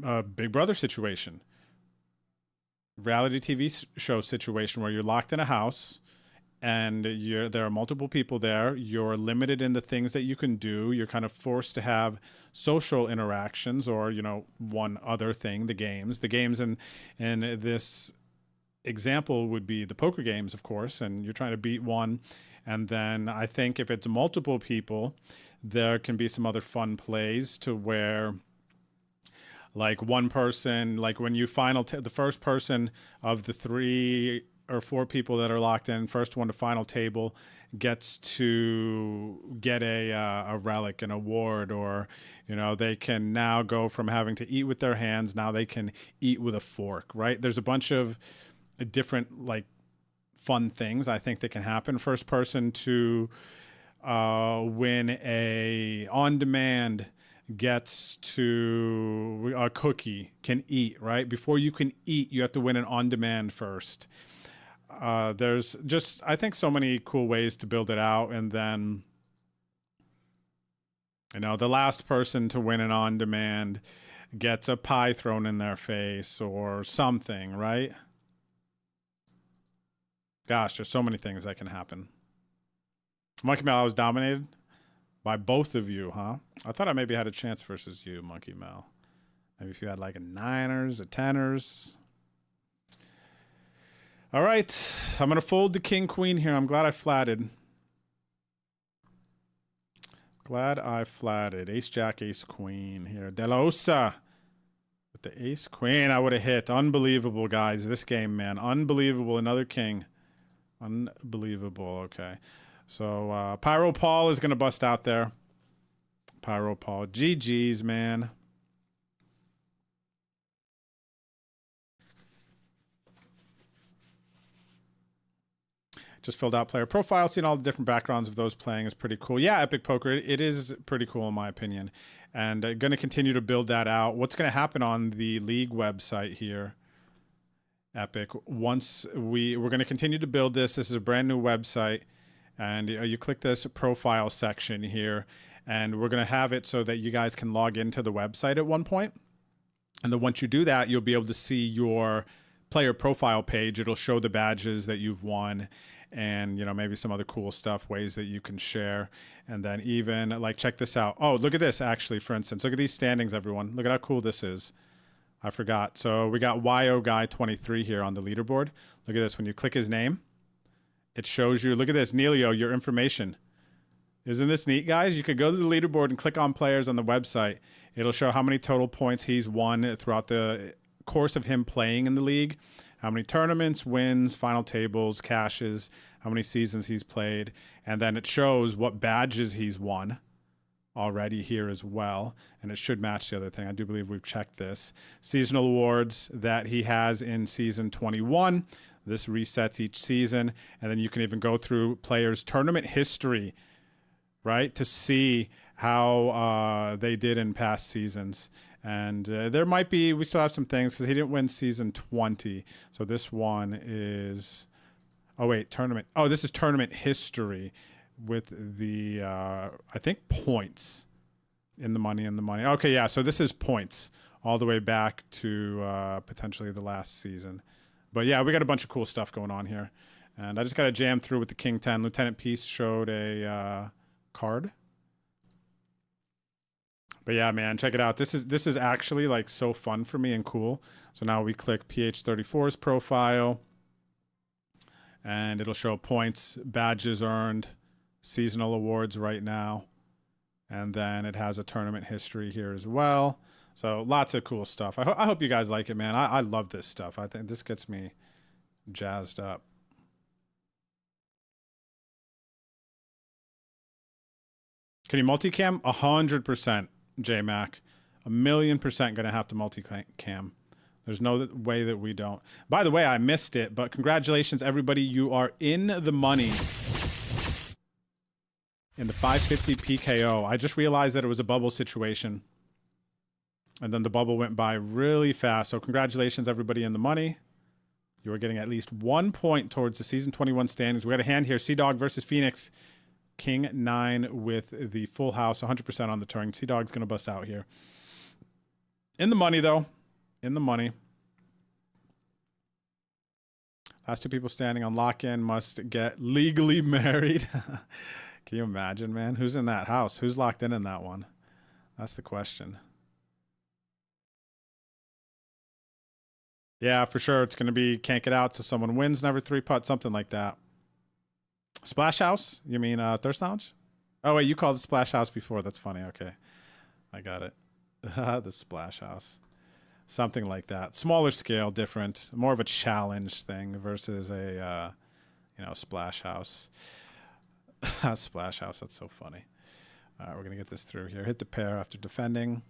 a Big Brother situation, reality TV show situation where you're locked in a house and there are multiple people there. You're limited in the things that you can do. You're kind of forced to have social interactions, or, you know, one other thing, the games in this example would be the poker games, of course, and you're trying to beat one. And then I think if it's multiple people, there can be some other fun plays to where, like, one person, like when you the first person of the 3 or 4 people that are locked in, first one to final table gets to get a relic, an award, or, you know, they can now go from having to eat with their hands, now they can eat with a fork, right? There's a bunch of different, like, fun things I think that can happen. First person to win a on-demand gets to a cookie, can eat, right? Before you can eat, you have to win an on-demand first. There's just, I think, so many cool ways to build it out. And then, you know, the last person to win an on-demand gets a pie thrown in their face or something, right? Gosh, there's so many things that can happen. Monkey Mal, I was dominated by both of you, huh? I thought I maybe had a chance versus you, Monkey Mal. Maybe if you had like a 9ers, a 10ers. All right, I'm going to fold the king queen here. I'm glad I flatted. Glad I flatted. Ace jack, ace queen here. De La Osa with the ace queen. I would have hit. Unbelievable, guys. This game, man. Unbelievable. Another king. Unbelievable. Okay. So Pyro Paul is going to bust out there. Pyro Paul. GG's, man. Just filled out player profile, seeing all the different backgrounds of those playing is pretty cool. Yeah, Epic Poker, it is pretty cool in my opinion. And going to continue to build that out. What's going to happen on the league website here, Epic, once we're going to continue to build this. This is a brand new website. And you click this profile section here. And we're going to have it so that you guys can log into the website at one point. And then once you do that, you'll be able to see your player profile page. It'll show the badges that you've won, and, you know, maybe some other cool stuff, ways that you can share. And then even, like, check this out. Oh, look at this, actually, for instance. Look at these standings, everyone. Look at how cool this is. I forgot. So we got YO Guy 23 here on the leaderboard. Look at this. When you click his name, it shows you, look at this, Neilio, your information Isn't this neat, guys? You could go to the leaderboard and click on players on the website. It'll show how many total points he's won throughout the course of him playing in the league, how many tournaments, wins, final tables, cashes, how many seasons he's played, and then it shows what badges he's won already here as well, and it should match the other thing. I do believe we've checked this. Seasonal awards that he has in season 21. This resets each season, and then you can even go through players' tournament history, right, to see how they did in past seasons. And there might be, we still have some things because he didn't win season 20. So this one is, oh wait, tournament. Oh, this is tournament history with the, I think, points in the money. Okay, yeah, so this is points all the way back to potentially the last season. But yeah, we got a bunch of cool stuff going on here. And I just got to jam through with the King 10. Lieutenant Peace showed a card. But yeah, man, check it out. This is actually like so fun for me and cool. So now we click PH34's profile and it'll show points, badges earned, seasonal awards right now. And then it has a tournament history here as well. So lots of cool stuff. I hope you guys like it, man. I love this stuff. I think this gets me jazzed up. Can you multicam? 100%. J-Mac, 1,000,000% gonna have to multicam. There's no way that we don't. By the way, I missed it, but congratulations, everybody. You are in the money in the 550 PKO. I just realized that it was a bubble situation, and then the bubble went by really fast. So congratulations, everybody in the money. You are getting at least 1 point towards the season 21 standings. We got a hand here. Sea-Dog versus Phoenix. King 9 with the full house, 100% on the turn. Sea-Dog's going to bust out here. In the money, though. In the money. Last two people standing on lock-in must get legally married. Can you imagine, man? Who's in that house? Who's locked in that one? That's the question. Yeah, for sure. It's going to be can't get out so someone wins never 3-putt, something like that. Splash House? You mean Thirst Lounge? Oh, wait, you called it Splash House before. That's funny. Okay. I got it. The Splash House. Something like that. Smaller scale, different. More of a challenge thing versus a, Splash House. Splash House. That's so funny. All right, we're going to get this through here. Hit the pair after defending.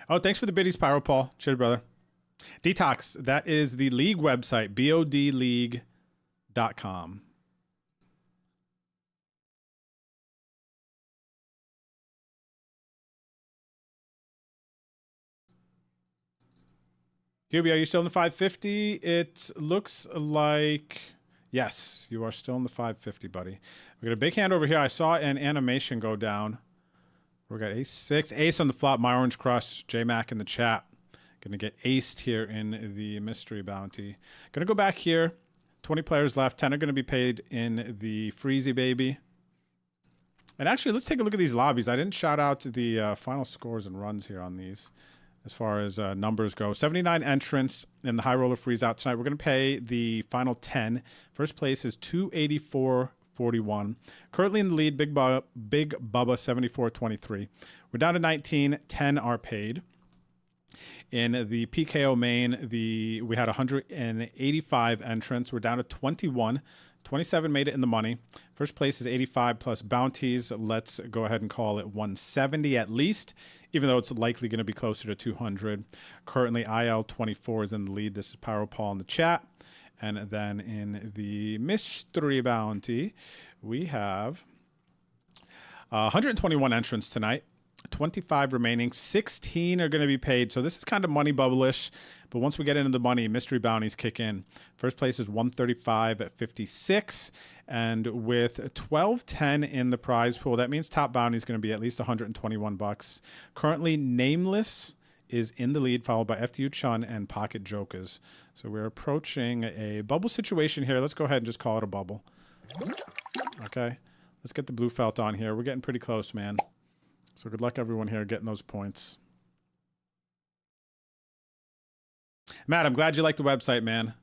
Oh, thanks for the biddies, Pyro Paul. Cheers, brother. Detox, that is the league website, bodleague.com. Hubie, are you still in the 550? It looks like, yes, you are still in the 550, buddy. We got a big hand over here. I saw an animation go down. We got ace 6, ace on the flop, My Orange Crush, J-Mac in the chat. Gonna get aced here in the mystery bounty. Gonna go back here. 20 players left. 10 are gonna be paid in the Freezy Baby. And actually, let's take a look at these lobbies. I didn't shout out the final scores and runs here on these as far as numbers go. 79 entrants in the High Roller Freeze Out tonight. We're gonna pay the final 10. First place is 284.41. Currently in the lead, Big Bubba 74.23. We're down to 19. 10 are paid. In the PKO main, we had 185 entrants. We're down to 21. 27 made it in the money. First place is 85 plus bounties. Let's go ahead and call it 170 at least, even though it's likely going to be closer to 200. Currently, IL24 is in the lead. This is Pyro Paul in the chat. And then in the mystery bounty, we have 121 entrants tonight. 25 remaining. 16 are going to be paid. So this is kind of money bubble-ish. But once we get into the money, mystery bounties kick in. First place is 135 at 56. And with 1210 in the prize pool, that means top bounty is going to be at least 121 bucks. Currently, Nameless is in the lead, followed by FTU Chun and Pocket Jokers. So we're approaching a bubble situation here. Let's go ahead and just call it a bubble. Okay. Let's get the blue felt on here. We're getting pretty close, man. So good luck, everyone here, getting those points. Matt, I'm glad you like the website, man.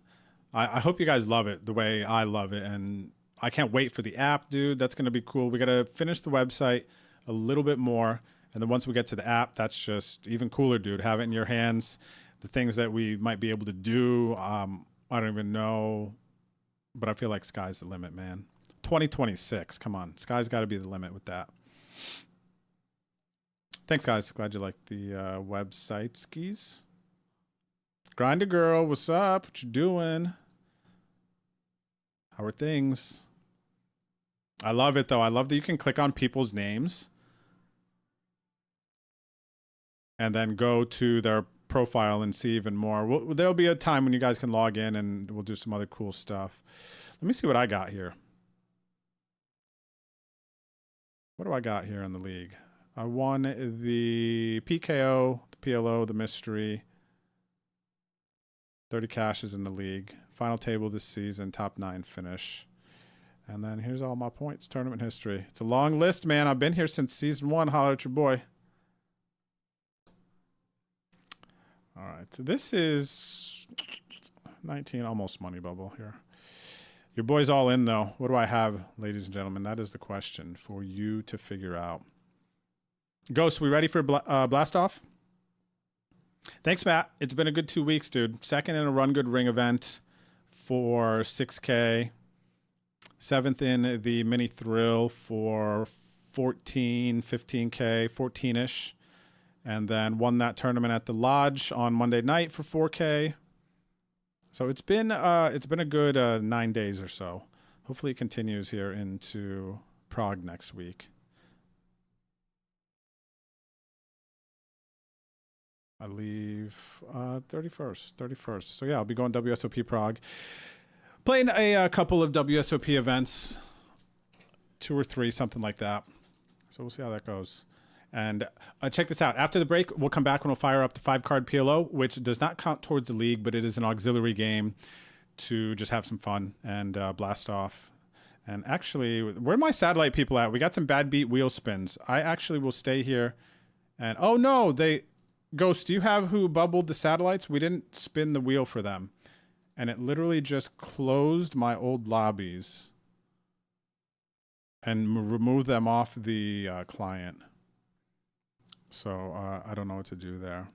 I hope you guys love it the way I love it, and I can't wait for the app, dude. That's gonna be cool. We gotta finish the website a little bit more, and then once we get to the app, that's just even cooler, dude. Have it in your hands. The things that we might be able to do, I don't even know, but I feel like sky's the limit, man. 2026, come on, sky's got to be the limit with that. Thanks, guys. Glad you liked the website skis. Grinder girl, what's up? What you doing? How are things? I love it though. I love that you can click on people's names and then go to their profile and see even more. There'll be a time when you guys can log in and we'll do some other cool stuff. Let me see what I got here. What do I got here in the league? I won the PKO, the PLO, the mystery. 30 cashes in the league. Final table this season, top 9 finish. And then here's all my points, tournament history. It's a long list, man. I've been here since season 1. Holler at your boy. All right, so this is 19, almost money bubble here. Your boy's all in, though. What do I have, ladies and gentlemen? That is the question for you to figure out. Ghost, we ready for blast off? Thanks, Matt. It's been a good 2 weeks, dude. Second in a Run Good Ring event for 6K. 7th in the mini thrill for 14, 15K, 14-ish. And then won that tournament at the lodge on Monday night for 4K. So it's been a good 9 days or so. Hopefully it continues here into Prague next week. I leave 31st. So yeah, I'll be going WSOP Prague. Playing a couple of WSOP events, 2 or 3, something like that. So we'll see how that goes. And check this out. After the break, we'll come back and we'll fire up the 5-card PLO, which does not count towards the league, but it is an auxiliary game to just have some fun and blast off. And actually, where are my satellite people at? We got some bad beat wheel spins. I actually will stay here. And oh no, Ghost, do you have who bubbled the satellites? We didn't spin the wheel for them. And it literally just closed my old lobbies and removed them off the client. So I don't know what to do there.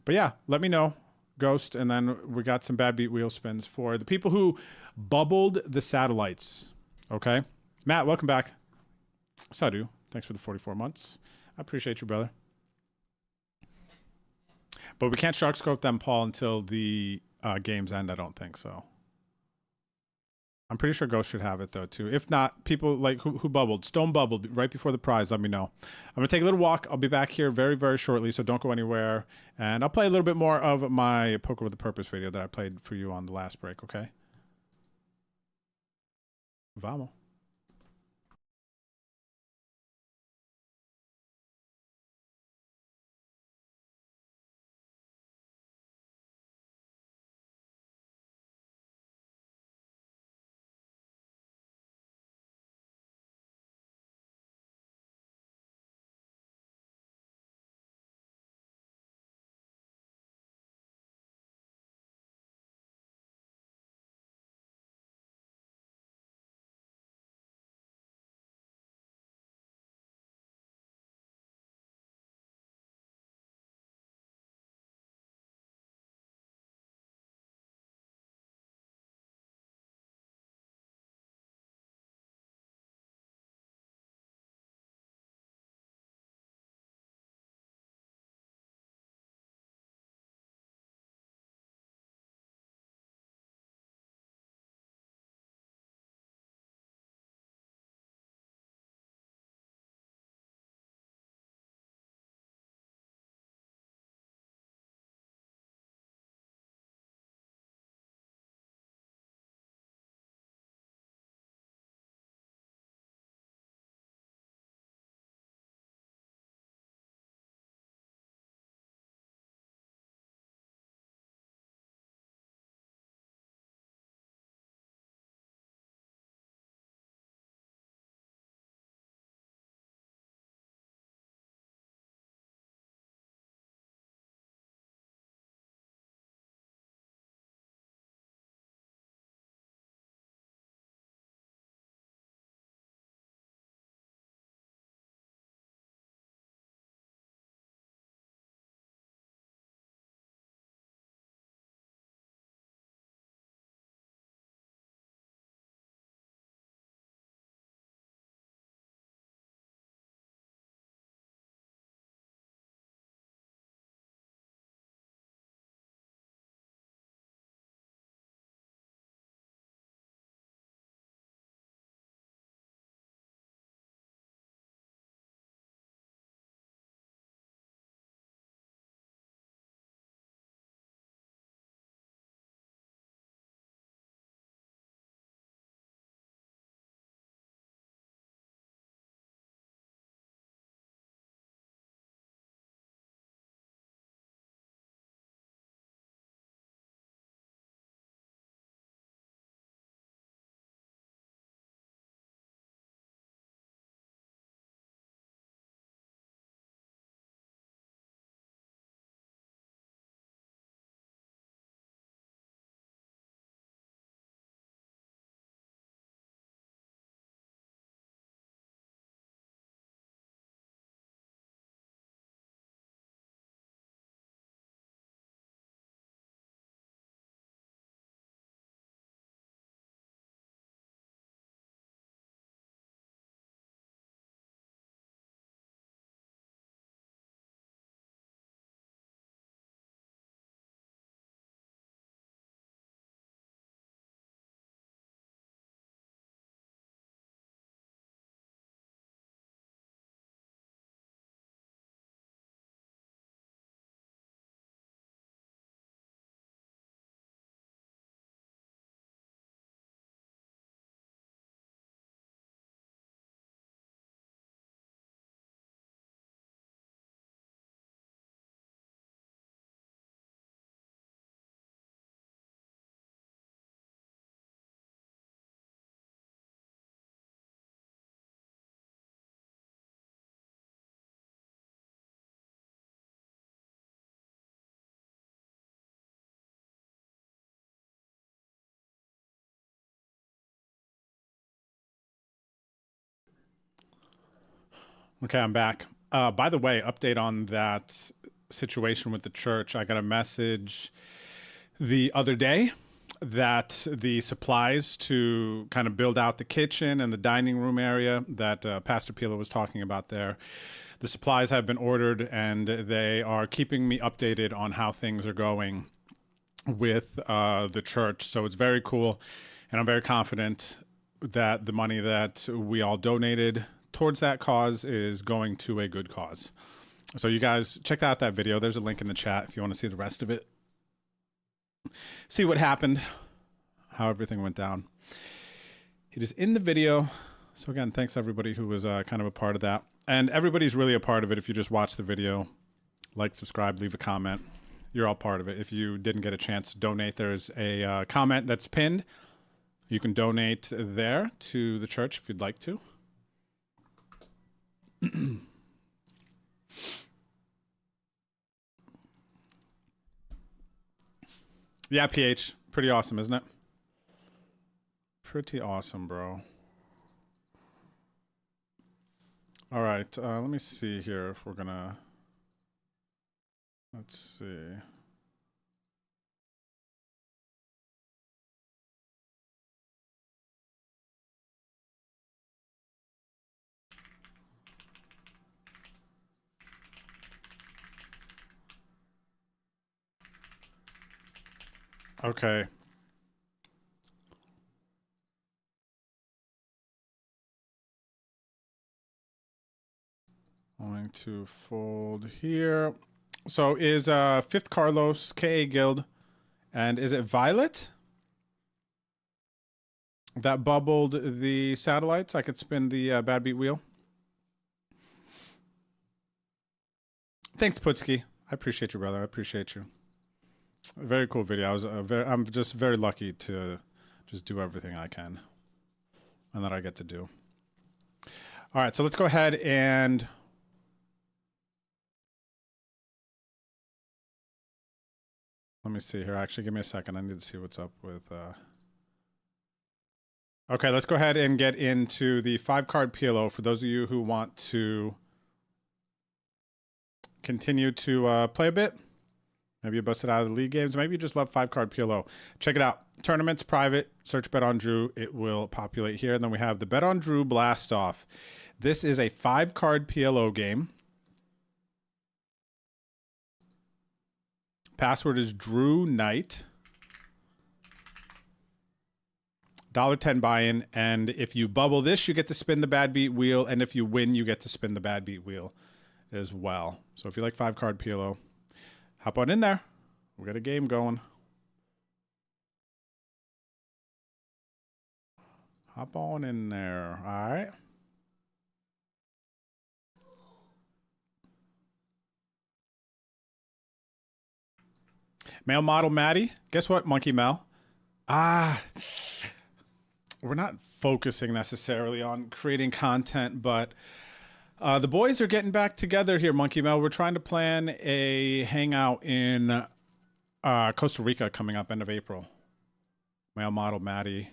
But yeah, let me know, Ghost. And then we got some bad beat wheel spins for the people who bubbled the satellites. Okay. Matt, welcome back. Sadu, thanks for the 44 months. I appreciate you, brother. But we can't shark scope them, Paul, until the games end, I don't think so. I'm pretty sure Ghost should have it, though, too. If not, people like who bubbled, Stone bubbled right before the prize, let me know. I'm going to take a little walk. I'll be back here very, very shortly, so don't go anywhere. And I'll play a little bit more of my Poker with a Purpose video that I played for you on the last break, okay? Vamos. Okay, I'm back. By the way, update on that situation with the church. I got a message the other day that the supplies to kind of build out the kitchen and the dining room area that Pastor Pila was talking about there, the supplies have been ordered and they are keeping me updated on how things are going with the church. So it's very cool. And I'm very confident that the money that we all donated towards that cause is going to a good cause. So you guys check out that video. There's a link in the chat if you want to see the rest of it. See what happened, how everything went down. It is in the video. So again, thanks everybody who was kind of a part of that. And everybody's really a part of it if you just watch the video. Like, subscribe, leave a comment. You're all part of it. If you didn't get a chance to donate, there's a comment that's pinned. You can donate there to the church if you'd like to. Yeah, PH. Pretty awesome, isn't it? Pretty awesome, bro. All right, let me see here if we're gonna... Let's see. Okay. Going to fold here. So is Fifth Carlos, KA Guild, and is it Violet that bubbled the satellites? I could spin the Bad Beat wheel. Thanks, Putski. I appreciate you, brother. I appreciate you. Very cool video. I'm just very lucky to just do everything I can and that I get to do. All right, so let's go ahead and let me see here. Actually, give me a second. I need to see what's up with Okay, let's go ahead and get into the 5-card PLO for those of you who want to continue to play a bit. Maybe you busted out of the league games. Maybe you just love 5-card PLO. Check it out. Tournaments, private. Search Bet on Drew. It will populate here. And then we have the Bet on Drew Blast Off. This is a 5-card PLO game. Password is Drew Knight. $1.10 buy-in. And if you bubble this, you get to spin the Bad Beat wheel. And if you win, you get to spin the Bad Beat wheel as well. So if you like 5-card PLO, hop on in there. We got a game going. Hop on in there. All right. Male model Maddie. Guess what, Monkey Mel? We're not focusing necessarily on creating content, but the boys are getting back together here, Monkey Mel. We're trying to plan a hangout in Costa Rica coming up end of April. Male model Maddie,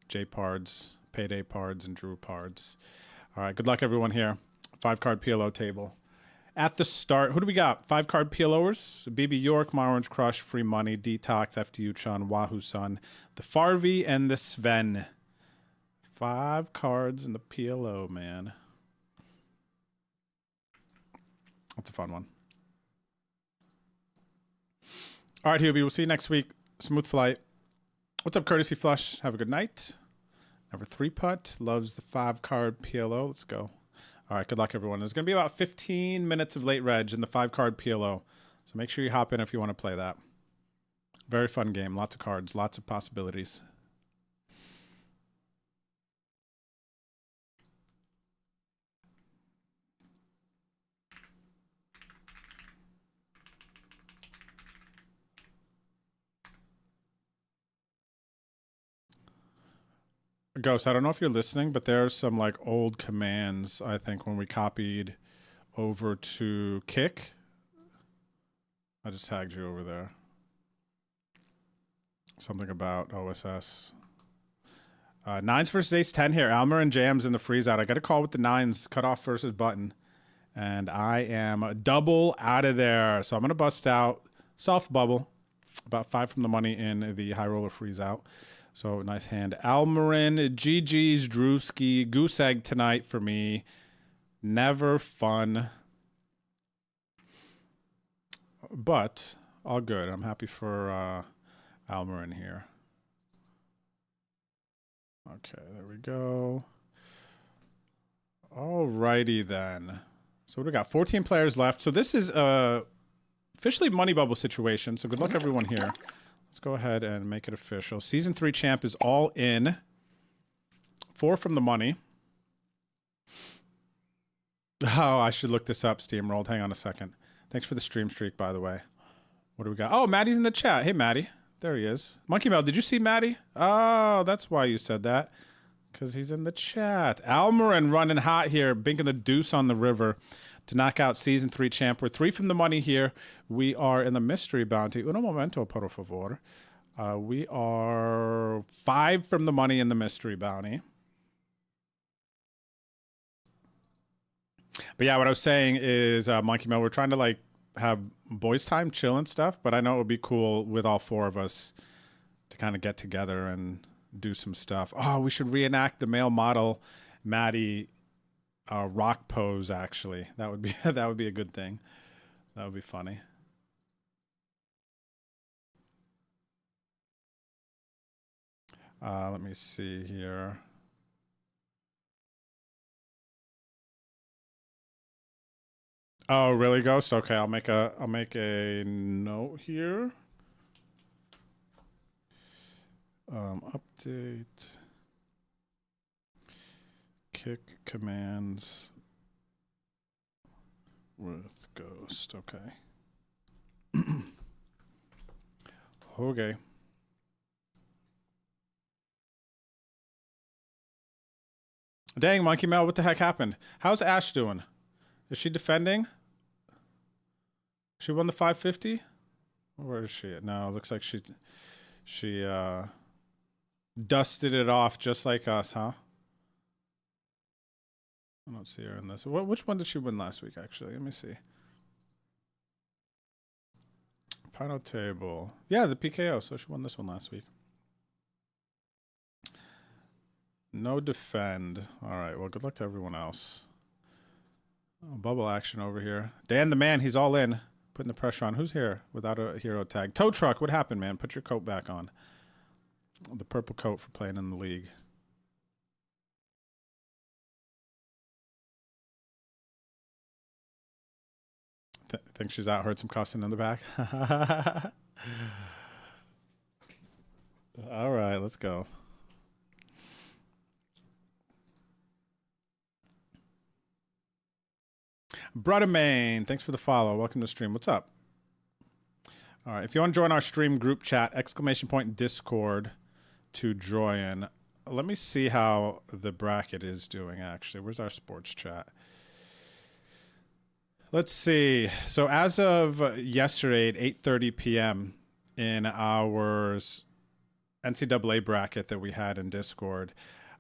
J Pards, Payday Pards, and Drew Pards. All right, good luck everyone here. 5-card PLO table. At the start, who do we got? 5-card PLOers. BB York, My Orange Crush, Free Money, Detox, FTU Chun, Wahoo Sun, the Farvey, and the Sven. 5 cards in the PLO, man. That's a fun one. All right, Hubie, we'll see you next week. Smooth flight. What's up, Courtesy Flush? Have a good night. Number 3-putt. Loves the 5-card PLO. Let's go. All right, good luck, everyone. There's going to be about 15 minutes of late reg in the 5-card PLO. So make sure you hop in if you want to play that. Very fun game. Lots of cards. Lots of possibilities. Ghost, I don't know if you're listening, but there's some like old commands, I think, when we copied over to Kick. I just tagged you over there. Something about OSS. 9s versus Ace 10 here. Almer and Jams in the freeze out. I got a call with the 9s, cutoff versus button. And I am double out of there. So I'm going to bust out soft bubble. About 5 from the money in the high roller freeze out. So nice hand. Almarin, GG's, Drewski, goose egg tonight for me. Never fun. But all good. I'm happy for Almarin here. Okay, there we go. Alrighty then. So we got 14 players left. So this is officially money bubble situation. So good luck everyone here. Let's go ahead and make it official. Season 3 champ is all in. 4 from the money. Oh, I should look this up, Steamrolled. Hang on a second. Thanks for the stream streak, by the way. What do we got? Oh, Maddie's in the chat. Hey, Maddie. There he is. Monkey Mel, did you see Maddie? Oh, that's why you said that. Because he's in the chat. Almarin running hot here. Binking the deuce on the river to knock out Season 3 champ. We're 3 from the money here. We are in the mystery bounty. Uno momento, por favor. We are 5 from the money in the mystery bounty. But yeah, what I was saying is, Monkey Mel, we're trying to like have boys time, chill and stuff. But I know it would be cool with all 4 of us to kind of get together and do some stuff. Oh, we should reenact the male model Maddie rock pose. Actually, that would be a good thing. That would be funny. Let me see here. Oh, really, Ghost? Okay, I'll make a note here. Update. Kick commands with Ghost. Okay. Okay. Dang, Monkey Mel, what the heck happened? How's Ash doing? Is she defending? She won the 550? Where is she at? No, it looks like she dusted it off just like us, huh? I don't see her in this. Which one did she win last week, actually? Let me see. Final table. Yeah, the PKO. So she won this one last week. No defend. All right. Well, good luck to everyone else. Oh, bubble action over here. Dan the man, he's all in. Putting the pressure on. Who's here without a hero tag? Tow Truck, what happened, man? Put your coat back on. The purple coat for playing in the league. Think she's out. Heard some cussing in the back. All right, let's go. Brother Main, thanks for the follow. Welcome to the stream. What's up? All right, if you want to join our stream group chat, ! Discord to join. Let me see how the bracket is doing, actually. Where's our sports chat? Let's see. So as of yesterday at 8:30 p.m. in our NCAA bracket that we had in Discord,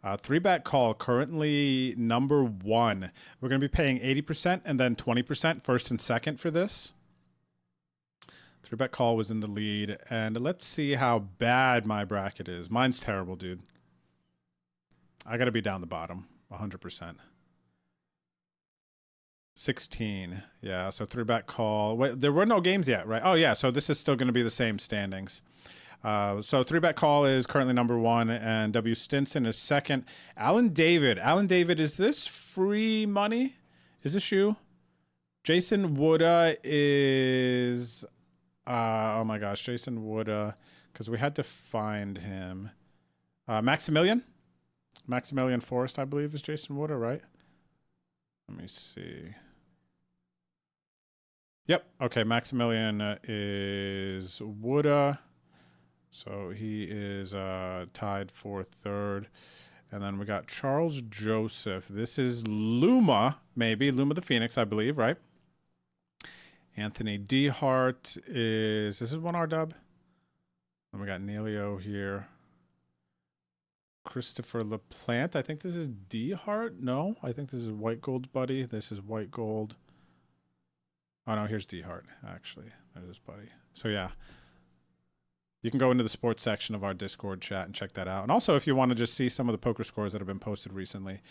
3-bet call currently number 1. We're going to be paying 80% and then 20% first and second for this. 3-bet call was in the lead. And let's see how bad my bracket is. Mine's terrible, dude. I got to be down the bottom 100%. 16. Yeah, so 3-bet call. Wait, there were no games yet, right? Oh, yeah, so this is still going to be the same standings. So 3-bet call is currently number 1, and W. Stinson is second. Alan David, is this free money? Is this you? Jason Wooda is, oh my gosh, Jason Wooda, because we had to find him. Maximilian Forrest, I believe, is Jason Wooda, right? Let me see. Yep, okay, Maximilian is Wooda. So he is tied for 3rd. And then we got Charles Joseph. This is Luma, maybe. Luma the Phoenix, I believe, right? Anthony Dehart is... This is 1R dub. Then we got Neilio here. Christopher LaPlante. I think this is D Hart. No, I think this is White Gold Buddy. This is White Gold. Oh no, here's D Hart. Actually, there's this buddy. So yeah, you can go into the sports section of our Discord chat and check that out. And also, if you want to just see some of the poker scores that have been posted recently,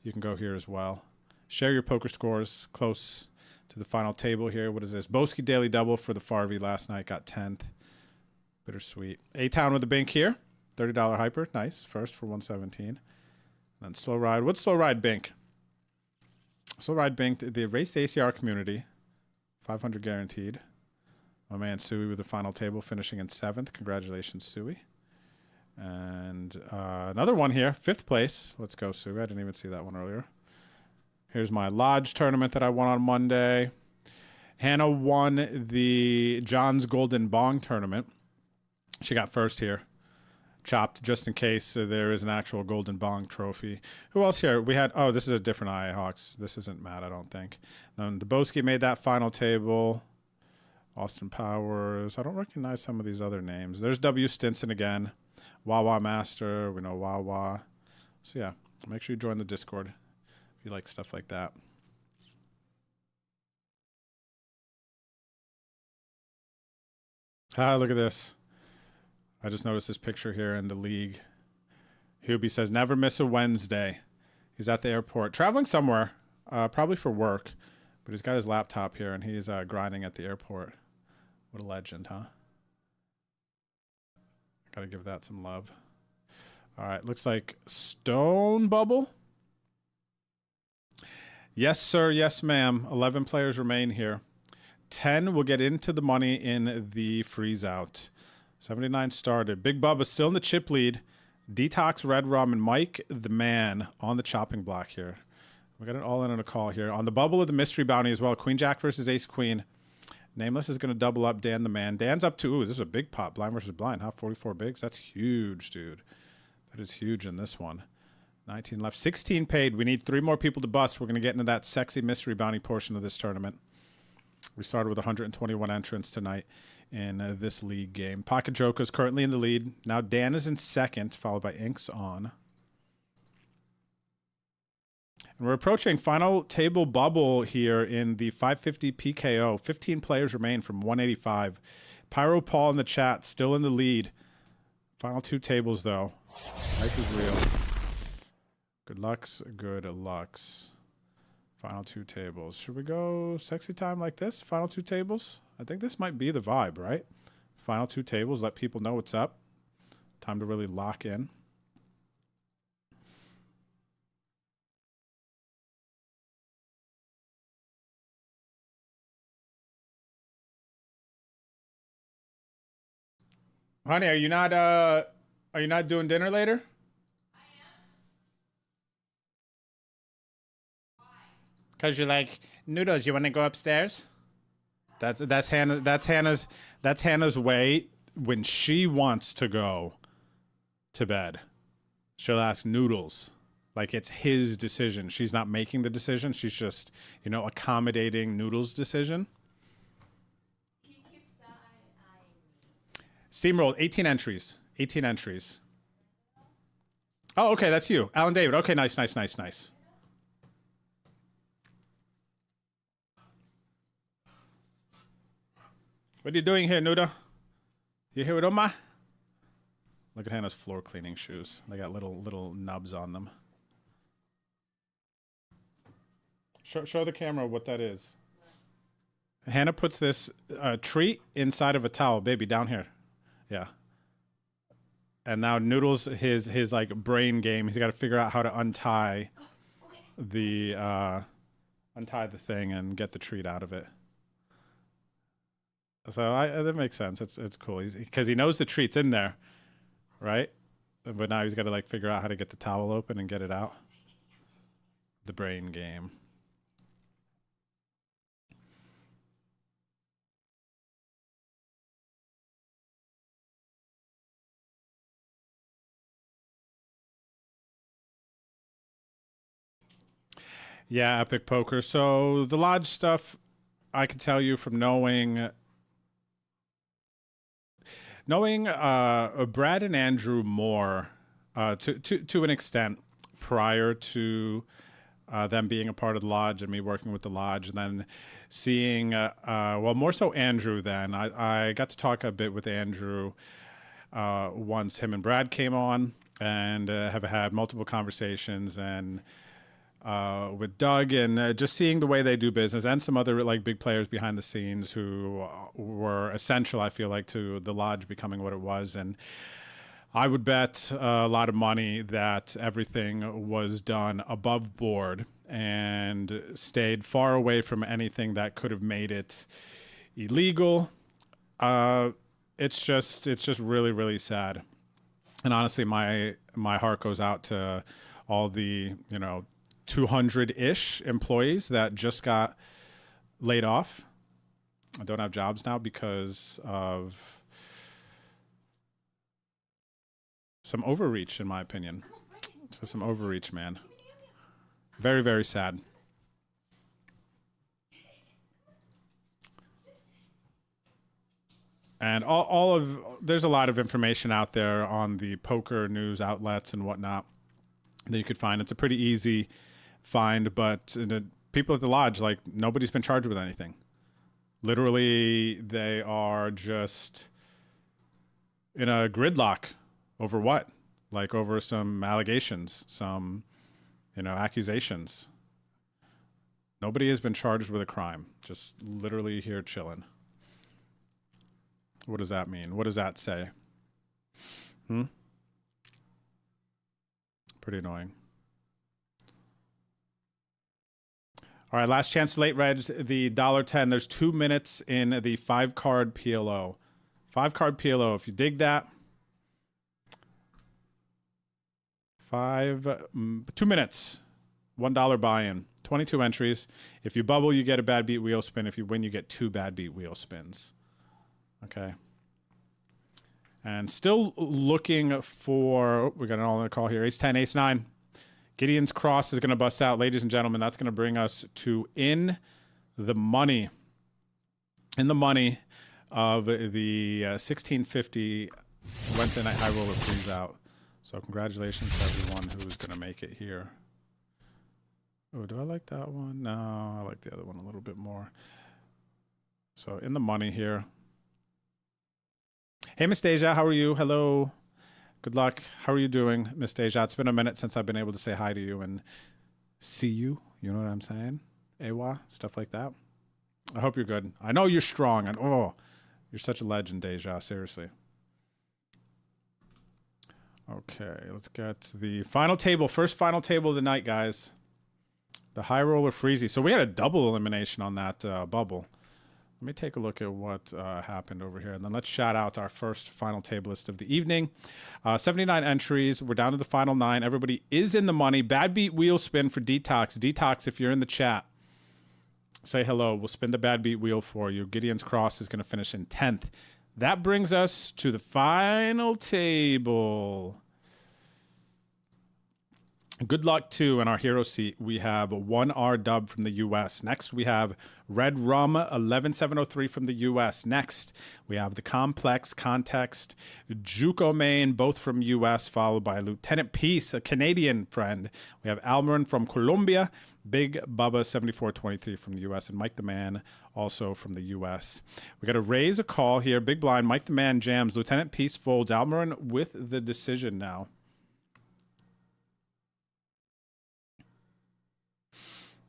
you can go here as well. Share your poker scores close to the final table here. What is this? Boski Daily Double for the Farvey last night. Got 10th. Bittersweet. A-Town with the Bink here. $30 hyper. Nice. First for 117. Then Slow Ride. What's Slow Ride Bink? Slow Ride Bink. The Race ACR community. 500 guaranteed. My man Suey with the final table finishing in 7th. Congratulations, Suey. And another one here. 5th place. Let's go, Suey. I didn't even see that one earlier. Here's my Lodge tournament that I won on Monday. Hannah won the John's Golden Bong tournament. She got first here. Chopped just in case there is an actual Golden Bong trophy. Who else here? We had, oh, this is a different IA Hawks. This isn't Matt, I don't think. Then the Boski made that final table. Austin Powers. I don't recognize some of these other names. There's W. Stinson again. Wawa Master. We know Wawa. So yeah, make sure you join the Discord if you like stuff like that. Ah, look at this. I just noticed this picture here in the league. Hubie says, never miss a Wednesday. He's at the airport. Traveling somewhere, probably for work. But he's got his laptop here, and he's grinding at the airport. What a legend, huh? Gotta give that some love. All right, looks like Stone Bubble. Yes, sir. Yes, ma'am. 11 players remain here. 10 will get into the money in the freeze out. 79 started. Big Bubba still in the chip lead. Detox, Red Rum, and Mike the Man on the chopping block here. We got it all in on a call here. On the bubble of the mystery bounty as well. Queen Jack versus Ace Queen. Nameless is going to double up Dan the Man. Dan's up to, ooh, this is a big pot. Blind versus blind, huh? 44 bigs. That's huge, dude. That is huge in this one. 19 left. 16 paid. We need 3 more people to bust. We're going to get into that sexy mystery bounty portion of this tournament. We started with 121 entrants tonight in this league game. Pocket Joker is currently in the lead. Now Dan is in second, followed by Inks on. And we're approaching final table bubble here in the 550 PKO. 15 players remain from 185. Pyro Paul in the chat, still in the lead. Final 2 tables, though. Life is real. Good lucks, good lucks. Final 2 tables. Should we go sexy time like this? Final 2 tables? I think this might be the vibe, right? Final 2 tables, let people know what's up. Time to really lock in. Honey, are you not doing dinner later? Cause you're like, Noodles, you want to go upstairs? That's Hannah's way when she wants to go to bed. She'll ask Noodles, like it's his decision. She's not making the decision. She's just, accommodating Noodles' decision. He keeps eyeing me. Steamrolled, 18 entries. 18 entries. Oh, okay, that's you. Alan David. Okay, nice. What are you doing here, Nuda? You here with Oma? Look at Hannah's floor cleaning shoes. They got little nubs on them. Show the camera what that is. Hannah puts this treat inside of a towel. Baby, down here. Yeah. And now Noodles, his like brain game, he's got to figure out how to untie the thing and get the treat out of it. So that makes sense. It's cool because he knows the treat's in there, right? But now he's got to like figure out how to get the towel open and get it out. The brain game. Yeah, Epic Poker. So the Lodge stuff, I can tell you from knowing Brad and Andrew more to an extent prior to them being a part of the lodge and me working with the lodge, and then seeing, well, more so Andrew then. I got to talk a bit with Andrew once him and Brad came on, and have had multiple conversations, and with Doug, and just seeing the way they do business, and some other like big players behind the scenes who were essential, I feel like, to the lodge becoming what it was. And I would bet a lot of money that everything was done above board and stayed far away from anything that could have made it illegal. It's just really, really sad. And honestly, my heart goes out to all the, 200-ish employees that just got laid off. I don't have jobs now because of some overreach, in my opinion. So some overreach, man. Very, very sad. And there's a lot of information out there on the poker news outlets and whatnot that you could find. It's a pretty easy find, but the people at the lodge, like, nobody's been charged with anything. Literally, they are just in a gridlock. Over what? Like, over some allegations, some, accusations. Nobody has been charged with a crime. Just literally here chilling. What does that mean? What does that say? Pretty annoying. All right, last chance late reds, the $1.10. There's 2 minutes in the 5-card PLO. 5-card PLO, if you dig that. 2 minutes, $1 buy-in, 22 entries. If you bubble, you get a bad beat wheel spin. If you win, you get 2 bad beat wheel spins. Okay. And still looking for, we got an all-in call here, ace-10, ace-9. Gideon's cross is going to bust out. Ladies and gentlemen, that's going to bring us to in the money. In the money of the 1650 Wednesday Night High Roller Freeze Out. So congratulations to everyone who's going to make it here. Oh, do I like that one? No, I like the other one a little bit more. So in the money here. Hey, Miss Deja, how are you? Hello. Good luck. How are you doing, Miss Deja? It's been a minute since I've been able to say hi to you and see you. You know what I'm saying? Ewa, stuff like that. I hope you're good. I know you're strong. And oh, you're such a legend, Deja. Seriously. Okay, let's get the final table. First final table of the night, guys. The High Roller Freezy. So we had a double elimination on that bubble. Let me take a look at what happened over here. And then let's shout out our first final tablist of the evening. 79 entries. We're down to the final 9. Everybody is in the money. Bad beat wheel spin for Detox. Detox, if you're in the chat, say hello. We'll spin the bad beat wheel for you. Gideon's Cross is going to finish in 10th. That brings us to the final table. Good luck, too, in our hero seat. We have 1R Dub from the U.S. Next, we have Red Rum 11703 from the U.S. Next, we have the Complex Context, Juco Main, both from U.S., followed by Lieutenant Peace, a Canadian friend. We have Almarin from Colombia, Big Bubba 7423 from the U.S., and Mike the Man, also from the U.S. We got to raise a call here. Big blind, Mike the Man jams, Lieutenant Peace folds, Almarin with the decision now.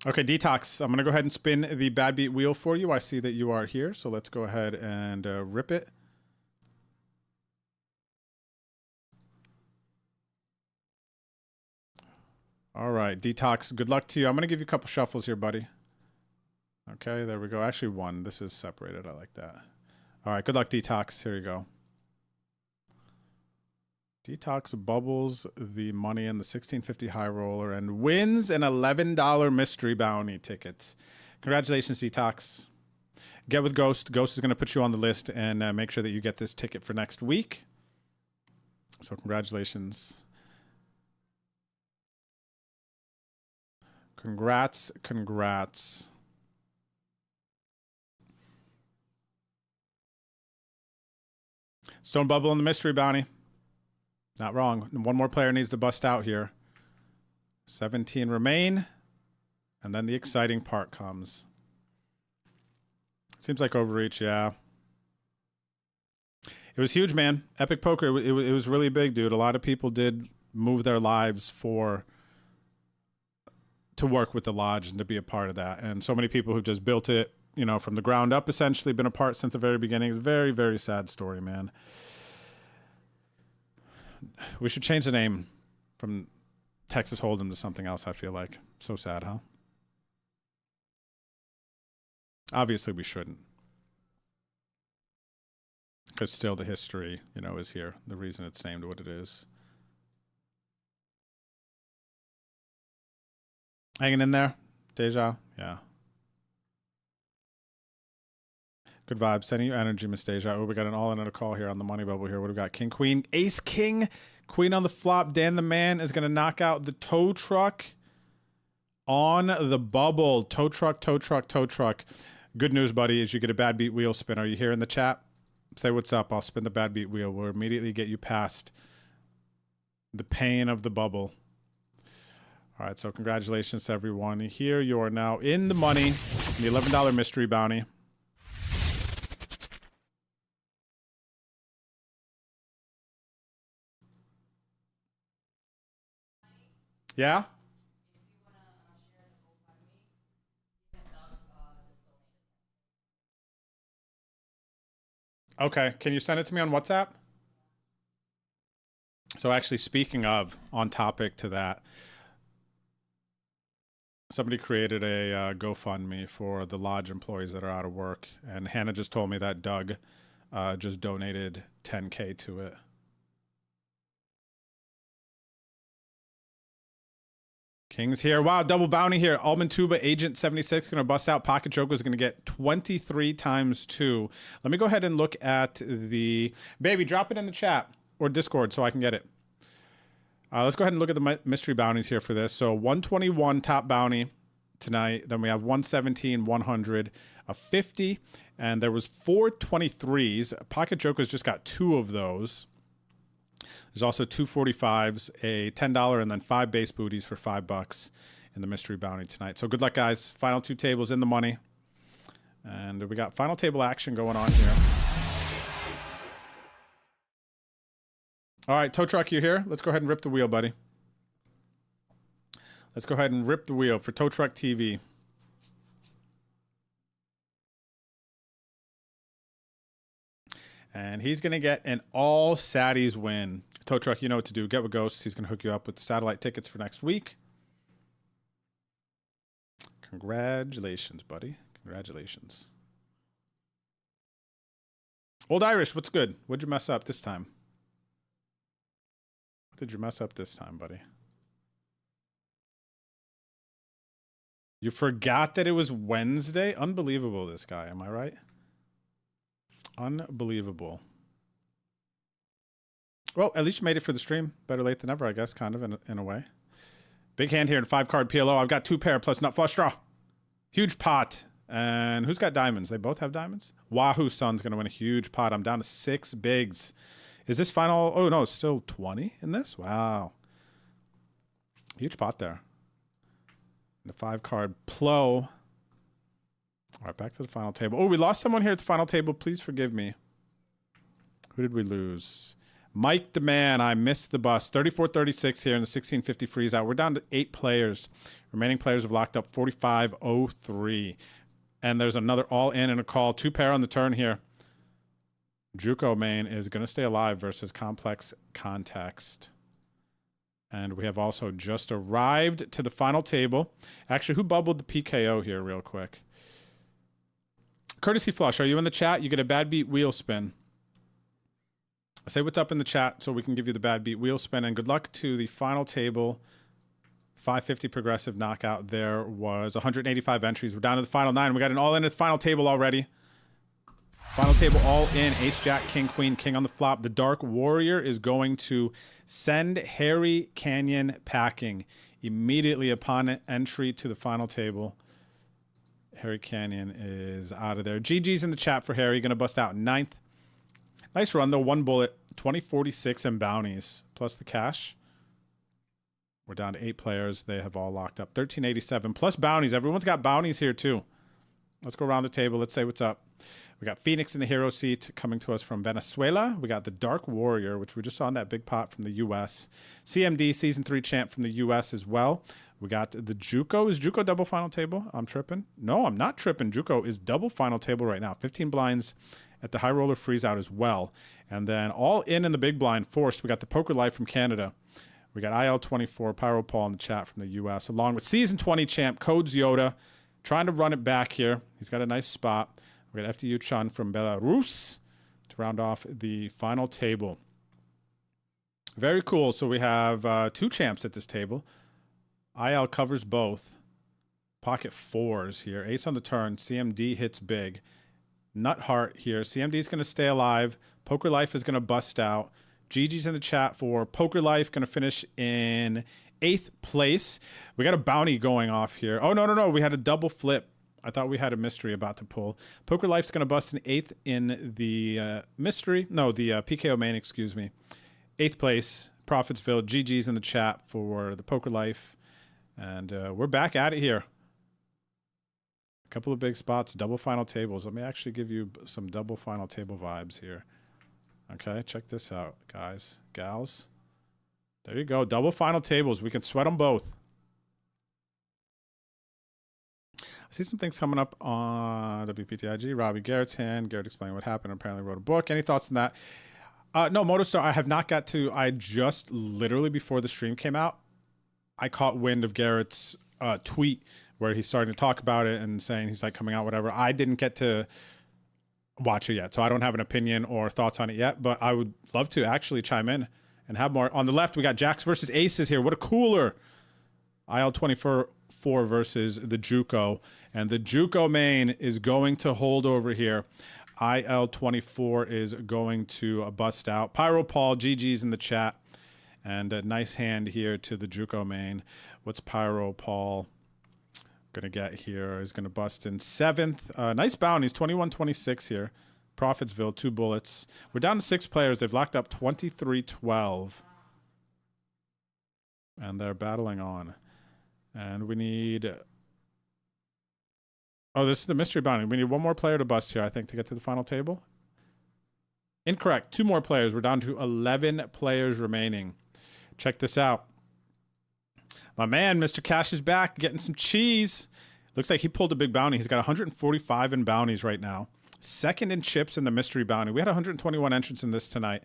Okay, Detox, I'm going to go ahead and spin the bad beat wheel for you. I see that you are here, so let's go ahead and rip it. All right, Detox, good luck to you. I'm going to give you a couple shuffles here, buddy. Okay, there we go. Actually, one. This is separated. I like that. All right, good luck, Detox. Here you go. Detox bubbles the money in the 1650 high roller and wins an $11 mystery bounty ticket. Congratulations, Detox. Get with Ghost. Ghost is going to put you on the list and make sure that you get this ticket for next week. So congratulations. Congrats, congrats. Stone bubble in the mystery bounty. Not wrong. One more player needs to bust out here. 17 remain. And then the exciting part comes. Seems like overreach, yeah. It was huge, man. Epic Poker, it was really big, dude. A lot of people did move their lives to work with the lodge and to be a part of that. And so many people who've just built it, you know, from the ground up, essentially been a part since the very beginning. It's a very, very sad story, man. We should change the name from Texas Hold'em to something else, I feel like. So sad, huh? Obviously, we shouldn't. Because still the history, you know, is here. The reason it's named what it is. Hanging in there, Deja? Yeah. Good vibes. Sending you energy, Miss Deja. Oh, we got an all-in and a call here on the money bubble here. What do we got? King, Queen, Ace, King. Queen on the flop. Dan the man is going to knock out the tow truck on the bubble. Tow truck, tow truck, tow truck. Good news, buddy, is you get a bad beat wheel spin. Are you here in the chat? Say what's up. I'll spin the bad beat wheel. We'll immediately get you past the pain of the bubble. All right, so congratulations to everyone. Here you are now in the money. The $11 mystery bounty. Yeah? Okay, can you send it to me on WhatsApp? So actually, speaking of, on topic to that, somebody created a GoFundMe for the lodge employees that are out of work, and Hannah just told me that Doug just donated $10K to it. King's here. Wow, double bounty here. Almantuba Agent 76 going to bust out. Pocket Joker is going to get 23 times 2. Let me go ahead and look at the... Baby, drop it in the chat or Discord so I can get it. Let's go ahead and look at the mystery bounties here for this. So 121 top bounty tonight. Then we have 117, 100, a 50. And there was 4 23s. Pocket Joker's just got 2 of those. There's also 2 45s, a $10, and then 5 base booties for $5 in the mystery bounty tonight. So good luck, guys. Final 2 tables in the money. And we got final table action going on here. All right, tow truck, you here? Let's go ahead and rip the wheel, buddy. Let's go ahead and rip the wheel for Tow Truck TV. And he's going to get an all Saddies win. Tow Truck, you know what to do. Get with Ghosts. He's going to hook you up with satellite tickets for next week. Congratulations, buddy. Congratulations. Old Irish, what's good? What'd you mess up this time? What did you mess up this time, buddy? You forgot that it was Wednesday? Unbelievable, this guy. Am I right? Unbelievable. Well, at least you made it for the stream. Better late than never, I guess, kind of, in a way. Big hand here in 5-card PLO. I've got 2 pair plus nut flush draw. Huge pot. And who's got diamonds? They both have diamonds? Wahoo Sun's going to win a huge pot. I'm down to 6 bigs. Is this final? Oh, no, it's still 20 in this? Wow. Huge pot there. And the 5-card Plo. All right, back to the final table. Oh, we lost someone here at the final table. Please forgive me. Who did we lose? Mike the man. I missed the bus. 34-36 here in the 1650 freeze out. We're down to 8 players. Remaining players have locked up 45-03. And there's another all-in and a call. 2 pair on the turn here. Juco main is going to stay alive versus Complex Context. And we have also just arrived to the final table. Actually, who bubbled the PKO here real quick? Courtesy Flush, are you in the chat? You get a bad beat wheel spin. Say what's up in the chat so we can give you the bad beat wheel spin. And good luck to the final table. 550 progressive knockout. There was 185 entries. We're down to the final 9. We got an all-in at the final table already. Final table all in. Ace, Jack, King, Queen, King on the flop. The Dark Warrior is going to send Harry Canyon packing immediately upon entry to the final table. Harry Canyon is out of there. GG's in the chat for Harry. Going to bust out 9th. Nice run, though. 1 bullet 2046 in bounties plus the cash. We're down to 8 players. They have all locked up. 1387 plus bounties. Everyone's got bounties here too. Let's go around the table. Let's say what's up. We got Phoenix in the hero seat coming to us from Venezuela. We got the Dark Warrior, which we just saw in that big pot from the U.S. CMD Season 3 champ from the U.S. as well. We got the Juco. Is Juco double final table? I'm tripping. No, I'm not tripping. Juco is double final table right now. 15 blinds at the high roller freeze out as well. And then all in the big blind forced. We got the Poker Life from Canada. We got IL24, Pyro Paul in the chat from the U.S. along with Season 20 champ Codes Yoda trying to run it back here. He's got a nice spot. We got FDU Chun from Belarus to round off the final table. Very cool. So we have 2 champs at this table. IL covers both. Pocket 4s here. Ace on the turn. CMD hits big. Nut Heart here. CMD is going to stay alive. Poker Life is going to bust out. GG's in the chat for Poker Life. Going to finish in 8th place. We got a bounty going off here. Oh, no. We had a double flip. I thought we had a mystery about to pull. Poker Life's going to bust in 8th in the mystery. No, the PKO main, excuse me. 8th place, Profitsville. GG's in the chat for the Poker Life. And we're back at it here. A couple of big spots, double final tables. Let me actually give you some double final table vibes here. Okay, check this out, guys, gals. There you go, double final tables. We can sweat them both. I see some things coming up on WPTIG. Robbie Garrett's hand. Garrett explained what happened. Apparently wrote a book. Any thoughts on that? No, MotoStar, I have not got to. I just literally before the stream came out, I caught wind of Garrett's tweet where he's starting to talk about it and saying he's like coming out, whatever. I didn't get to watch it yet, so I don't have an opinion or thoughts on it yet, but I would love to actually chime in and have more. On the left, we got Jacks versus Aces here. What a cooler. IL24 versus the Juco. And the Juco main is going to hold over here. IL24 is going to bust out. Pyro Paul, GG's in the chat. And a nice hand here to the Juco main. What's Pyro Paul going to get here? He's going to bust in 7th. Nice bounties, 21-26 here. Profitsville, 2 bullets. We're down to 6 players. They've locked up 23-12. And they're battling on. And we need... Oh, this is the mystery bounty. We need 1 more player to bust here, I think, to get to the final table. Incorrect. 2 more players. We're down to 11 players remaining. Check this out. My man, Mr. Cash is back, getting some cheese. Looks like he pulled a big bounty. He's got 145 in bounties right now. 2nd in chips in the mystery bounty. We had 121 entrants in this tonight.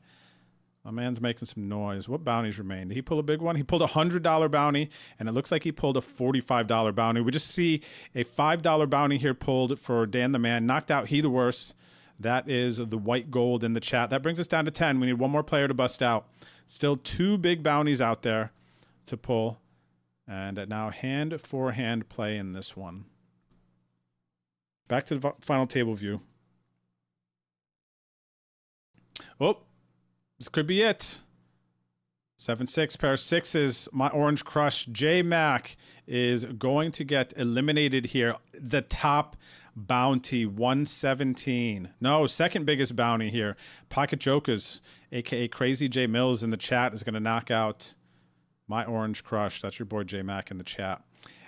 My man's making some noise. What bounties remain? Did he pull a big one? He pulled a $100 bounty, and it looks like he pulled a $45 bounty. We just see a $5 bounty here pulled for Dan the Man. Knocked out He the Worst. That is the white gold in the chat. That brings us down to 10. We need 1 more player to bust out. Still 2 big bounties out there to pull. And now hand for hand play in this one. Back to the final table view. Oh. This could be it. 7-6, pair of 6s. My Orange Crush, J-Mac, is going to get eliminated here. The top bounty, 117. No, 2nd biggest bounty here. Pocket Jokers, a.k.a. Crazy J Mills in the chat, is going to knock out My Orange Crush. That's your boy J-Mac in the chat.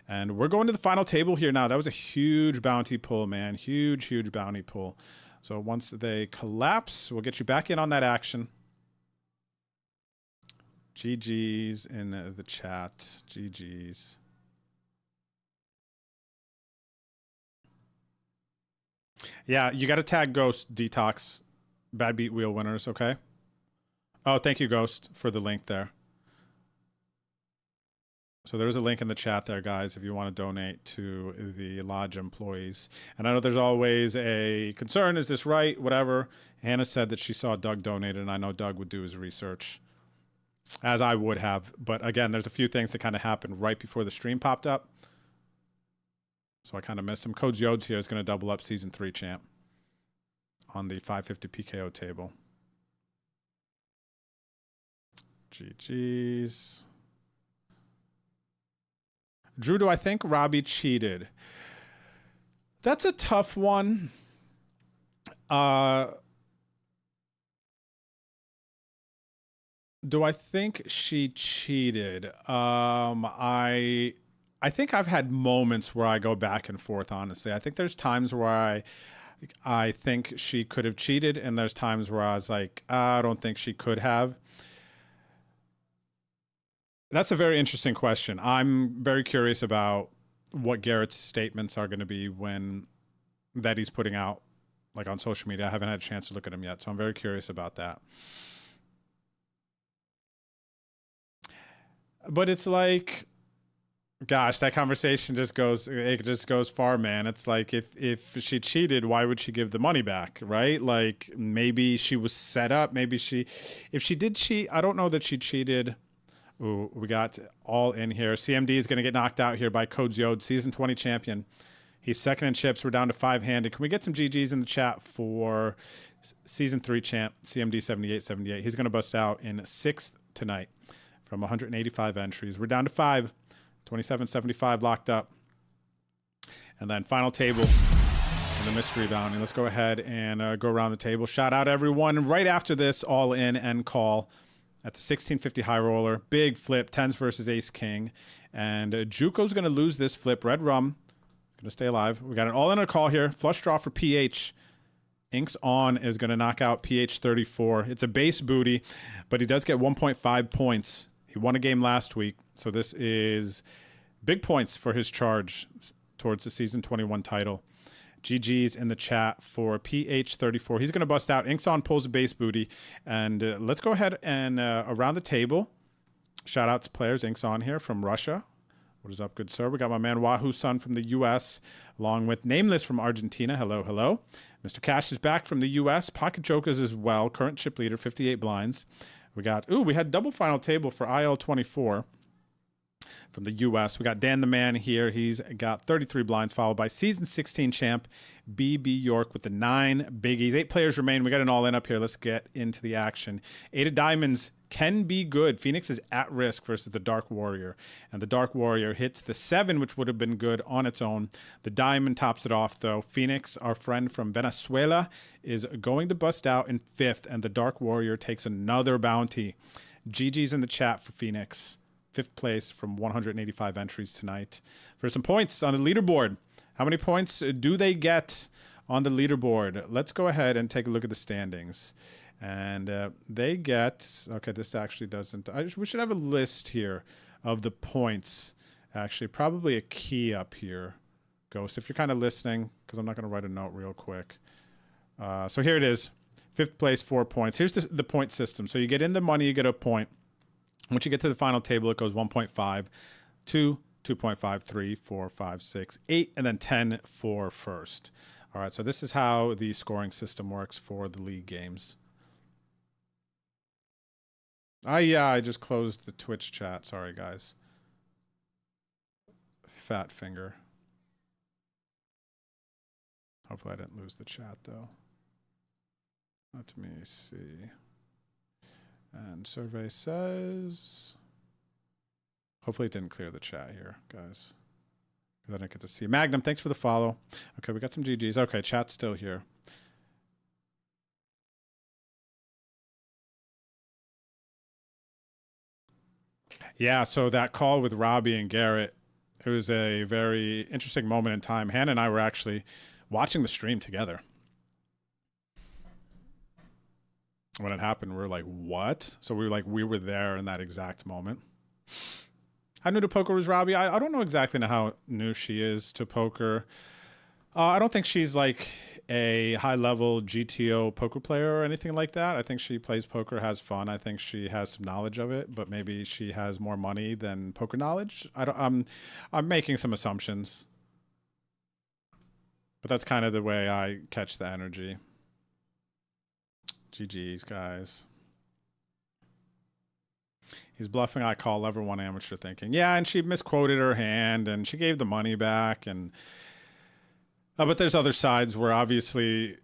And we're going to the final table here now. That was a huge bounty pull, man. Huge, huge bounty pull. So once they collapse, we'll get you back in on that action. GG's in the chat. GG's. Yeah, you got to tag Ghost Detox. Bad Beat Wheel winners, okay? Oh, thank you, Ghost, for the link there. So there's a link in the chat there, guys, if you want to donate to the lodge employees. And I know there's always a concern. Is this right? Whatever. Hannah said that she saw Doug donated, and I know Doug would do his research. As I would have. But again, there's a few things that kind of happened right before the stream popped up. So I kind of missed him. Codes Yodes here is going to double up Season 3 champ on the 550 PKO table. GG's. Drew, do I think Robbie cheated? That's a tough one. Do I think she cheated? I think I've had moments where I go back and forth, honestly. I think there's times where I think she could have cheated, and there's times where I was like, I don't think she could have. That's a very interesting question. I'm very curious about what Garrett's statements are going to be that he's putting out, like on social media. I haven't had a chance to look at them yet, so I'm very curious about that. But it's like, gosh, that conversation just goes far, man. It's like, if she cheated, why would she give the money back, right? Like, maybe she was set up. If she did cheat, I don't know that she cheated. Ooh, we got all in here. CMD is going to get knocked out here by Codes Yod, season 20 champion. He's second in chips. We're down to 5-handed. Can we get some GGs in the chat for season 3 champ, CMD 7878? He's going to bust out in 6th tonight from 185 entries. We're down to 5, 2775 locked up. And then final table in the mystery bounty. Let's go ahead and go around the table. Shout out everyone. Right after this, all in and call at the 1650 high roller. Big flip, 10s versus ace king. And Juco's going to lose this flip. Red rum going to stay alive. We got an all in a call here. Flush draw for PH. Inks on is going to knock out PH 34. It's a base booty, but he does get 1.5 points. He won a game last week, so this is big points for his charge towards the season 21 title. GG's in the chat for PH 34. He's going to bust out. Inks on pulls a base booty, and let's go ahead and around the table. Shout out to players. Inks on here from Russia. What is up, good sir? We got my man Wahoo Sun from the U.S., along with Nameless from Argentina. Hello, hello. Mr. Cash is back from the U.S. Pocket Jokers as well. Current chip leader, 58 blinds. We had double final table for IL24 from the U.S. We got Dan the Man here. He's got 33 blinds, followed by season 16 champ BB York with the 9 biggies. 8 players remain. We got an all-in up here. Let's get into the action. 8 of diamonds can be good. Phoenix is at risk versus the Dark Warrior, and the Dark Warrior hits the 7, which would have been good on its own. The diamond tops it off, though. Phoenix, our friend from Venezuela, is going to bust out in 5th, and the Dark Warrior takes another bounty. GG's in the chat for Phoenix. 5th place from 185 entries tonight. For some points on the leaderboard, how many points do they get on the leaderboard? Let's go ahead and take a look at the standings. And they get, okay, this actually doesn't, we should have a list here of the points. Actually, probably a key up here, Ghost, if you're kind of listening, because I'm not going to write a note real quick. So here it is, 5th place, 4 points. Here's the point system. So you get in the money, you get a point. Once you get to the final table, it goes 1.5, 2, 2.5, 3, 4, 5, 6, 8, and then 10 for first. All right, so this is how the scoring system works for the league games. Yeah, I just closed the Twitch chat. Sorry, guys. Fat finger. Hopefully I didn't lose the chat, though. Let me see. And survey says... Hopefully it didn't clear the chat here, guys. Because I didn't get to see. Magnum, thanks for the follow. Okay, we got some GGs. Okay, chat's still here. Yeah, so that call with Robbie and Garrett, it was a very interesting moment in time. Hannah and I were actually watching the stream together. When it happened, we were like, what? So we were there in that exact moment. How new to poker was Robbie? I don't know exactly how new she is to poker. I don't think she's like a high-level GTO poker player or anything like that. I think she plays poker, has fun. I think she has some knowledge of it, but maybe she has more money than poker knowledge. I'm making some assumptions, but that's kind of the way I catch the energy. GG's, guys. He's bluffing. I call lever 1 amateur thinking. Yeah, and she misquoted her hand, and she gave the money back, and... but there's other sides where obviously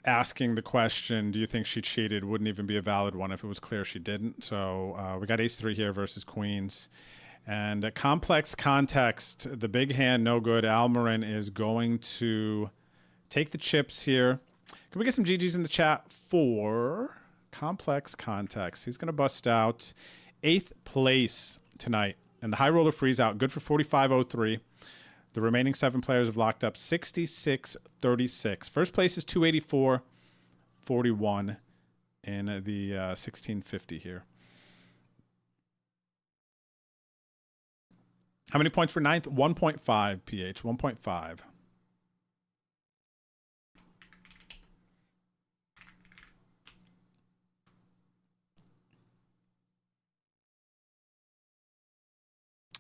asking the question, do you think she cheated, wouldn't even be a valid one if it was clear she didn't. So we got ace-3 here versus queens. And a complex context, the big hand, no good. Almarin is going to take the chips here. Can we get some GGs in the chat for Complex Context. He's going to bust out 8th place tonight. And the high roller freeze out. Good for 45.03. The remaining 7 players have locked up 66.36. First place is 284.41 in the 1650 here. How many points for 9th? 1.5, PH. 1.5.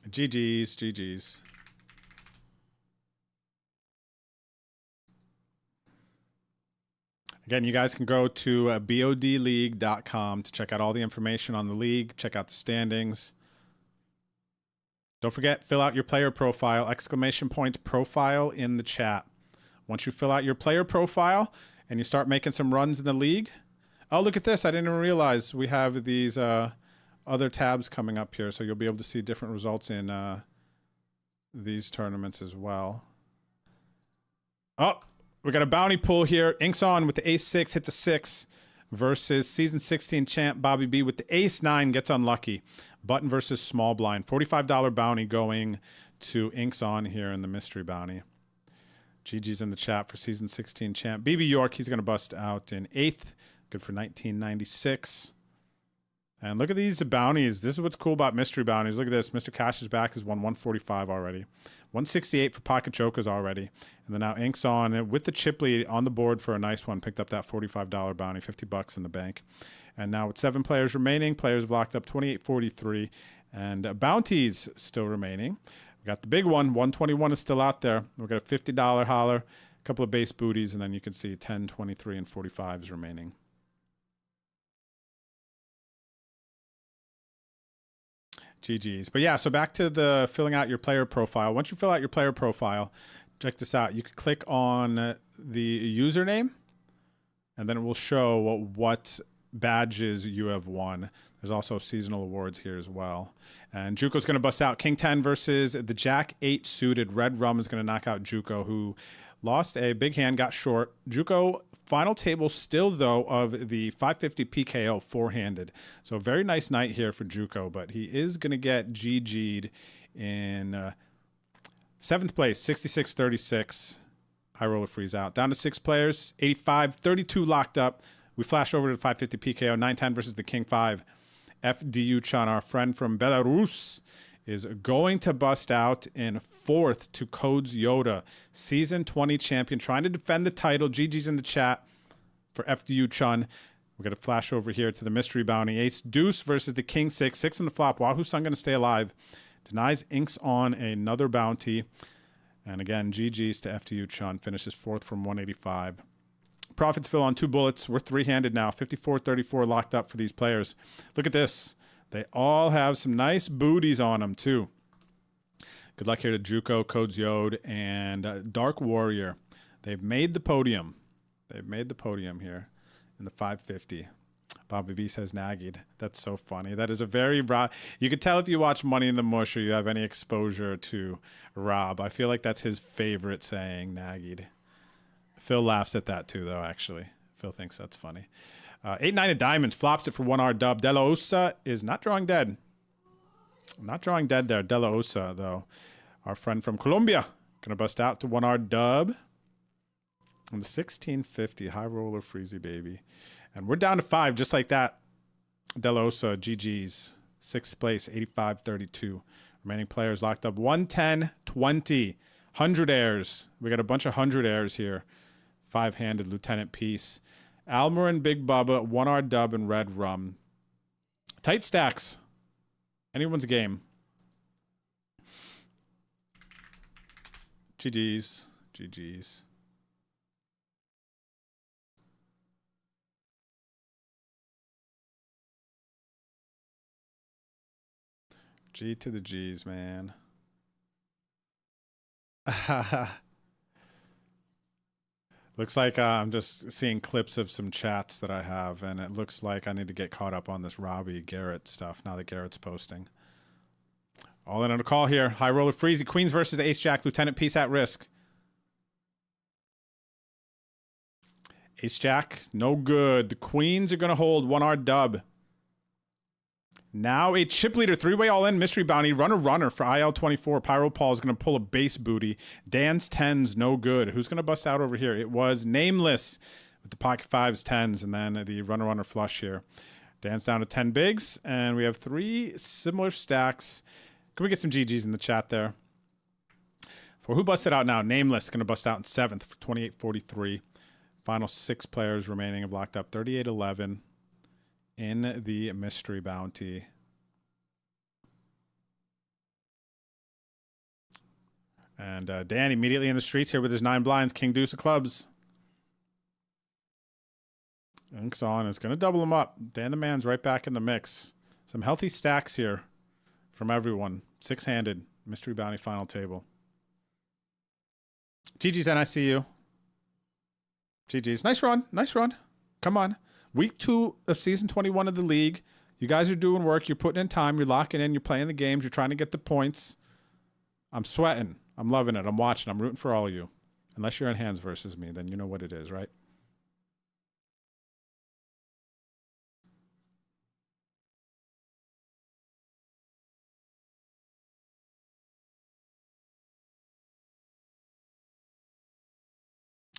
GG's, GG's. Again, you guys can go to bodleague.com to check out all the information on the league, check out the standings. Don't forget, fill out your player profile, !profile in the chat. Once you fill out your player profile and you start making some runs in the league. Oh, look at this. I didn't even realize we have these other tabs coming up here, so you'll be able to see different results in these tournaments as well. Oh, we got a bounty pool here. Inks on with the ace-6 hits a 6 versus season 16 champ Bobby B with the ace-9 gets unlucky. Button versus small blind. $45 bounty going to Inks on here in the mystery bounty. GG's in the chat for season 16 champ. BB York, he's going to bust out in 8th. Good for 1996. And look at these bounties. This is what's cool about mystery bounties. Look at this. Mr. Cash is back. Has won 145 already. 168 for Pocket Jokers already. And then now Inks on with the chip lead on the board for a nice one. Picked up that $45 bounty, $50 in the bank. And now with 7 players remaining, players have locked up 28.43. And bounties still remaining. We got the big one. 121 is still out there. We've got a $50 holler, a couple of base booties, and then you can see 10, 23, and 45s remaining. GG's. But yeah, so back to the filling out your player profile. Once you fill out your player profile, check this out. You can click on the username, and then it will show what badges you have won. There's also seasonal awards here as well. And Juco's going to bust out King 10 versus the Jack 8 suited. Red Rum is going to knock out Juco, who lost a big hand, got short. Juco, final table still, though, of the 550 PKO four-handed. So very nice night here for Juco, but he is going to get GG'd in 7th place, 66.36. High roller freeze out. Down to 6 players, 85, 32 locked up. We flash over to the 550 PKO, 910 versus the King 5. FDU Chan, our friend from Belarus, is going to bust out in 4th to Codes Yoda, season 20 champion, trying to defend the title. GG's in the chat for FDU Chun. We're going to flash over here to the mystery bounty. Ace Deuce versus the King 6. 6 in the flop. Wahoo Sun going to stay alive. Denies Inks on another bounty. And again, GG's to FDU Chun. Finishes 4th from 185. Profits fill on 2 bullets. We're 3-handed now. 54-34 locked up for these players. Look at this. They all have some nice booties on them, too. Good luck here to Juco, Codes Yod, and Dark Warrior. They've made the podium. They've made the podium here in the 550. Bobby B says Nagied. That's so funny. That is a very Rob. You could tell if you watch Money in the Mush or you have any exposure to Rob. I feel like that's his favorite saying, Nagied. Phil laughs at that too, though, actually. Phil thinks that's funny. 8-9 of diamonds. Flops it for 1R dub. De La Osa is not drawing dead. Not drawing dead there. De La Osa, though. Our friend from Colombia. Going to bust out to 1R dub. And the 1650. High roller freezy, baby. And we're down to 5 just like that. De La Osa, GG's. 6th place, 85-32. Remaining players locked up 110-20. 100 airs. We got a bunch of 100 airs here. 5-handed Lieutenant Peace. Almarin, Big Bubba, 1R dub, and Red Rum. Tight stacks. Anyone's game. GG's. GG's. G to the G's, man. Looks like I'm just seeing clips of some chats that I have, and it looks like I need to get caught up on this Robbie Garrett stuff now that Garrett's posting. All in on a call here. High roller freezy. Queens versus the Ace Jack. Lieutenant Peace at risk. Ace Jack, no good. The queens are going to hold 1R dub. Now a chip leader, 3-way all-in, mystery bounty, runner for IL-24. Pyro Paul is going to pull a base booty. Dan's 10s, no good. Who's going to bust out over here? It was Nameless with the pocket 5s, 10s, and then the runner flush here. Dan's down to 10 bigs, and we have 3 similar stacks. Can we get some GGs in the chat there? For who busted out now? Nameless going to bust out in 7th for 28.43. Final 6 players remaining have locked up 38.11 in the mystery bounty. And Dan immediately in the streets here with his 9 blinds. King deuce of clubs. Inks on is going to double him up. Dan the man's right back in the mix. Some healthy stacks here from everyone. 6-handed mystery bounty final table. GG's NICU. GG's. Nice run. Nice run. Come on. Week 2 of season 21 of the league. You guys are doing work. You're putting in time. You're locking in. You're playing the games. You're trying to get the points. I'm sweating. I'm loving it. I'm watching. I'm rooting for all of you. Unless you're in hands versus me, then you know what it is, right?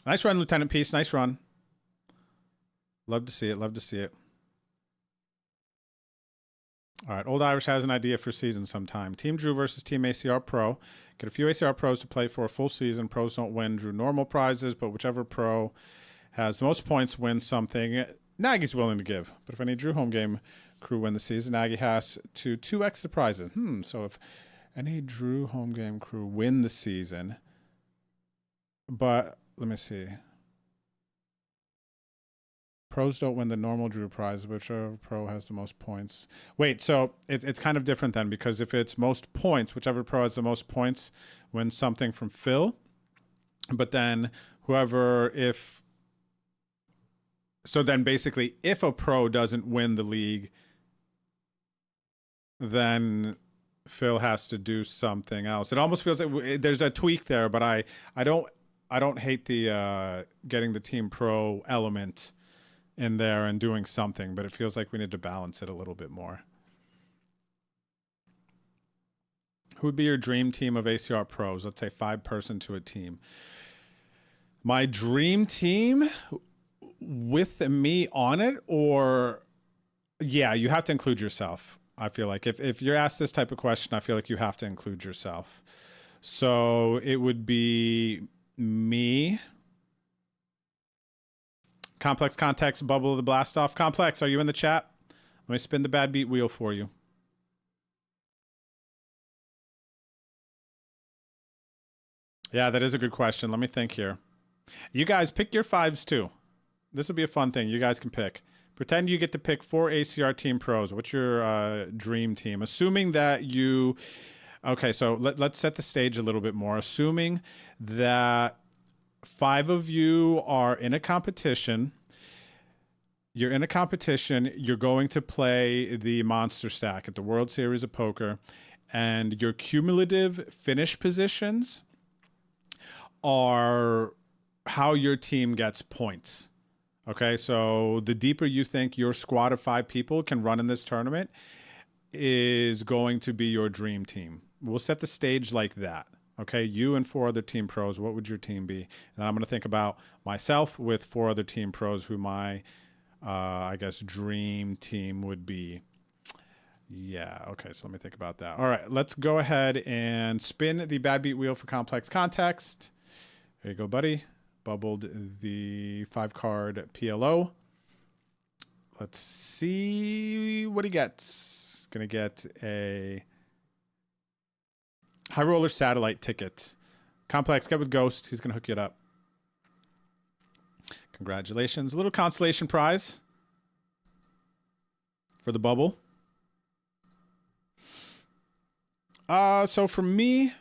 Nice run, Lieutenant Peace. Nice run. Love to see it. Love to see it. All right. Old Irish has an idea for season sometime. Team Drew versus Team ACR Pro. Get a few ACR pros to play for a full season. Pros don't win Drew normal prizes, but whichever pro has the most points wins something. Nagy's willing to give. But if any Drew home game crew win the season, Nagy has to 2x the prizes. So if any Drew home game crew win the season, but let me see. Pros don't win the normal Drew prize, whichever pro has the most points. Wait, so it's kind of different then, because if it's most points, whichever pro has the most points wins something from Phil. But then so then basically if a pro doesn't win the league, then Phil has to do something else. It almost feels like there's a tweak there, but I don't hate the getting the team pro element in there and doing something, but it feels like we need to balance it a little bit more. Who would be your dream team of ACR pros? Let's say 5-person to a team. My dream team with me on it, or yeah, you have to include yourself. I feel like if you're asked this type of question, I feel like you have to include yourself. So it would be me. Complex Context, Bubble of the Blast Off. Complex, are you in the chat? Let me spin the bad beat wheel for you. Yeah, that is a good question. Let me think here. You guys pick your 5s too. This will be a fun thing. You guys can pick. Pretend you get to pick 4 ACR team pros. What's your dream team? Assuming that you... Okay, so let's set the stage a little bit more. Assuming that 5 of you are in a competition. You're in a competition. You're going to play the Monster Stack at the World Series of Poker. And your cumulative finish positions are how your team gets points. Okay, so the deeper you think your squad of 5 people can run in this tournament is going to be your dream team. We'll set the stage like that. Okay, you and 4 other team pros, what would your team be? And I'm going to think about myself with 4 other team pros who my, I guess, dream team would be. Yeah, okay, so let me think about that. All right, let's go ahead and spin the bad beat wheel for Complex Context. There you go, buddy. Bubbled the 5-card PLO. Let's see what he gets. Going to get a High Roller Satellite ticket. Complex, get with Ghost. He's going to hook you up. Congratulations. A little consolation prize for the bubble. So for me,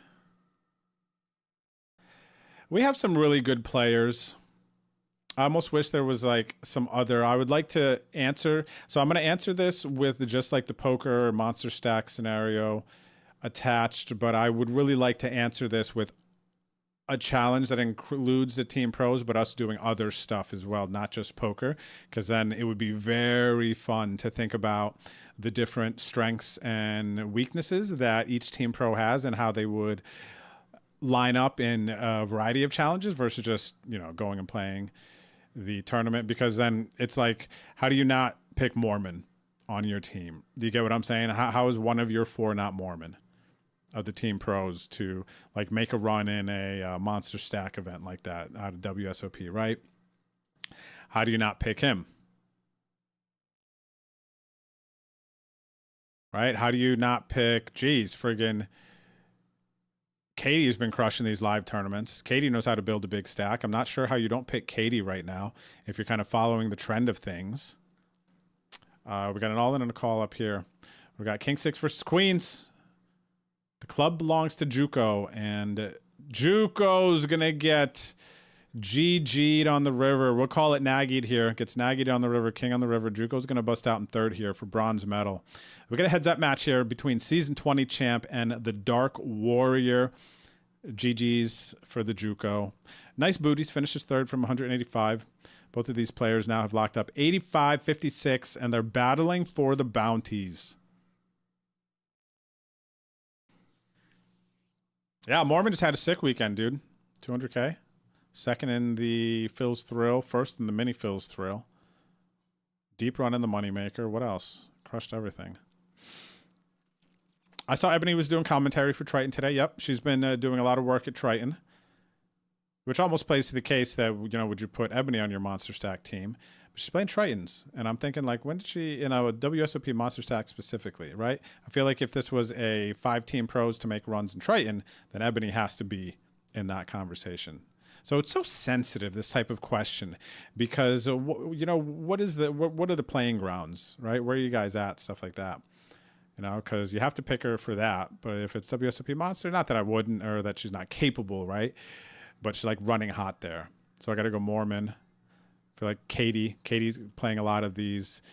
we have some really good players. I almost wish there was like some other. I would like to answer. So I'm going to answer this with just like the poker Monster Stack scenario attached, but I would really like to answer this with a challenge that includes the team pros, but us doing other stuff as well, not just poker, because then it would be very fun to think about the different strengths and weaknesses that each team pro has and how they would line up in a variety of challenges versus just, you know, going and playing the tournament. Because then it's like, how do you not pick Mormon on your team? Do you get what I'm saying? How is one of your 4 not Mormon of the team pros to like make a run in a monster stack event like that out of WSOP, right? How do you not pick him? Right? How do you not pick, geez, friggin' Katie's been crushing these live tournaments. Katie knows how to build a big stack. I'm not sure how you don't pick Katie right now if you're kind of following the trend of things. We got an all-in and a call up here. We got King 6 versus Queens. The club belongs to Juco, and Juco's going to get GG'd on the river. We'll call it Nagy'd here. Gets Nagy'd on the river, King on the river. Juco's going to bust out in third here for bronze medal. We got a heads-up match here between Season 20 champ and the Dark Warrior. GG's for the Juco. Nice booties. Finishes third from 185. Both of these players now have locked up 85, 56, and they're battling for the bounties. Yeah, Mormon just had a sick weekend, dude. 200K. Second in the Phil's Thrill. First in the Mini Phil's Thrill. Deep run in the Moneymaker. What else? Crushed everything. I saw Ebony was doing commentary for Triton today. Yep, she's been doing a lot of work at Triton. Which almost plays to the case that, you know, would you put Ebony on your Monster Stack team? But she's playing Tritons. And I'm thinking, like, when did she, you know, a WSOP Monster Stack specifically, right? I feel like if this was a 5-team pros to make runs in Triton, then Ebony has to be in that conversation. So it's so sensitive, this type of question, because, you know, what are the playing grounds, right? Where are you guys at? Stuff like that. You know, because you have to pick her for that. But if it's WSOP Monster, not that I wouldn't, or that she's not capable, right? But she's like running hot there. So I got to go Mormon. I feel like Katie's playing a lot of these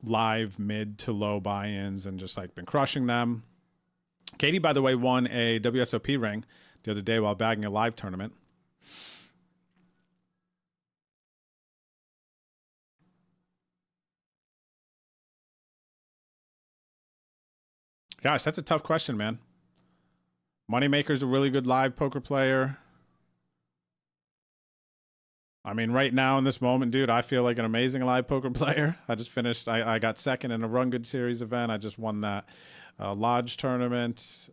live mid to low buy-ins and just like been crushing them. Katie, by the way, won a WSOP ring the other day while bagging a live tournament. Gosh, that's a tough question, man. Moneymaker's a really good live poker player. I mean, right now in this moment, dude, I feel like an amazing live poker player. I just finished, I got second in a Run Good Series event. I just won that Lodge tournament,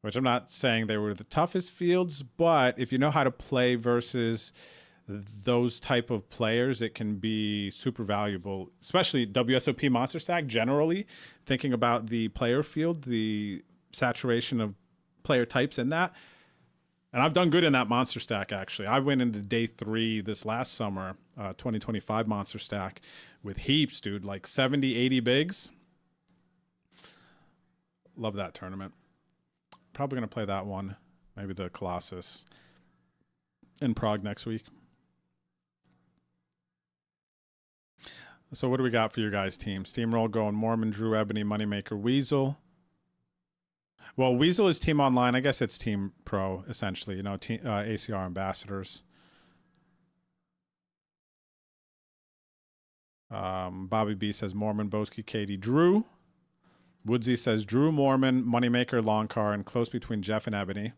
which I'm not saying they were the toughest fields, but if you know how to play versus those type of players, it can be super valuable, especially WSOP Monster Stack generally, thinking about the player field, the saturation of player types in that. And I've done good in that Monster Stack, actually. I went into day 3 this last summer, 2025 Monster Stack, with heaps, dude, like 70, 80 bigs. Love that tournament. Probably going to play that one, maybe the Colossus in Prague next week. So what do we got for your guys' team? Steamroll going Mormon, Drew, Ebony, Moneymaker, Weasel. Well, Weasel is Team Online. I guess it's Team Pro, essentially. You know, ACR ambassadors. Bobby B says Mormon, Boski, Katie, Drew. Woodsy says Drew, Mormon, Moneymaker, Longcar, and close between Jeff and Ebony.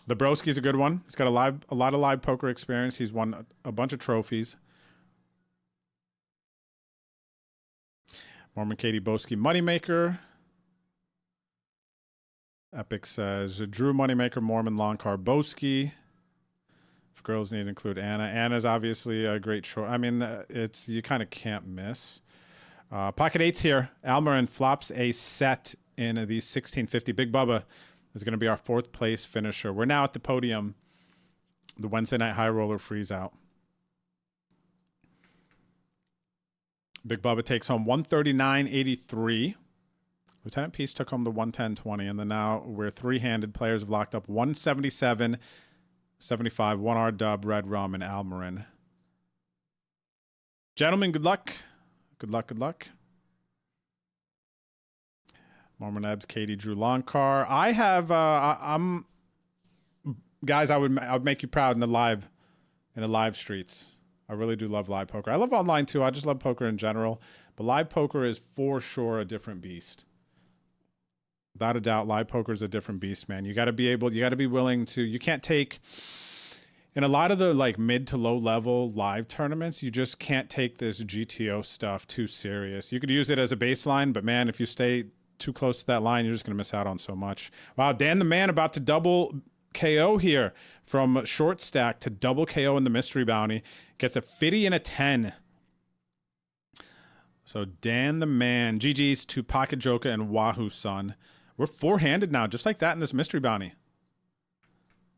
The Broski's a good one. He's got a lot of live poker experience. He's won a bunch of trophies. Mormon, Katie, Boski, Moneymaker. Epic says Drew, Moneymaker, Mormon, Longcar, Boski. If girls need to include Anna. Anna's obviously a great choice. I mean, it's, you kind of can't miss. Pocket 8's here. Almarin flops a set in the 1650. Big Bubba is going to be our 4th place finisher. We're now at the podium. The Wednesday night high roller freeze out. Big Bubba takes home 139.83. Lieutenant Peace took home the 110.20, and then now we're 3-handed. Players have locked up 177.75, 1R Dub, Red Rum, and Almarin. Gentlemen, good luck. Good luck, good luck. Mormon Ebbs, Katie, Drew Longcar. I have. I'm guys. I would make you proud in the live streets. I really do love live poker. I love online too. I just love poker in general. But live poker is for sure a different beast. Without a doubt, live poker is a different beast, man. You got to be willing to, you can't take, in a lot of the like mid to low level live tournaments, you just can't take this GTO stuff too serious. You could use it as a baseline, but man, if you stay too close to that line, you're just going to miss out on so much. Wow, Dan the Man about to double KO here from short stack to double KO in the mystery bounty. Gets a 50 and a 10. So Dan the Man, GG's to Pocket Joker and Wahoo Sun. We're four-handed now, just like that in this mystery bounty.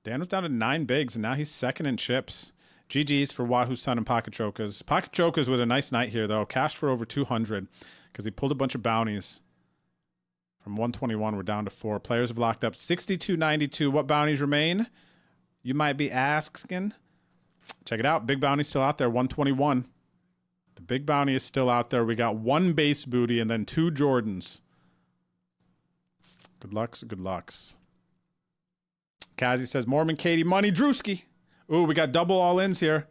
Dan was down to 9 bigs, and now he's second in chips. GG's for Wahoo Sun and Pocket Jokers. Pocket Jokers with a nice night here, though. Cashed for over 200 because he pulled a bunch of bounties. From 121, we're down to 4. Players have locked up 62.92. What bounties remain? You might be asking. Check it out. Big bounty still out there, 121. The big bounty is still out there. We got 1 base booty and then 2 Jordans. Good lucks, good lucks. Kazi says, Mormon Katie, money, Drewski. Ooh, we got double all-ins here.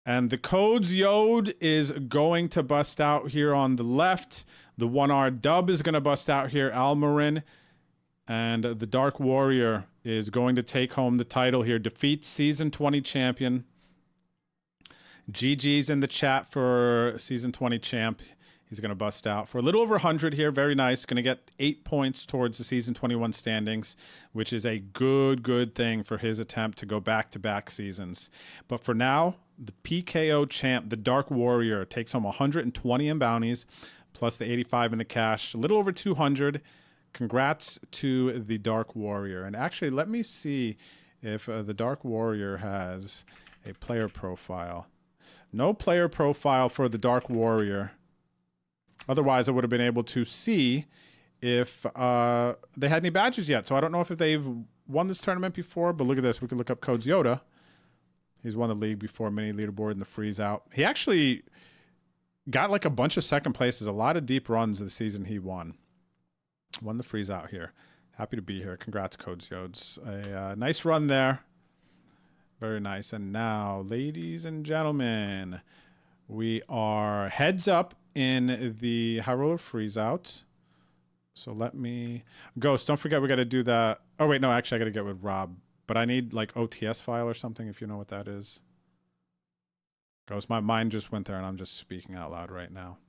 And the codes Yod is going to bust out here on the left. The 1R dub is going to bust out here, Almarin. And the Dark Warrior is going to take home the title here. Defeats Season 20 champion. GG's in the chat for Season 20 champ. He's going to bust out for a little over 100 here. Very nice. Going to get 8 points towards the Season 21 standings, which is a good thing for his attempt to go back-to-back seasons. But for now, the PKO champ, the Dark Warrior, takes home 120 in bounties, plus the 85 in the cash. A little over 200. Congrats to the Dark Warrior. And actually, let me see if the Dark Warrior has a player profile. No player profile for the Dark Warrior. Otherwise, I would have been able to see if they had any badges yet. So I don't know if they've won this tournament before, but look at this. We could look up Codes Yoda. He's won the league before, mini leaderboard in the freeze out. He actually got like a bunch of second places, a lot of deep runs of the season he won. Won the freeze out here. Happy to be here. Congrats, Codes Yods. A nice run there. Very nice. And now, ladies and gentlemen, we are heads up in the High Roller freeze out. So let me Ghost, don't forget we got to do that. Oh wait, no, actually I got to get with Rob, but I need like OTS file or something if you know what that is. Ghost, my mind just went there and I'm just speaking out loud right now.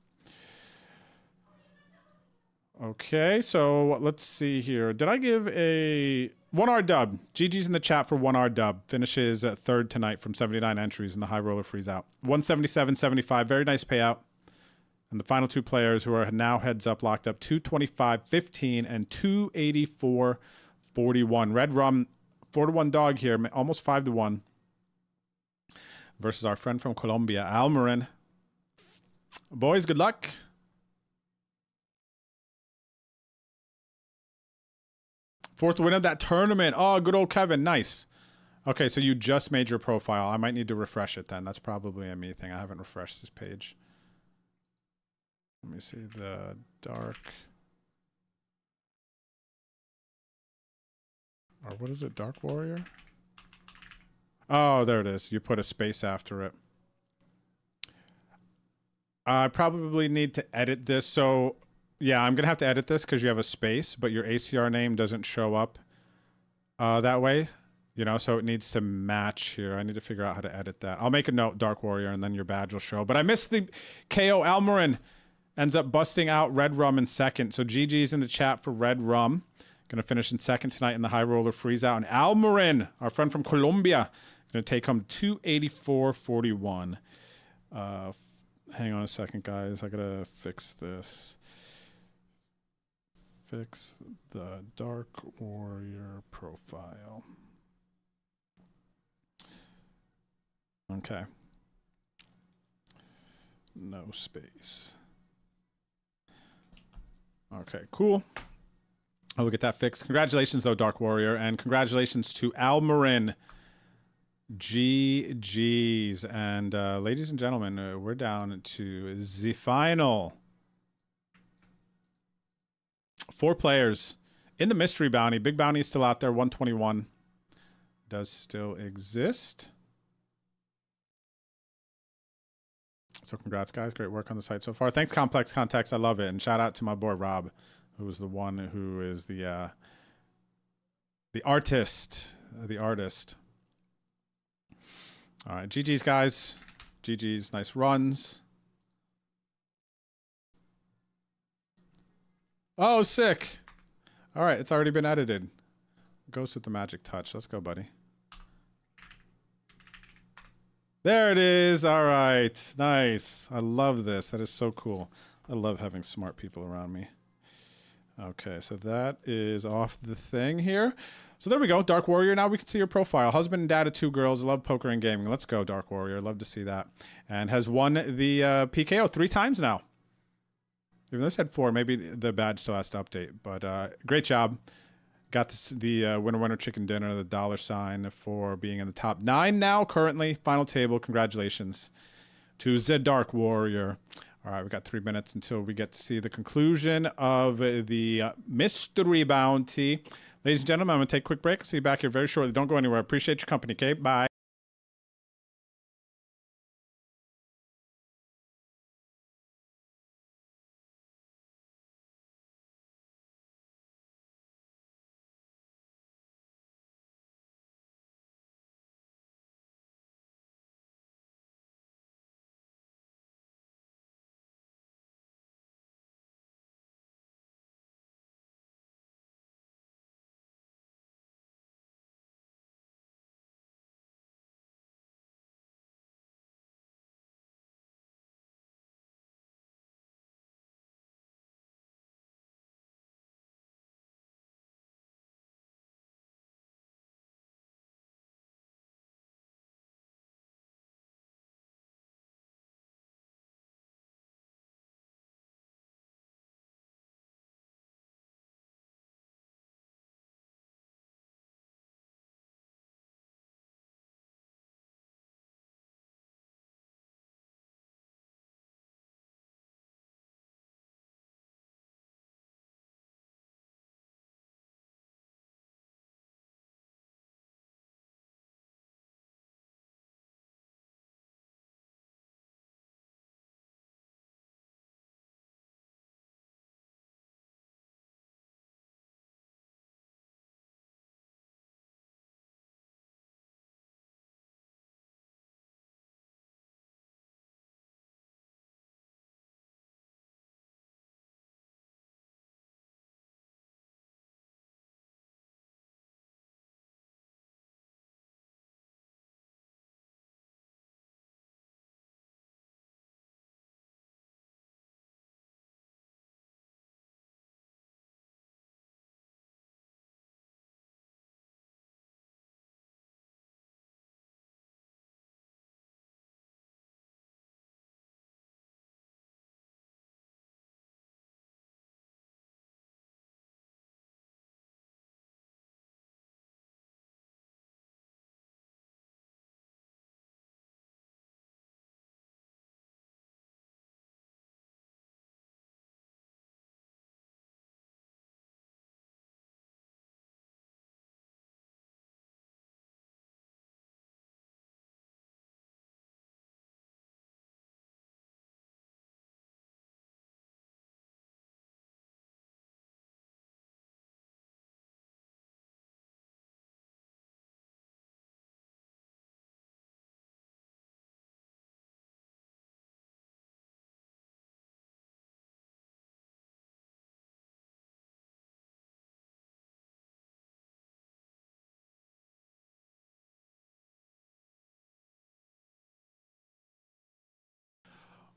Okay, so let's see here. Did I give a 1R dub? GG's in the chat for 1R dub. Finishes third tonight from 79 entries in the High Roller freeze out. 177.75, very nice payout. And the final 2 players who are now heads up locked up, 225.15 and 284.41. Red Rum, 4-1 dog here, almost 5-1. Versus our friend from Colombia, Almarin. Boys, good luck. Fourth win of that tournament. Oh, good old Kevin. Nice. Okay, so you just made your profile. I might need to refresh it then. That's probably a me thing. I haven't refreshed this page. Let me see the dark. Or what is it? Dark Warrior? Oh, there it is. You put a space after it. I probably need to edit this. So, yeah, I'm going to have to edit this because you have a space, but your ACR name doesn't show up that way. You know, so it needs to match here. I need to figure out how to edit that. I'll make a note, Dark Warrior, and then your badge will show. But I missed the KO. Almarin ends up busting out Red Rum in second. So GG's in the chat for Red Rum. Going to finish in second tonight in the High Roller freeze out. And Almarin, our friend from Colombia, going to take home 284.41. Hang on a second, guys. I got to fix this. Fix the Dark Warrior profile. Okay. No space. Okay, cool. I will get that fixed. Congratulations, though, Dark Warrior, and congratulations to Almarin. GG's. And ladies and gentlemen, we're down to the final. 4 players in the mystery bounty. Big bounty is still out there. 121 does still exist. So congrats, guys. Great work on the site so far. Thanks, Complex Context. I love it. And shout out to my boy Rob, who is the one who is the artist. The artist. All right. GG's, guys. GG's. Nice runs. Oh, sick. All right. It's already been edited. Ghost with the magic touch. Let's go, buddy. There it is. All right. Nice. I love this. That is so cool. I love having smart people around me. Okay, so that is off the thing here. So there we go. Dark Warrior. Now we can see your profile. Husband and dad of 2 girls. Love poker and gaming. Let's go, Dark Warrior. Love to see that. And has won the PKO 3 times now. Even though I said 4, maybe the badge still has to update. But great job. Got the winner chicken dinner, the $sign for being in the top 9 now, currently. Final table. Congratulations to the Dark Warrior. All right, we got 3 minutes until we get to see the conclusion of the mystery bounty. Ladies and gentlemen, I'm going to take a quick break. I'll see you back here very shortly. Don't go anywhere. Appreciate your company, okay? Bye.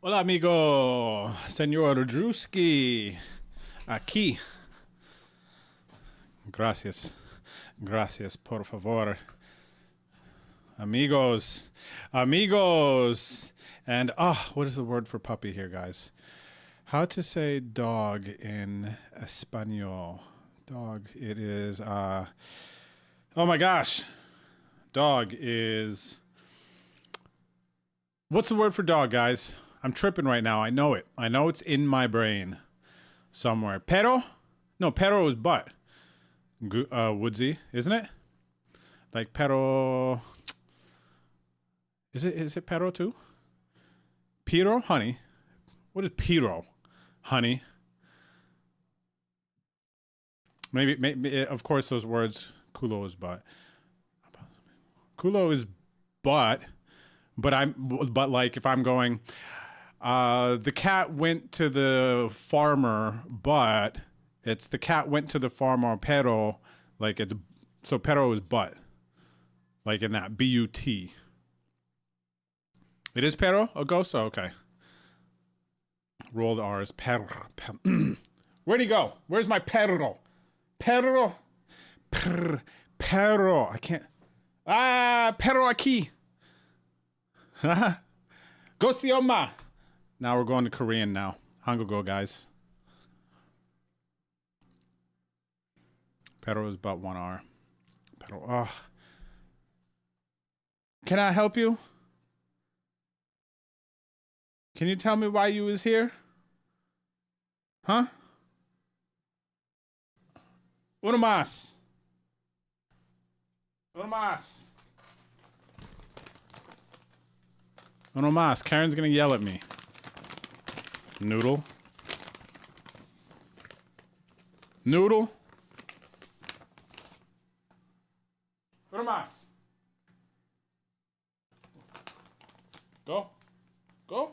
Hola, amigo. Señor Drewski. Aquí. Gracias. Gracias, por favor. Amigos. Amigos. And, what is the word for puppy here, guys? How to say dog in Espanol? Dog, it is, oh my gosh. Dog is, what's the word for dog, guys? I'm tripping right now. I know it. I know it's in my brain somewhere. Pero, No, pero is but. Woodsy, isn't it? Like pero. Is it pero too? Pero, honey. What is pero? Honey. Maybe of course those words. Culo is but. Culo is but like if I'm going, the cat went to the farmer, but it's the cat went to the farmer, pero, like it's, so pero is but, like in that B-U-T. It is pero? Ogoso? Okay. Rolled R's. Perro. Where'd he go? Where's my perro? Perro. Perro. I can't. Perro aquí. Go see Oma. Now we're going to Korean now. Hangugo, guys. Pero is but 1R. Pero. Oh. Can I help you? Can you tell me why you was here? Huh? Uno más. Uno más. Uno más. Karen's gonna yell at me. Noodle. Noodle. Uno más. Go. Go.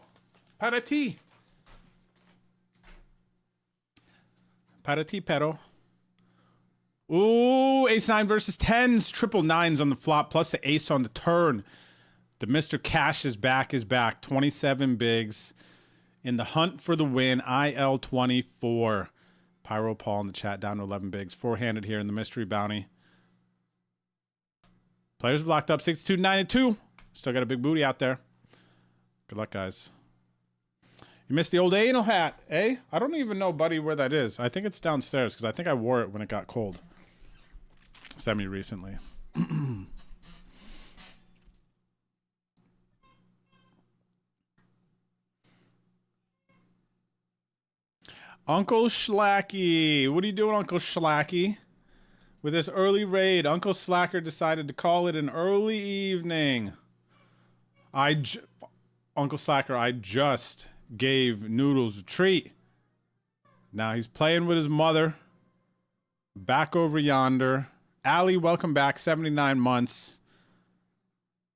Para ti. Para ti, pero. Ooh, ace 9 versus 10s. Triple 9s on the flop, plus the ace on the turn. The Mr. Cash is back, 27 bigs. In the hunt for the win, IL24. Pyro Paul in the chat, down to 11 bigs. Four-handed here in the mystery bounty. Players blocked up 62-92. Still got a big booty out there. Good luck, guys. You missed the old anal hat, eh? I don't even know, buddy, where that is. I think it's downstairs, because I think I wore it when it got cold. Semi-recently. Uncle Schlacky. What are you doing, Uncle Schlacky? With this early raid, Uncle Slacker decided to call it an early evening. Uncle Slacker, I just gave Noodles a treat. Now he's playing with his mother. Back over yonder. Allie, welcome back. 79 months.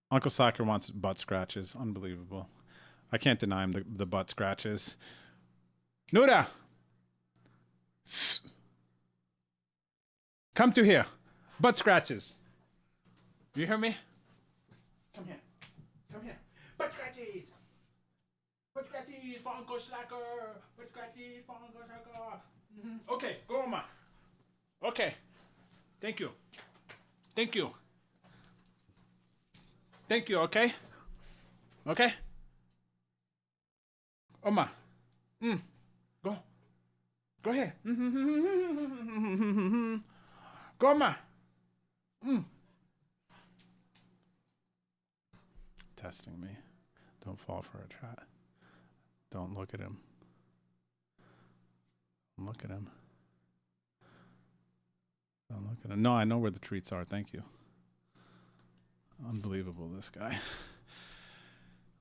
Uncle Slacker wants butt scratches. Unbelievable. I can't deny him the butt scratches. Nuda! Come to here. Butt scratches. You hear me? Come here. Come here. Butt scratches. Butt scratches for Uncle Slacker. Butt scratches for Uncle Slacker. Okay, go on, ma. Okay. Thank you. Thank you. Thank you, okay? Okay? Oma. Go. Go ahead. Go, Oma. Testing me. Don't fall for a trap. Don't look at him. Look at him. Don't look at him. No, I know where the treats are. Thank you. Unbelievable, this guy.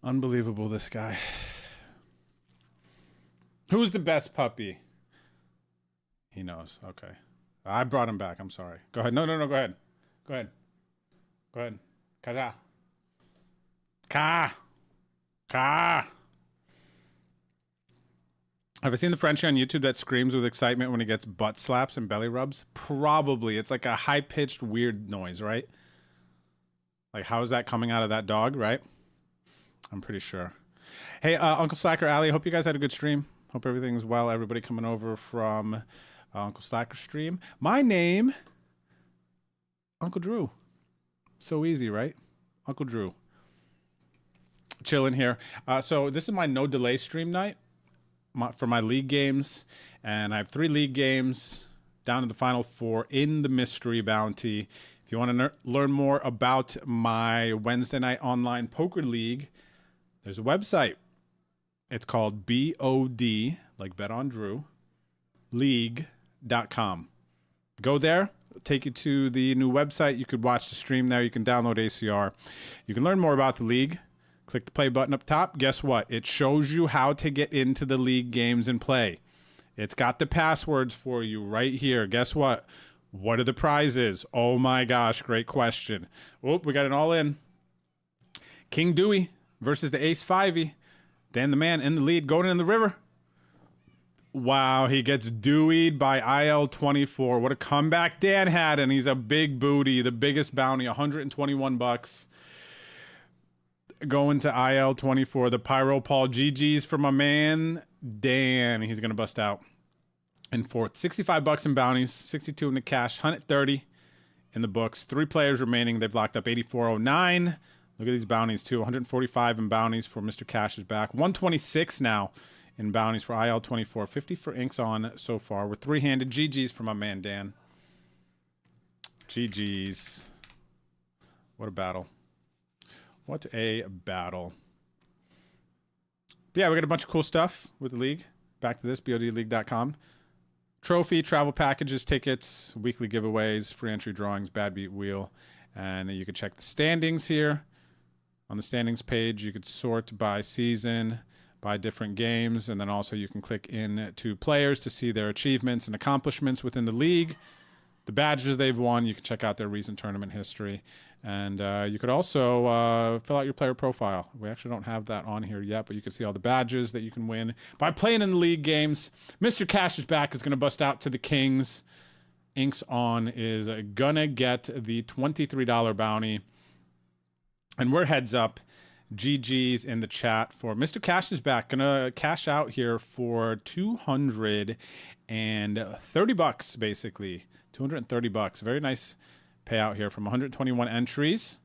Unbelievable, this guy. Who's the best puppy? He knows. Okay. I brought him back. I'm sorry. Go ahead. No, go ahead. Go ahead. Go ahead. Kaja. Ka. Have I seen the Frenchie on YouTube that screams with excitement when he gets butt slaps and belly rubs? Probably. It's like a high-pitched, weird noise, right? Like, how is that coming out of that dog, right? I'm pretty sure. Hey, Uncle Slacker, Allie, hope you guys had a good stream. Hope everything's well. Everybody coming over from Uncle Slacker stream. My name, Uncle Drew. So easy, right? Uncle Drew. Chilling here. So this is my no delay stream night for my league games. And I have 3 league games down to the final 4 in the mystery bounty. If you want to learn more about my Wednesday night online poker league, there's a website. It's called BOD, like Bet on Drew, league.com. ACRleague.com. Go there, take you to the new website. You could watch the stream there. You can download ACR. You can learn more about the league. Click the play button up top. Guess what? It shows you how to get into the league games and play. It's got the passwords for you right here. Guess what? What are the prizes? Oh my gosh, great question. Oh, we got it all in. King Dewey versus the Ace 5e. Dan the man in the lead, going in the river. Wow, he gets Deweyed by IL-24. What a comeback Dan had, and he's a big booty, the biggest bounty, $121. Going to IL-24, the Pyro Paul. GG's for my man Dan. He's gonna bust out in fourth. $65 in bounties, 62 in the cash, 130 in the books. 3 players remaining. They've locked up 8409. Look at these bounties too. 145 in bounties for Mr. Cash is back. 126 now in bounties for IL-24. 50 for Inks on so far. We're three-handed. GG's for my man Dan. GG's. What a battle. What a battle. But yeah, we got a bunch of cool stuff with the league. Back to this, bodleague.com. Trophy, travel packages, tickets, weekly giveaways, free entry drawings, bad beat wheel. And you can check the standings here. On the standings page, you could sort by season, by different games, and then also you can click in to players to see their achievements and accomplishments within the league, the badges they've won. You can check out their recent tournament history. And you could also fill out your player profile. We actually don't have that on here yet, but you can see all the badges that you can win by playing in the league games. Mr. Cash is back. Is going to bust out to the Kings. Inks on is going to get the $23 bounty. And we're heads up. GG's in the chat for Mr. Cash is back. Going to cash out here for $230, basically. $230. Very nice payout here from 121 entries.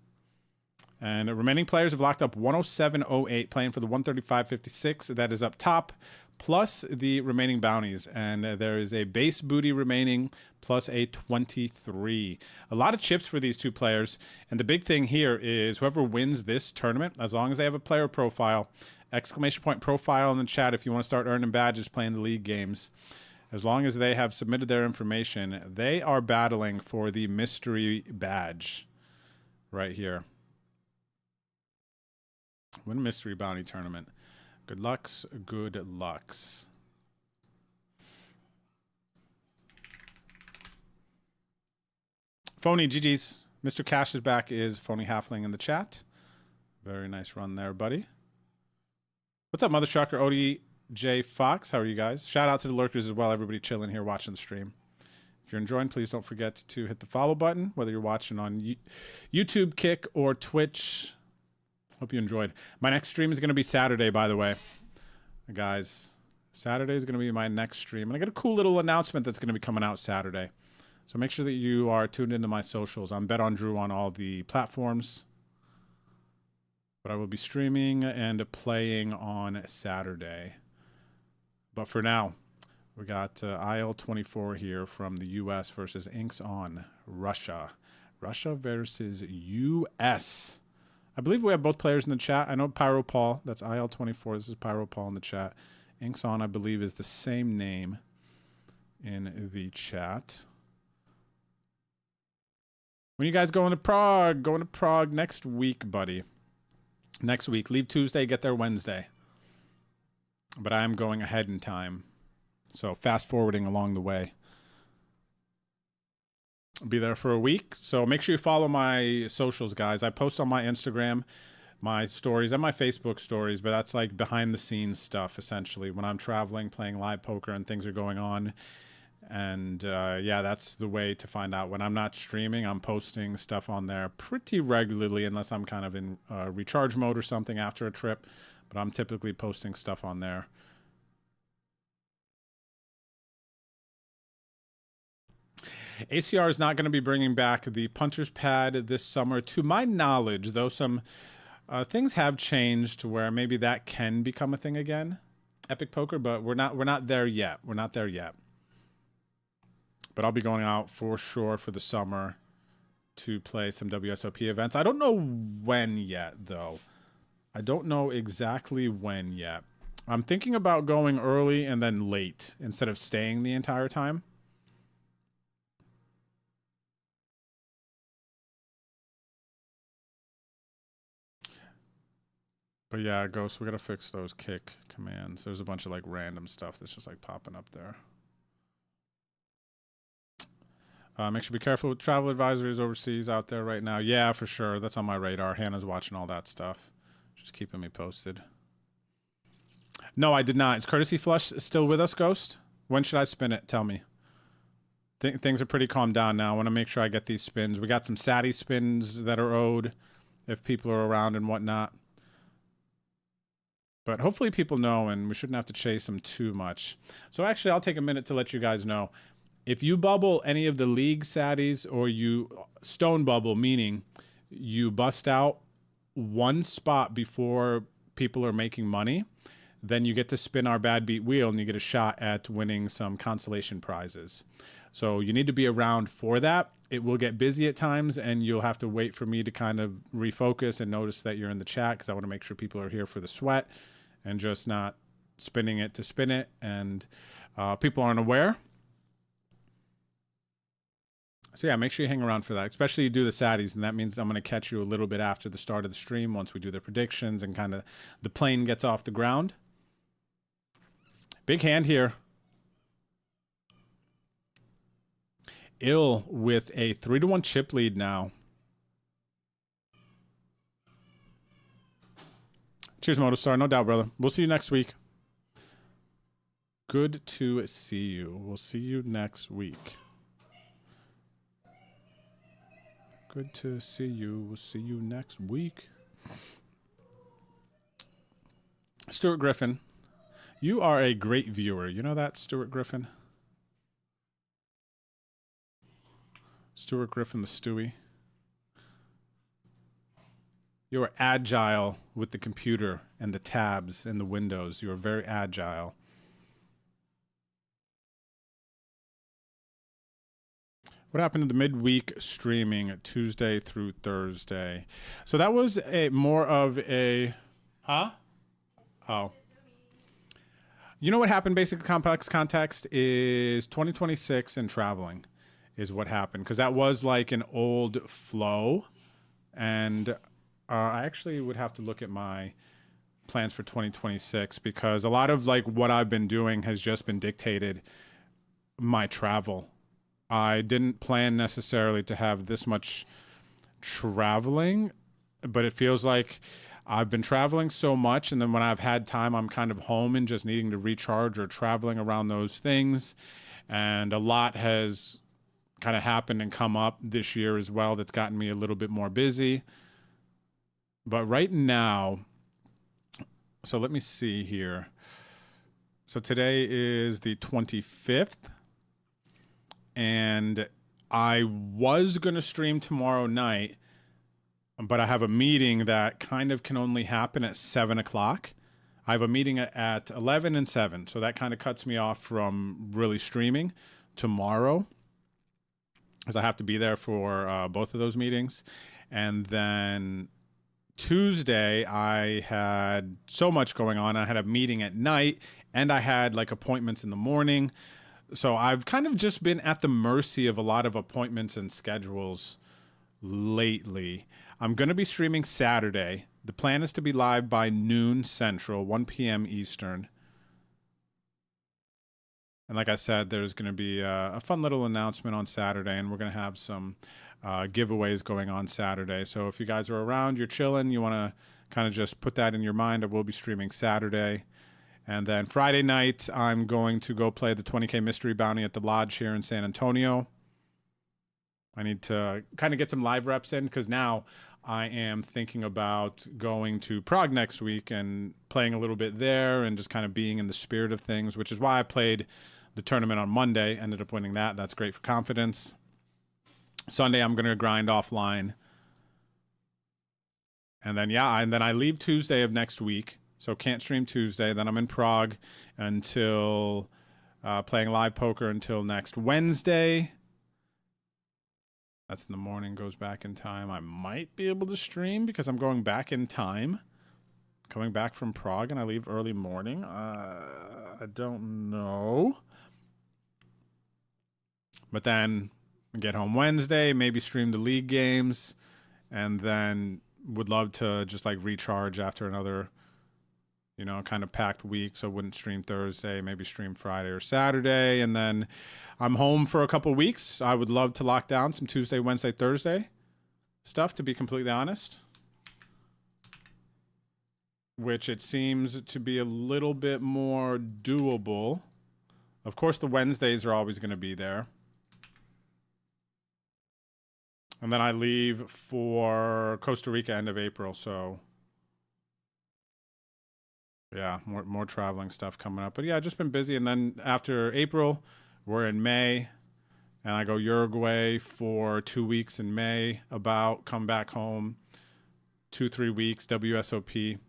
And remaining players have locked up 107.08, playing for the 135.56. That is up top, plus the remaining bounties. And there is a base booty remaining, plus a 23. A lot of chips for these two players. And the big thing here is whoever wins this tournament, as long as they have a player profile, exclamation point profile in the chat if you want to start earning badges playing the league games. As long as they have submitted their information, they are battling for the mystery badge right here. Win mystery bounty tournament. Good lucks, good lucks. Phony GG's. Mr. Cash is back is Phony Halfling in the chat. Very nice run there, buddy. What's up, Mother Trucker? ODJ Fox, how are you guys? Shout out to the lurkers as well, everybody chilling here watching the stream. If you're enjoying, please don't forget to hit the follow button, whether you're watching on YouTube, Kick, or Twitch. Hope you enjoyed. My next stream is going to be Saturday, by the way. Guys, Saturday is going to be my next stream. And I got a cool little announcement that's going to be coming out Saturday. So make sure that you are tuned into my socials. I'm BetOnDrew on all the platforms. But I will be streaming and playing on Saturday. But for now, we got IL-24 here from the U.S. versus Inks on Russia. Russia versus U.S. I believe we have both players in the chat. I know Pyro Paul, that's IL-24. This is Pyro Paul in the chat. Inks on, I believe, is the same name in the chat. When you guys going to Prague? Going to Prague next week, buddy. Next week. Leave Tuesday, get there Wednesday. But I am going ahead in time. So fast forwarding along the way. I'll be there for a week. So make sure you follow my socials, guys. I post on my Instagram, my stories, and my Facebook stories. But that's like behind the scenes stuff, essentially. When I'm traveling, playing live poker, and things are going on. And yeah, that's the way to find out. When I'm not streaming, I'm posting stuff on there pretty regularly, unless I'm kind of in recharge mode or something after a trip. But I'm typically posting stuff on there. ACR is not going to be bringing back the punter's pad this summer, to my knowledge, though some things have changed to where maybe that can become a thing again. Epic Poker, but we're not there yet. We're not there yet. But I'll be going out for sure for the summer to play some WSOP events. I don't know when yet, though. I don't know exactly when yet. I'm thinking about going early and then late instead of staying the entire time. But yeah, Ghost, we gotta fix those kick commands. There's a bunch of like random stuff that's just like popping up there. Make sure to be careful with travel advisories overseas out there right now. Yeah, for sure. That's on my radar. Hannah's watching all that stuff. Just keeping me posted. No, I did not. Is Courtesy Flush still with us, Ghost? When should I spin it? Tell me. Things are pretty calmed down now. I want to make sure I get these spins. We got some Sadie spins that are owed if people are around and whatnot. But hopefully people know, and we shouldn't have to chase them too much. So actually, I'll take a minute to let you guys know. If you bubble any of the league saddies or you stone bubble, meaning you bust out one spot before people are making money, then you get to spin our bad beat wheel and you get a shot at winning some consolation prizes. So you need to be around for that. It will get busy at times and you'll have to wait for me to kind of refocus and notice that you're in the chat because I want to make sure people are here for the sweat and just not spinning it to spin it. And people aren't aware. So yeah, make sure you hang around for that, especially you do the saddies, and that means I'm going to catch you a little bit after the start of the stream once we do the predictions and kind of the plane gets off the ground. Big hand here. Ill with a 3-1 chip lead now. Cheers, Motostar. No doubt, brother. We'll see you next week. Good to see you. We'll see you next week. Good to see you. We'll see you next week. Stuart Griffin. You are a great viewer. You know that, Stuart Griffin? Stuart Griffin, the Stewie. You are agile with the computer and the tabs and the windows. You are very agile. What happened to the midweek streaming Tuesday through Thursday? So that was a more of a, huh? Oh. You know what happened, basic complex context, is 2026 and traveling is what happened. Because that was like an old flow. And I actually would have to look at my plans for 2026 because a lot of like what I've been doing has just been dictated my travel. I didn't plan necessarily to have this much traveling, but it feels like I've been traveling so much, and then when I've had time, I'm kind of home and just needing to recharge or traveling around those things. And a lot has kind of happened and come up this year as well that's gotten me a little bit more busy. But right now, so let me see here. So today is the 25th. And I was going to stream tomorrow night, but I have a meeting that kind of can only happen at 7 o'clock. I have a meeting at 11 and 7, so that kind of cuts me off from really streaming tomorrow, because I have to be there for both of those meetings. And then Tuesday, I had so much going on. I had a meeting at night, and I had like appointments in the morning. So I've kind of just been at the mercy of a lot of appointments and schedules lately. I'm going to be streaming Saturday. The plan is to be live by noon Central, 1 p.m. Eastern. And like I said, there's going to be a fun little announcement on Saturday, and we're going to have some giveaways going on Saturday. So if you guys are around, you're chilling, you want to kind of just put that in your mind, I will be streaming Saturday. And then Friday night, I'm going to go play the 20K Mystery Bounty at the Lodge here in San Antonio. I need to kind of get some live reps in because now I am thinking about going to Prague next week and playing a little bit there and just kind of being in the spirit of things, which is why I played the tournament on Monday, ended up winning that. That's great for confidence. Sunday, I'm going to grind offline. And then, yeah, and then I leave Tuesday of next week. So can't stream Tuesday. Then I'm in Prague until playing live poker until next Wednesday. That's in the morning, goes back in time. I might be able to stream because I'm going back in time. Coming back from Prague and I leave early morning. I don't know. But then I get home Wednesday, maybe stream the league games, and then would love to just like recharge after another you know, kind of packed week, so wouldn't stream Thursday, maybe stream Friday or Saturday, and then I'm home for a couple weeks. I would love to lock down some Tuesday, Wednesday, Thursday stuff, to be completely honest, which it seems to be a little bit more doable. Of course, the Wednesdays are always going to be there. And then I leave for Costa Rica end of April, so yeah, more traveling stuff coming up. But yeah, just been busy. And then after April, we're in May, and I go Uruguay for 2 weeks in May, come back home, 2-3 weeks, WSOP.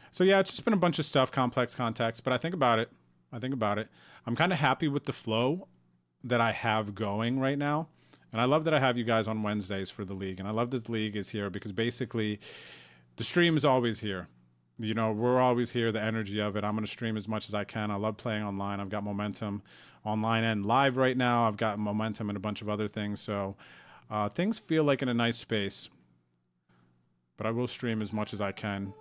So yeah, it's just been a bunch of stuff, complex context, but I think about it. I'm kind of happy with the flow that I have going right now. And I love that I have you guys on Wednesdays for the league. And I love that the league is here because basically the stream is always here. You know, we're always here, the energy of it. I'm going to stream as much as I can. I love playing online. I've got momentum online and live right now. I've got momentum and a bunch of other things. So things feel like in a nice space. But I will stream as much as I can,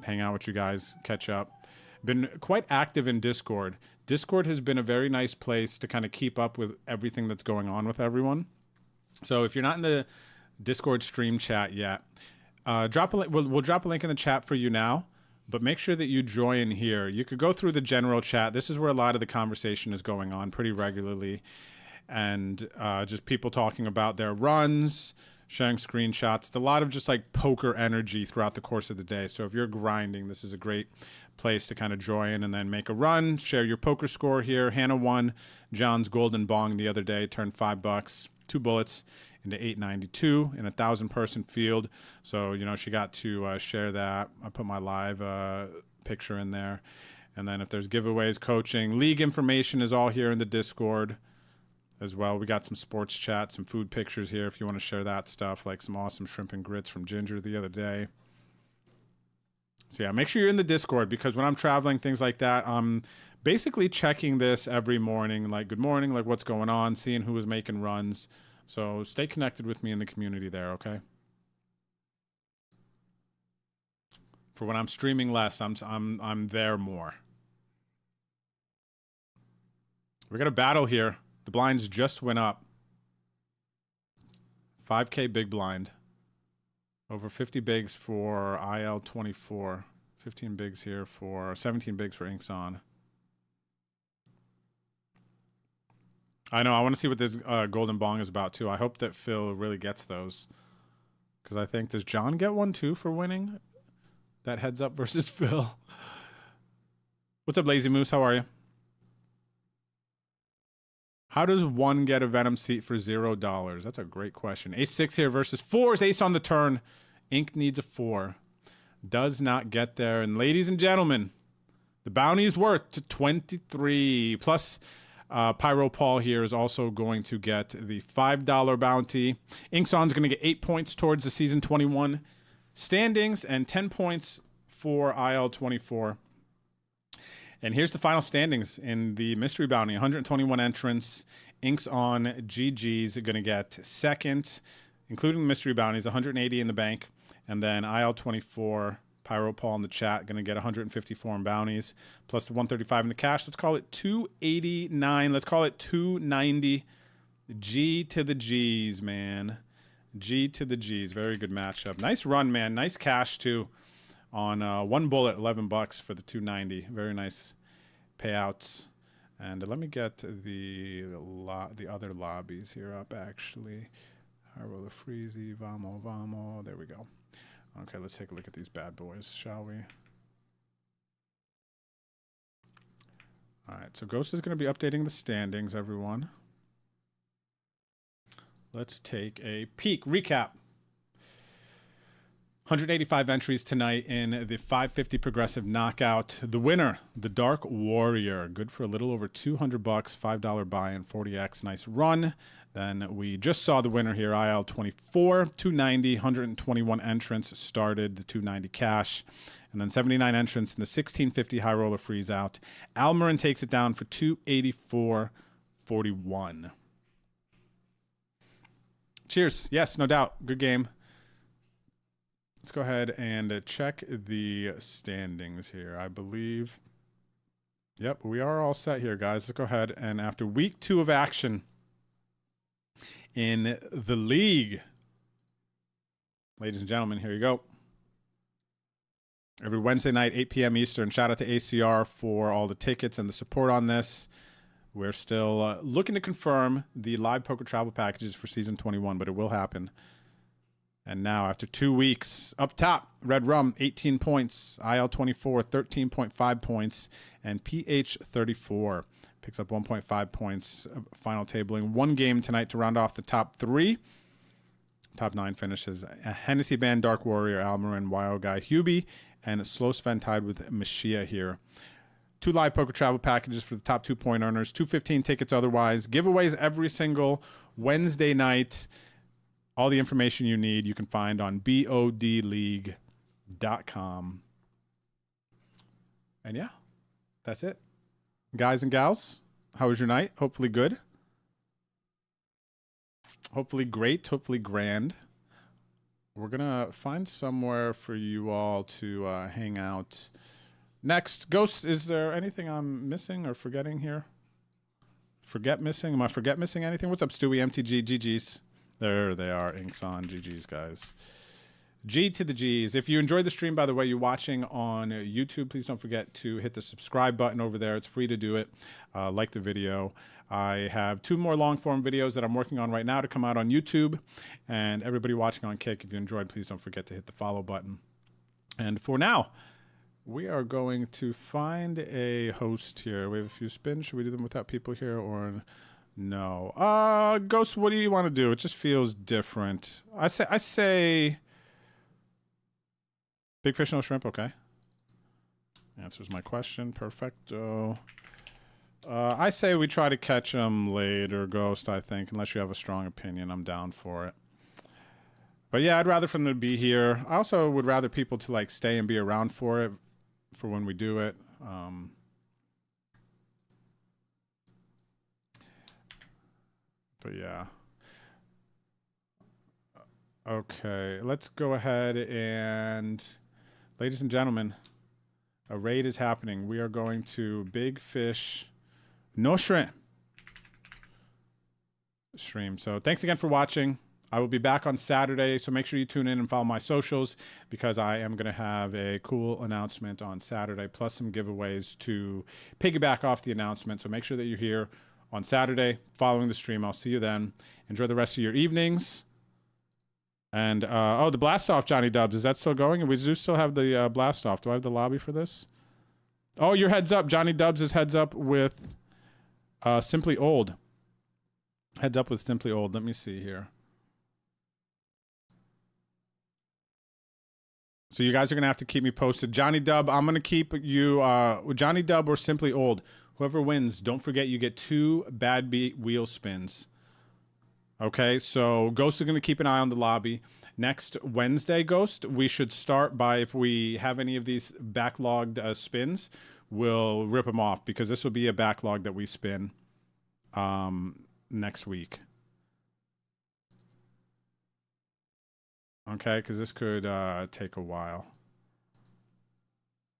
hang out with you guys, catch up. Been quite active in Discord. Discord has been a very nice place to kind of keep up with everything that's going on with everyone. So if you're not in the Discord stream chat yet, drop a link. We'll drop a link in the chat for you now, but make sure that you join here. You could go through the general chat. This is where a lot of the conversation is going on pretty regularly, and just people talking about their runs, sharing screenshots. It's a lot of just like poker energy throughout the course of the day. So if you're grinding, this is a great place to kind of join and then make a run, share your poker score here. Hannah won John's Golden Bong the other day, turned $5, 2 bullets into 892 in a 1,000-person field. So, you know, she got to share that. I put my live picture in there. And then if there's giveaways, coaching, league information is all here in the Discord as well. We got some sports chat, some food pictures here if you want to share that stuff, like some awesome shrimp and grits from Ginger the other day. So yeah, make sure you're in the Discord, because when I'm traveling, things like that, I'm basically checking this every morning, like good morning, like what's going on, seeing who is making runs. So stay connected with me in the community there, okay? For when I'm streaming less, I'm there more. We got a battle here. The blinds just went up. 5K big blind. Over 50 bigs for IL24. 15 bigs here for 17 bigs for Inks On. I know. I want to see what this Golden Bong is about too. I hope that Phil really gets those, because I think, does John get one too for winning that heads up versus Phil? What's up, Lazy Moose? How are you? How does one get a Venom seat for $0? That's a great question. Ace 6 here versus 4's ace on the turn. Ink needs a 4. Does not get there. And ladies and gentlemen, the bounty is worth to 23. Plus, Pyro Paul here is also going to get the $5 bounty. Inkson's going to get 8 points towards the season 21 standings and 10 points for IL24. And here's the final standings in the mystery bounty. 121 entrants. Inks On GG's are going to get second, including the mystery bounties, 180 in the bank. And then IL24, Pyro Paul in the chat, going to get 154 in bounties, plus the 135 in the cash. Let's call it 289. Let's call it 290. G to the G's, man. G to the G's. Very good matchup. Nice run, man. Nice cash, too. On one bullet, $11 for the 290. Very nice payouts. And let me get the other lobbies here up, actually. Hyrola Freezy, Vamo. There we go. Okay, let's take a look at these bad boys, shall we? All right, so Ghost is going to be updating the standings, everyone. Let's take a peek. Recap. 185 entries tonight in the 550 progressive knockout. The winner, the Dark Warrior, good for a little over $200, $5 buy-in, 40x, nice run. Then we just saw the winner here, IL24, 290, 121 entrants started, the 290 cash. And then 79 entrants in the 1650 high roller freeze out. Almarin takes it down for 284.41. Cheers. Yes, no doubt. Good game. Let's go ahead and check the standings here. I believe. Yep, we are all set here, guys. Let's go ahead and after week 2 of action in the league, ladies and gentlemen, here you go. Every Wednesday night, 8 p.m. Eastern. Shout out to ACR for all the tickets and the support on this. We're still looking to confirm the live poker travel packages for season 21, but it will happen. And now, after 2 weeks, up top, Red Rum, 18 points, IL24, 13.5 points, and PH34 picks up 1.5 points, final tabling. 1 game tonight to round off the top 3. Top 9 finishes. Hennessy Band, Dark Warrior, Almarin, Wild Guy, Hubie, and Slow Sven tied with Mashia here. 2 live poker travel packages for the top 2-point earners, 215 tickets otherwise. Giveaways every single Wednesday night. All the information you need you can find on bodleague.com. And yeah, that's it. Guys and gals, how was your night? Hopefully good. Hopefully great. Hopefully grand. We're going to find somewhere for you all to hang out. Next, Ghost, is there anything I'm missing or forgetting here? Missing? Am I missing anything? What's up, Stewie? MTG, GG's. There they are, inks on. GG's, guys. G to the G's. If you enjoyed the stream, by the way, you're watching on YouTube, please don't forget to hit the subscribe button over there. It's free to do it. Like the video. I have 2 more long-form videos that I'm working on right now to come out on YouTube. And everybody watching on Kick, if you enjoyed, please don't forget to hit the follow button. And for now, we are going to find a host here. We have a few spins. Should we do them without people here or no? Ghost, what do you want to do? It just feels different. I say big fish, no shrimp. Okay. Answers my question. Perfecto. I say we try to catch them later, Ghost, I think. Unless you have a strong opinion, I'm down for it. But yeah, I'd rather for them to be here. I also would rather people to like stay and be around for it, for when we do it. But yeah. Okay, let's go ahead and, ladies and gentlemen, a raid is happening. We are going to Big Fish, No Shrimp stream. So thanks again for watching. I will be back on Saturday, so make sure you tune in and follow my socials because I am going to have a cool announcement on Saturday, plus some giveaways to piggyback off the announcement. So make sure that you're here on Saturday following the stream. I'll see you then. Enjoy the rest of your evenings. And, oh, the blast off, Johnny Dubs. Is that still going? We do still have the blast off. Do I have the lobby for this? Oh, your heads up. Johnny Dubs is heads up with Simply Old. Heads up with Simply Old. Let me see here. So you guys are going to have to keep me posted. Johnny Dub, I'm going to keep you, Johnny Dub or Simply Old. Whoever wins, don't forget you get 2 bad beat wheel spins. Okay, so Ghost is going to keep an eye on the lobby. Next Wednesday, Ghost, we should start by, if we have any of these backlogged spins, we'll rip them off because this will be a backlog that we spin next week. Okay, because this could take a while.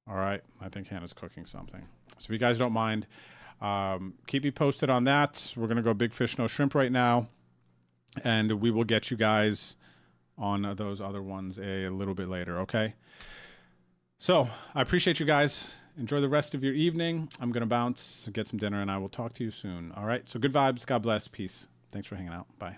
All right, I think Hannah's cooking something. So if you guys don't mind, keep me posted on that. We're going to go Big Fish, No Shrimp right now. And we will get you guys on those other ones a little bit later, okay? So I appreciate you guys. Enjoy the rest of your evening. I'm going to bounce, get some dinner, and I will talk to you soon. All right, so good vibes. God bless. Peace. Thanks for hanging out. Bye.